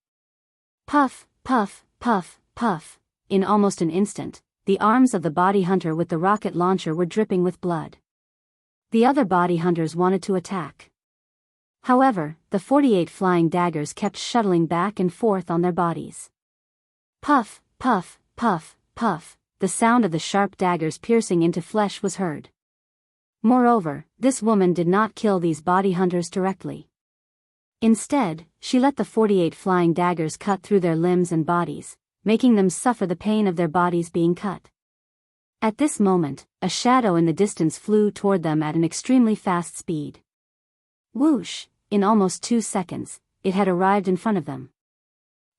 Puff, puff, puff, puff. In almost an instant, the arms of the body hunter with the rocket launcher were dripping with blood. The other body hunters wanted to attack. However, the 48 flying daggers kept shuttling back and forth on their bodies. Puff, puff, puff, puff, the sound of the sharp daggers piercing into flesh was heard. Moreover, this woman did not kill these body hunters directly. Instead, she let the 48 flying daggers cut through their limbs and bodies, making them suffer the pain of their bodies being cut. At this moment, a shadow in the distance flew toward them at an extremely fast speed. Whoosh! In almost 2 seconds, it had arrived in front of them.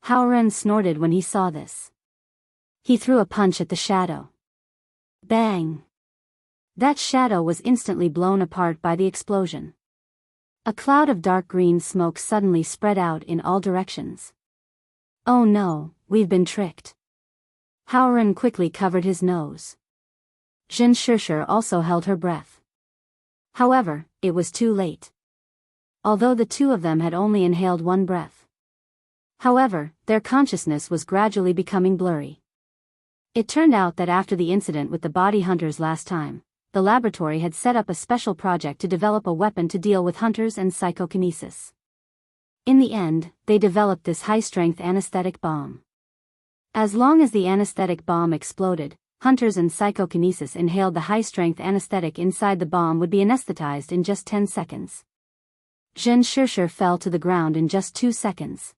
Hao Ren snorted when he saw this. He threw a punch at the shadow. Bang! That shadow was instantly blown apart by the explosion. A cloud of dark green smoke suddenly spread out in all directions. "Oh no, we've been tricked." Hao Ren quickly covered his nose. Xianxia also held her breath. However, it was too late. Although the two of them had only inhaled 1 breath. However, their consciousness was gradually becoming blurry. It turned out that after the incident with the body hunters last time, the laboratory had set up a special project to develop a weapon to deal with hunters and psychokinesis. In the end, they developed this high-strength anesthetic bomb. As long as the anesthetic bomb exploded, hunters and psychokinesis inhaled the high-strength anesthetic inside the bomb would be anesthetized in just 10 seconds. Xianxia fell to the ground in just 2 seconds.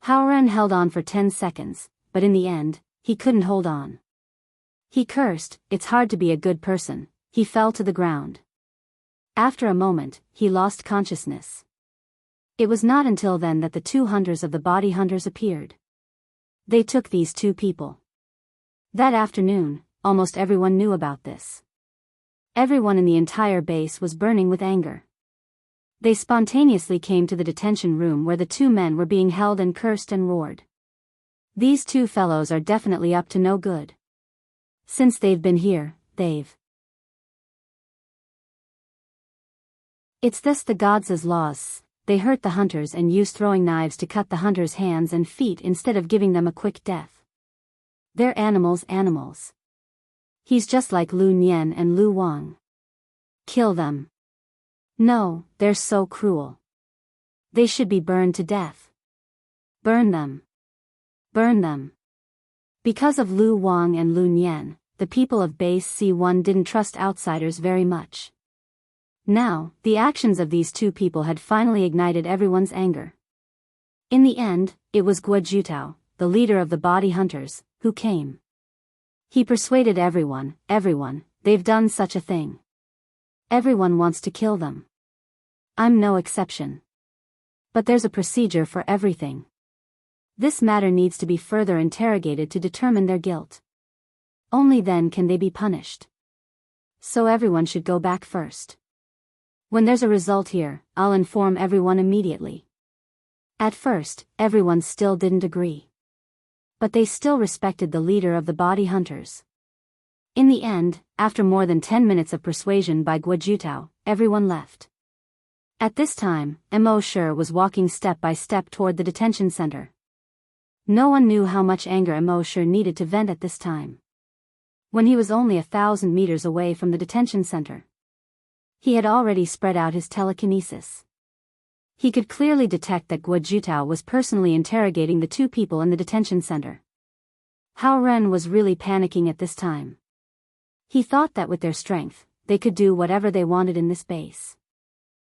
Hao Ren held on for 10 seconds, but in the end, he couldn't hold on. He cursed, "It's hard to be a good person." He fell to the ground. After a moment, he lost consciousness. It was not until then that the 2 hunters of the body hunters appeared. They took these 2 people. That afternoon, almost everyone knew about this. Everyone in the entire base was burning with anger. They spontaneously came to the detention room where the 2 men were being held and cursed and roared. These 2 fellows are definitely up to no good. Since they've been here, It's this the gods' laws. They hurt the hunters and use throwing knives to cut the hunters' hands and feet instead of giving them a quick death. They're animals. He's just like Lu Nian and Lu Wang. Kill them. No, they're so cruel. They should be burned to death. Burn them. Burn them. Because of Lu Wang and Lu Nian, the people of Base C1 didn't trust outsiders very much. Now, the actions of these 2 people had finally ignited everyone's anger. In the end, it was Guo Jutao, the leader of the body hunters, who came. He persuaded everyone, they've done such a thing. Everyone wants to kill them. I'm no exception. But there's a procedure for everything. This matter needs to be further interrogated to determine their guilt. Only then can they be punished. So everyone should go back first. When there's a result here, I'll inform everyone immediately. At first, everyone still didn't agree. But they still respected the leader of the body hunters. In the end, after more than 10 minutes of persuasion by Guojutao, everyone left. At this time, Mo Shi was walking step by step toward the detention center. No one knew how much anger Mo Shi needed to vent at this time. When he was only 1,000 meters away from the detention center, he had already spread out his telekinesis. He could clearly detect that Guojutao was personally interrogating the two people in the detention center. Hao Ren was really panicking at this time. He thought that with their strength, they could do whatever they wanted in this base.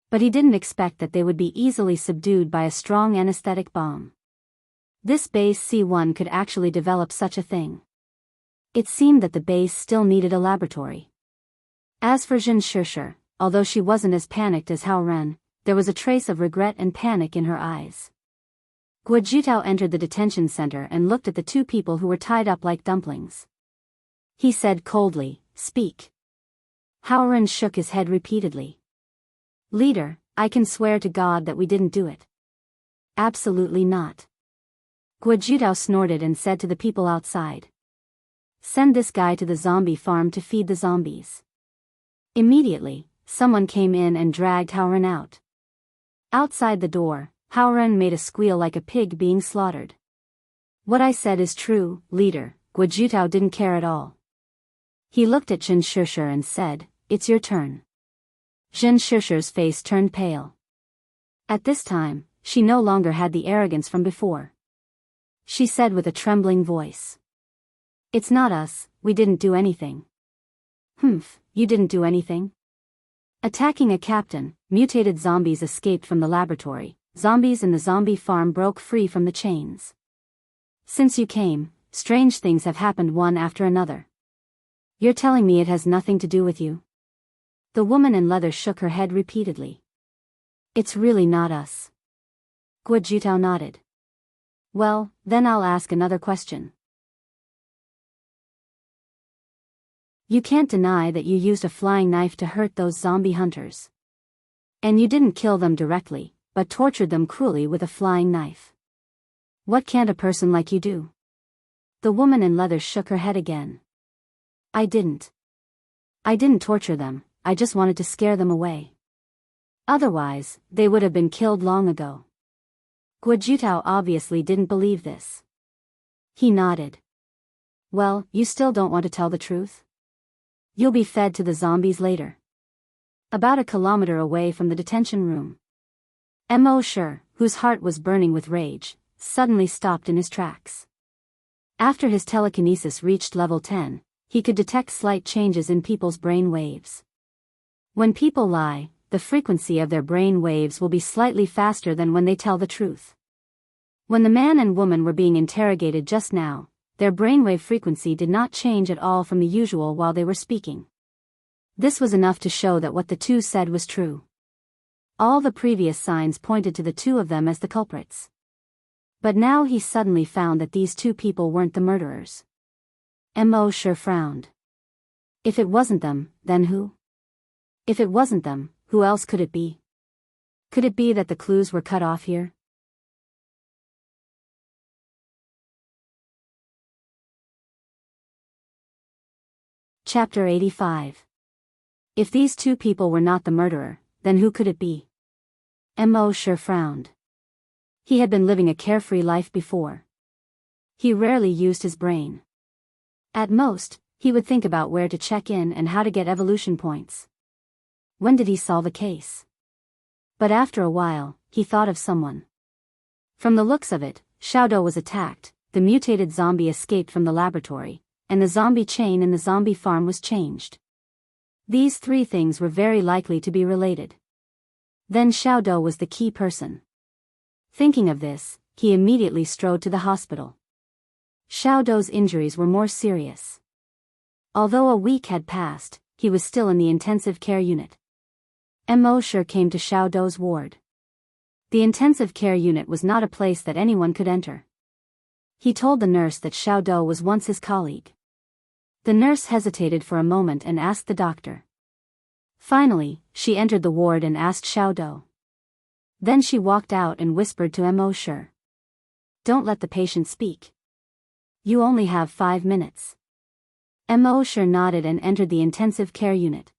But he didn't expect that they would be easily subdued by a strong anesthetic bomb. This base C1 could actually develop such a thing. It seemed that the base still needed a laboratory. As for Xianxia, although she wasn't as panicked as Hao Ren, there was a trace of regret and panic in her eyes. Guojutao entered the detention center and looked at the two people who were tied up like dumplings. He said coldly, "Speak." Hao Ren shook his head repeatedly. "Leader, I can swear to God that we didn't do it." "Absolutely not." Guojutao snorted and said to the people outside, "Send this guy to the zombie farm to feed the zombies." Immediately, someone came in and dragged Hao Ren out. Outside the door, Hao Ren made a squeal like a pig being slaughtered. "What I said is true, leader." Guojutao didn't care at all. He looked at Xianxia and said, "It's your turn." Xianxia's face turned pale. At this time, she no longer had the arrogance from before. She said with a trembling voice, "It's not us, we didn't do anything." "Humph, you didn't do anything?" Attacking a captain, mutated zombies escaped from the laboratory. Zombies in the zombie farm broke free from the chains. "Since you came, strange things have happened one after another. You're telling me it has nothing to do with you?" The woman in leather shook her head repeatedly. "It's really not us." Guojutao nodded. "Well, then I'll ask another question. You can't deny that you used a flying knife to hurt those zombie hunters. And you didn't kill them directly, but tortured them cruelly with a flying knife. What can't a person like you do?" The woman in leather shook her head again. I didn't torture them, I just wanted to scare them away. Otherwise, they would have been killed long ago." Guojutao obviously didn't believe this. He nodded. "Well, you still don't want to tell the truth? You'll be fed to the zombies later." About a kilometer away from the detention room, Mo Shi, whose heart was burning with rage, suddenly stopped in his tracks. After his telekinesis reached level 10, he could detect slight changes in people's brain waves. When people lie, the frequency of their brain waves will be slightly faster than when they tell the truth. When the man and woman were being interrogated just now, their brainwave frequency did not change at all from the usual while they were speaking. This was enough to show that what the two said was true. All the previous signs pointed to the two of them as the culprits. But now he suddenly found that these two people weren't the murderers. Mo Shi frowned. If it wasn't them, then who? If it wasn't them, who else could it be? Could it be that the clues were cut off here? Chapter 85. If these two people were not the murderer, then who could it be? Mo Shi frowned. He had been living a carefree life before. He rarely used his brain. At most, he would think about where to check in and how to get evolution points. When did he solve a case? But after a while, he thought of someone. From the looks of it, Xiaodou was attacked, the mutated zombie escaped from the laboratory, and the zombie chain in the zombie farm was changed. These three things were very likely to be related. Then Xiaodou was the key person. Thinking of this, he immediately strode to the hospital. Xiaodou's injuries were more serious. Although a week had passed, he was still in the intensive care unit. Mo Shi came to Xiao Dou's ward. The intensive care unit was not a place that anyone could enter. He told the nurse that Xiao Dou was once his colleague. The nurse hesitated for a moment and asked the doctor. Finally, she entered the ward and asked Xiao Dou. Then she walked out and whispered to Mo Shi. Don't let the patient speak. You only have 5 minutes. Mo Shi nodded and entered the intensive care unit.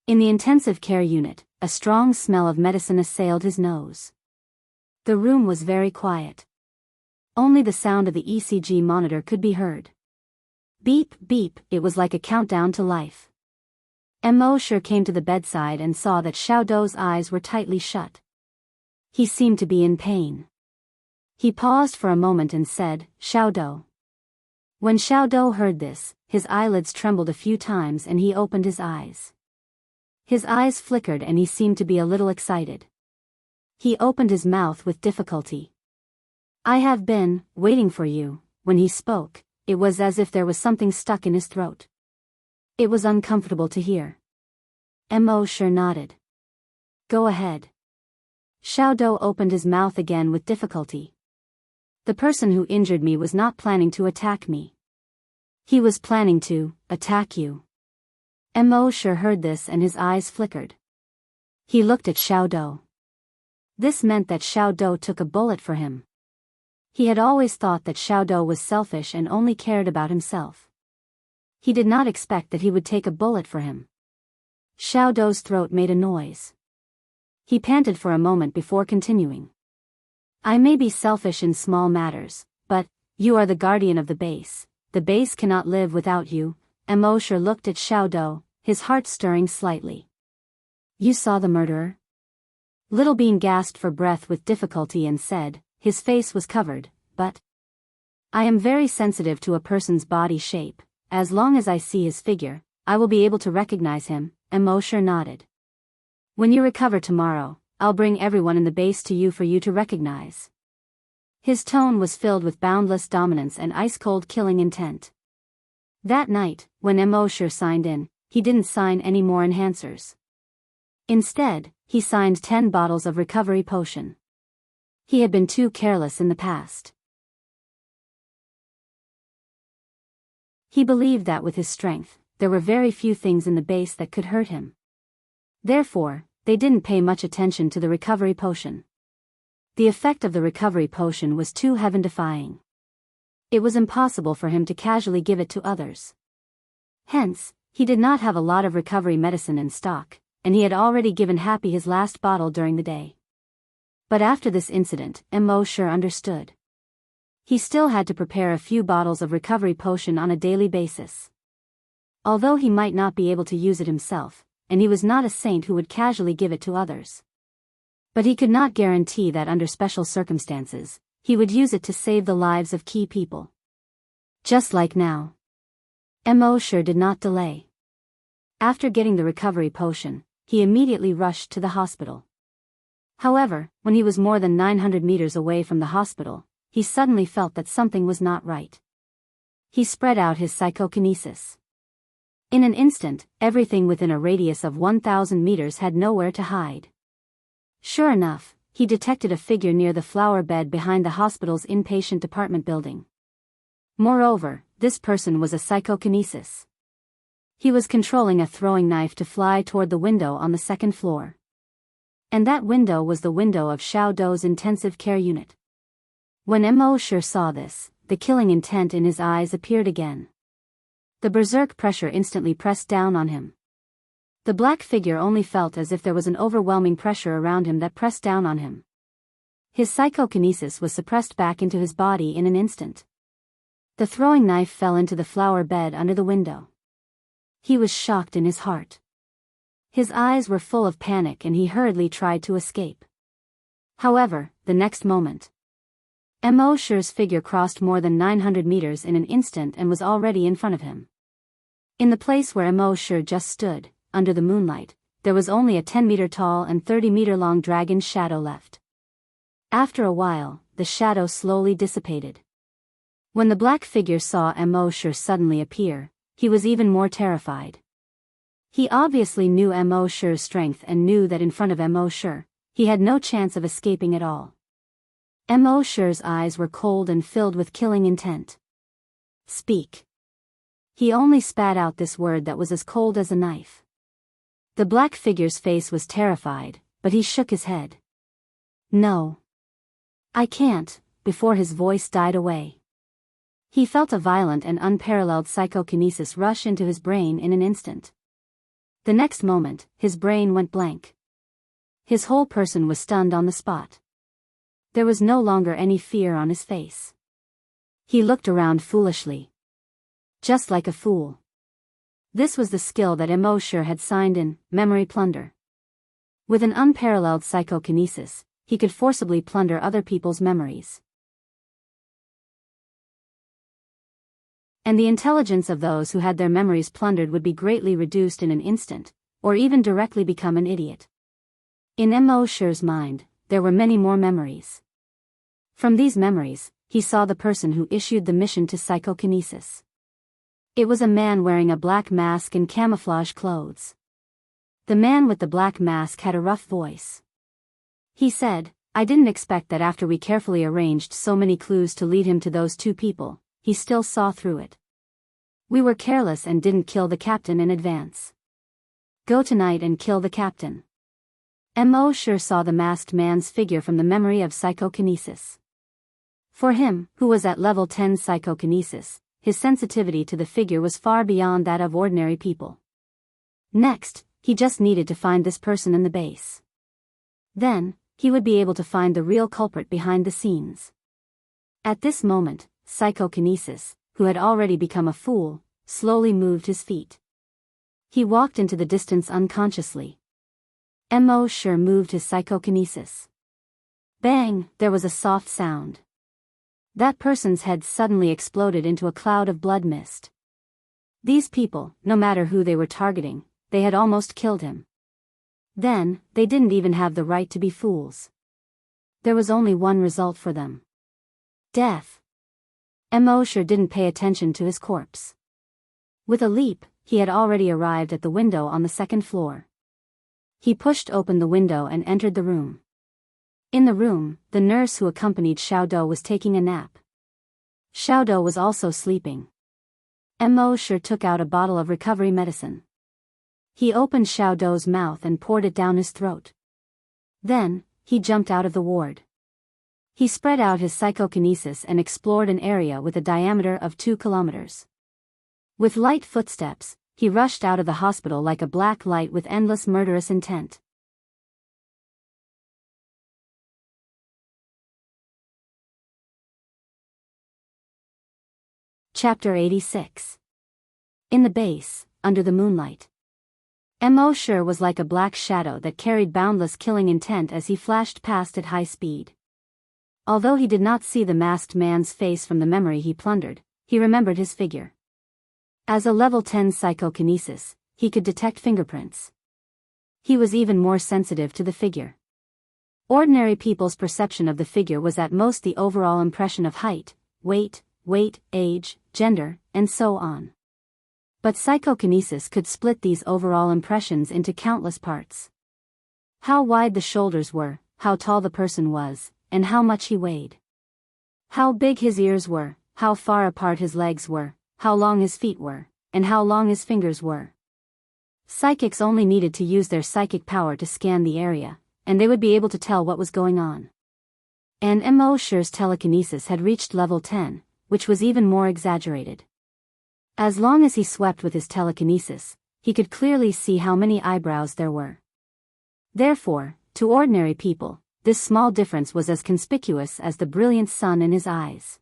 In the intensive care unit, a strong smell of medicine assailed his nose. The room was very quiet. Only the sound of the ECG monitor could be heard. Beep, beep, it was like a countdown to life. Mo Shi came to the bedside and saw that Xiao Dou's eyes were tightly shut. He seemed to be in pain. He paused for a moment and said, Xiao Dou. When Xiao Dou heard this, his eyelids trembled a few times and he opened his eyes. His eyes flickered and he seemed to be a little excited. He opened his mouth with difficulty. I have been waiting for you. When he spoke, it was as if there was something stuck in his throat. It was uncomfortable to hear. Mo Shi nodded. Go ahead. Xiao Dou opened his mouth again with difficulty. The person who injured me was not planning to attack me. He was planning to attack you. Mo Shi heard this and his eyes flickered. He looked at Xiao Dou. This meant that Xiao Dou took a bullet for him. He had always thought that Xiao Dou was selfish and only cared about himself. He did not expect that he would take a bullet for him. Xiao Dou's throat made a noise. He panted for a moment before continuing. I may be selfish in small matters, but you are the guardian of the base. The base cannot live without you. Mo Shi looked at Xiao Dou, his heart stirring slightly. You saw the murderer? Little Bean gasped for breath with difficulty and said, his face was covered, but I am very sensitive to a person's body shape. As long as I see his figure, I will be able to recognize him. Mo Shi nodded. When you recover tomorrow, I'll bring everyone in the base to you for you to recognize. His tone was filled with boundless dominance and ice-cold killing intent. That night, when Mo Shi signed in, he didn't sign any more enhancers. Instead, he signed 10 bottles of recovery potion. He had been too careless in the past. He believed that with his strength, there were very few things in the base that could hurt him. Therefore, they didn't pay much attention to the recovery potion. The effect of the recovery potion was too heaven-defying. It was impossible for him to casually give it to others. Hence, he did not have a lot of recovery medicine in stock, and he had already given Happy his last bottle during the day. But after this incident, Mo Shi understood. He still had to prepare a few bottles of recovery potion on a daily basis. Although he might not be able to use it himself, and he was not a saint who would casually give it to others. But he could not guarantee that under special circumstances, he would use it to save the lives of key people. Just like now. Mo Shi did not delay. After getting the recovery potion, he immediately rushed to the hospital. However, when he was more than 900 meters away from the hospital, he suddenly felt that something was not right. He spread out his psychokinesis. In an instant, everything within a radius of 1,000 meters had nowhere to hide. Sure enough, he detected a figure near the flower bed behind the hospital's inpatient department building. Moreover, this person was a psychokinesis. He was controlling a throwing knife to fly toward the window on the second floor. And that window was the window of Xiao Dou's intensive care unit. When Mo Shi saw this, the killing intent in his eyes appeared again. The berserk pressure instantly pressed down on him. The black figure only felt as if there was an overwhelming pressure around him that pressed down on him. His psychokinesis was suppressed back into his body in an instant. The throwing knife fell into the flower bed under the window. He was shocked in his heart. His eyes were full of panic and he hurriedly tried to escape. However, the next moment, Mo Shi's figure crossed more than 900 meters in an instant and was already in front of him. In the place where Mo Shi just stood, under the moonlight, there was only a 10-meter tall and 30-meter long dragon shadow left. After a while, the shadow slowly dissipated. When the black figure saw Mo Shi suddenly appear, he was even more terrified. He obviously knew Mo Shi's strength and knew that in front of Mo Shi, he had no chance of escaping at all. Mo Shi's eyes were cold and filled with killing intent. Speak. He only spat out this word that was as cold as a knife. The black figure's face was terrified, but he shook his head. No. I can't, before his voice died away. He felt a violent and unparalleled psychokinesis rush into his brain in an instant. The next moment, his brain went blank. His whole person was stunned on the spot. There was no longer any fear on his face. He looked around foolishly. Just like a fool. This was the skill that Mo Shi had signed in, memory plunder. With an unparalleled psychokinesis, he could forcibly plunder other people's memories. And the intelligence of those who had their memories plundered would be greatly reduced in an instant, or even directly become an idiot. In Mo Shi's mind, there were many more memories. From these memories, he saw the person who issued the mission to psychokinesis. It was a man wearing a black mask and camouflage clothes. The man with the black mask had a rough voice. He said, "I didn't expect that after we carefully arranged so many clues to lead him to those two people, he still saw through it. We were careless and didn't kill the captain in advance. Go tonight and kill the captain." Mo Shi saw the masked man's figure from the memory of psychokinesis. For him, who was at level 10 psychokinesis, his sensitivity to the figure was far beyond that of ordinary people. Next, he just needed to find this person in the base. Then, he would be able to find the real culprit behind the scenes. At this moment, psychokinesis, who had already become a fool, slowly moved his feet. He walked into the distance unconsciously. Mo Shi moved his psychokinesis. Bang, there was a soft sound. That person's head suddenly exploded into a cloud of blood mist. These people, no matter who they were targeting, they had almost killed him. Then, they didn't even have the right to be fools. There was only one result for them. Death. Mo Shi didn't pay attention to his corpse. With a leap, he had already arrived at the window on the second floor. He pushed open the window and entered the room. In the room, the nurse who accompanied Xiaodou was taking a nap. Xiaodou was also sleeping. Mo Shi took out a bottle of recovery medicine. He opened Xiaodou's mouth and poured it down his throat. Then, he jumped out of the ward. He spread out his psychokinesis and explored an area with a diameter of 2 kilometers. With light footsteps, he rushed out of the hospital like a black light with endless murderous intent. Chapter 86. In the base, under the moonlight. Mo Shi was like a black shadow that carried boundless killing intent as he flashed past at high speed. Although he did not see the masked man's face from the memory he plundered, he remembered his figure. As a level 10 psychokinesis, he could detect fingerprints. He was even more sensitive to the figure. Ordinary people's perception of the figure was at most the overall impression of height, weight, age, gender, and so on. But psychokinesis could split these overall impressions into countless parts. How wide the shoulders were, how tall the person was, and how much he weighed. How big his ears were, how far apart his legs were, how long his feet were, and how long his fingers were. Psychics only needed to use their psychic power to scan the area, and they would be able to tell what was going on. And Mo Shi's telekinesis had reached level 10, which was even more exaggerated. As long as he swept with his telekinesis, he could clearly see how many eyebrows there were. Therefore, to ordinary people, this small difference was as conspicuous as the brilliant sun in his eyes.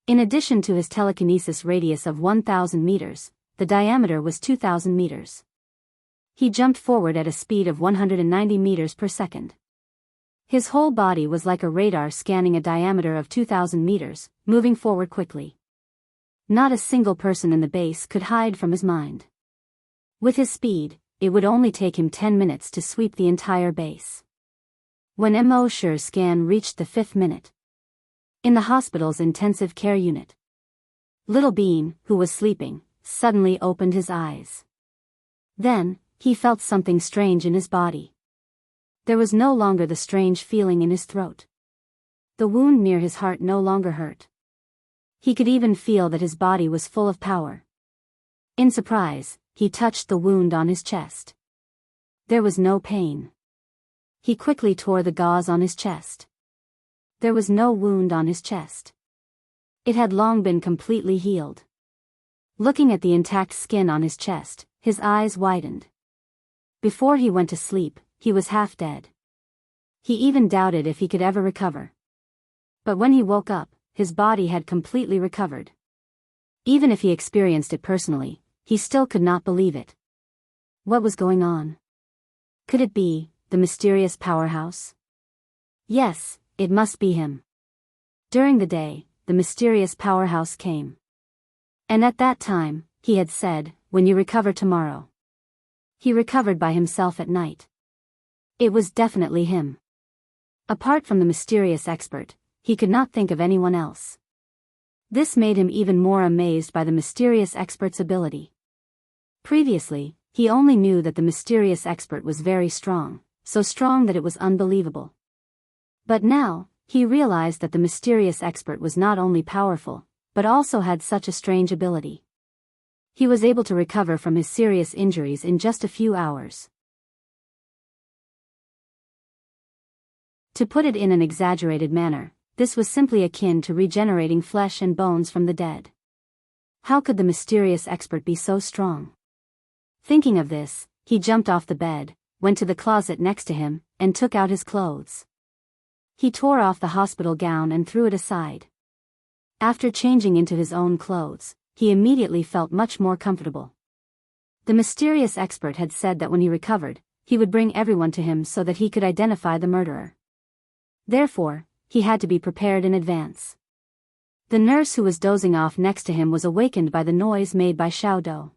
In addition to his telekinesis radius of 1,000 meters, the diameter was 2,000 meters. He jumped forward at a speed of 190 meters per second. His whole body was like a radar scanning a diameter of 2,000 meters, moving forward quickly. Not a single person in the base could hide from his mind. With his speed, it would only take him 10 minutes to sweep the entire base. When Mo Shi's scan reached the 5th minute. In the hospital's intensive care unit. Little Bean, who was sleeping, suddenly opened his eyes. Then, he felt something strange in his body. There was no longer the strange feeling in his throat. The wound near his heart no longer hurt. He could even feel that his body was full of power. In surprise, he touched the wound on his chest. There was no pain. He quickly tore the gauze on his chest. There was no wound on his chest. It had long been completely healed. Looking at the intact skin on his chest, his eyes widened. Before he went to sleep, he was half dead. He even doubted if he could ever recover. But when he woke up, his body had completely recovered. Even if he experienced it personally, he still could not believe it. What was going on? Could it be the mysterious powerhouse? Yes, it must be him. During the day, the mysterious powerhouse came. And at that time, he had said, "When you recover tomorrow." He recovered by himself at night. It was definitely him. Apart from the mysterious expert, he could not think of anyone else. This made him even more amazed by the mysterious expert's ability. Previously, he only knew that the mysterious expert was very strong, so strong that it was unbelievable. But now, he realized that the mysterious expert was not only powerful, but also had such a strange ability. He was able to recover from his serious injuries in just a few hours. To put it in an exaggerated manner, this was simply akin to regenerating flesh and bones from the dead. How could the mysterious expert be so strong? Thinking of this, he jumped off the bed, went to the closet next to him, and took out his clothes. He tore off the hospital gown and threw it aside. After changing into his own clothes, he immediately felt much more comfortable. The mysterious expert had said that when he recovered, he would bring everyone to him so that he could identify the murderer. Therefore, he had to be prepared in advance. The nurse who was dozing off next to him was awakened by the noise made by Xiaodou.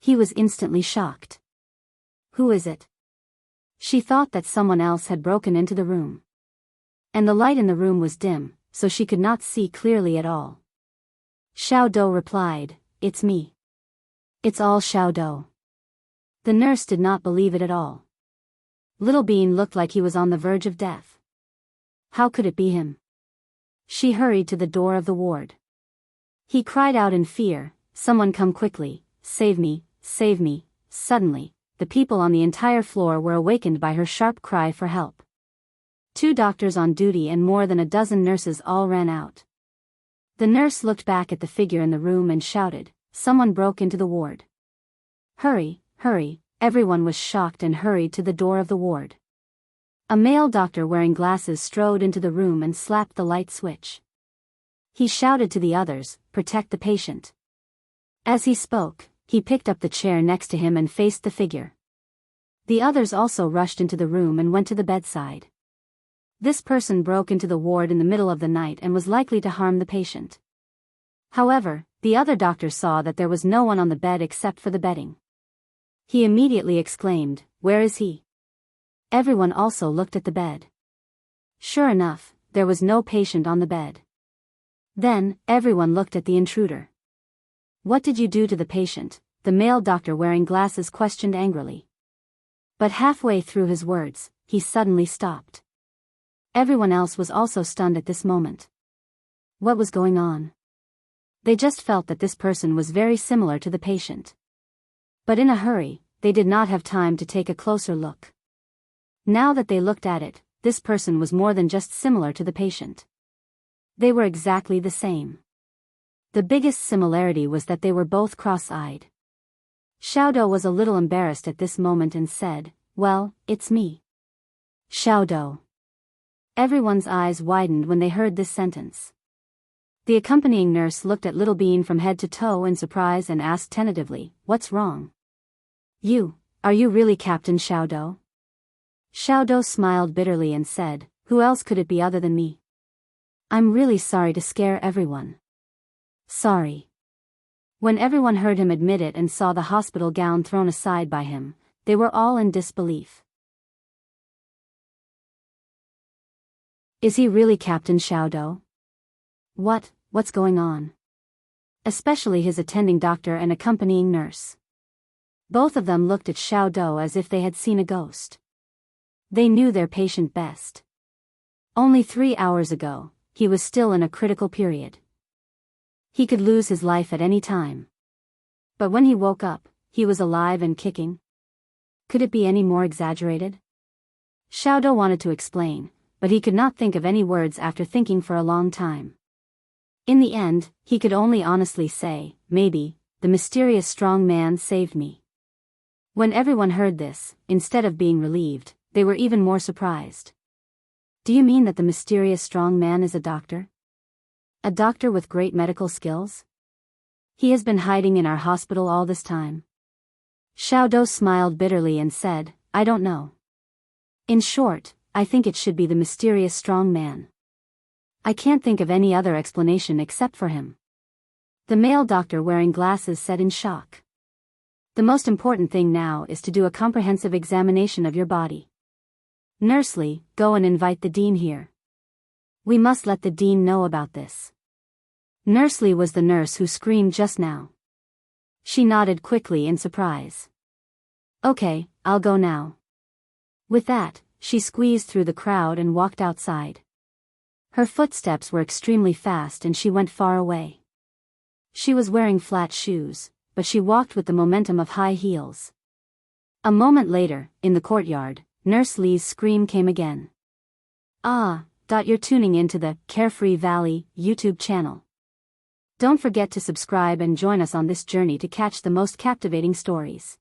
He was instantly shocked. Who is it? She thought that someone else had broken into the room. And the light in the room was dim, so she could not see clearly at all. Xiaodou replied, "It's me." "It's all Xiaodou." The nurse did not believe it at all. Little Bean looked like he was on the verge of death. How could it be him? She hurried to the door of the ward. He cried out in fear, "Someone come quickly, save me, save me." Suddenly, the people on the entire floor were awakened by her sharp cry for help. 2 doctors on duty and more than a dozen nurses all ran out. The nurse looked back at the figure in the room and shouted, "Someone broke into the ward." "Hurry, hurry," everyone was shocked and hurried to the door of the ward. A male doctor wearing glasses strode into the room and slapped the light switch. He shouted to the others, "Protect the patient." As he spoke, he picked up the chair next to him and faced the figure. The others also rushed into the room and went to the bedside. This person broke into the ward in the middle of the night and was likely to harm the patient. However, the other doctor saw that there was no one on the bed except for the bedding. He immediately exclaimed, "Where is he?" Everyone also looked at the bed. Sure enough, there was no patient on the bed. Then, everyone looked at the intruder. "What did you do to the patient?" the male doctor wearing glasses questioned angrily. But halfway through his words, he suddenly stopped. Everyone else was also stunned at this moment. What was going on? They just felt that this person was very similar to the patient. But in a hurry, they did not have time to take a closer look. Now that they looked at it, this person was more than just similar to the patient. They were exactly the same. The biggest similarity was that they were both cross-eyed. Xiaodou was a little embarrassed at this moment and said, "Well, it's me." Xiaodou. Everyone's eyes widened when they heard this sentence. The accompanying nurse looked at Little Bean from head to toe in surprise and asked tentatively, "What's wrong?" Are you really Captain Xiaodou?" Xiaodou smiled bitterly and said, "Who else could it be other than me? I'm really sorry to scare everyone." Sorry. When everyone heard him admit it and saw the hospital gown thrown aside by him, they were all in disbelief. Is he really Captain Xiaodou? What's going on? especially his attending doctor and accompanying nurse. Both of them looked at Xiaodou as if they had seen a ghost. They knew their patient best. Only 3 hours ago, he was still in a critical period. He could lose his life at any time. But when he woke up, he was alive and kicking. Could it be any more exaggerated? Xiaodou wanted to explain, but he could not think of any words after thinking for a long time. In the end, he could only honestly say, maybe, the mysterious strong man saved me. When everyone heard this, instead of being relieved, they were even more surprised. Do you mean that the mysterious strong man is a doctor? A doctor with great medical skills? He has been hiding in our hospital all this time. Xiaodou smiled bitterly and said, I don't know. In short, I think it should be the mysterious strong man. I can't think of any other explanation except for him. The male doctor wearing glasses said in shock. The most important thing now is to do a comprehensive examination of your body. Nurse Li, go and invite the dean here. We must let the dean know about this. Nurse Li was the nurse who screamed just now. She nodded quickly in surprise. Okay, I'll go now. With that, she squeezed through the crowd and walked outside. Her footsteps were extremely fast and she went far away. She was wearing flat shoes, but she walked with the momentum of high heels. A moment later, in the courtyard, Nurse Li's scream came again. You're tuning into the Carefree Valley YouTube channel. Don't forget to subscribe and join us on this journey to catch the most captivating stories.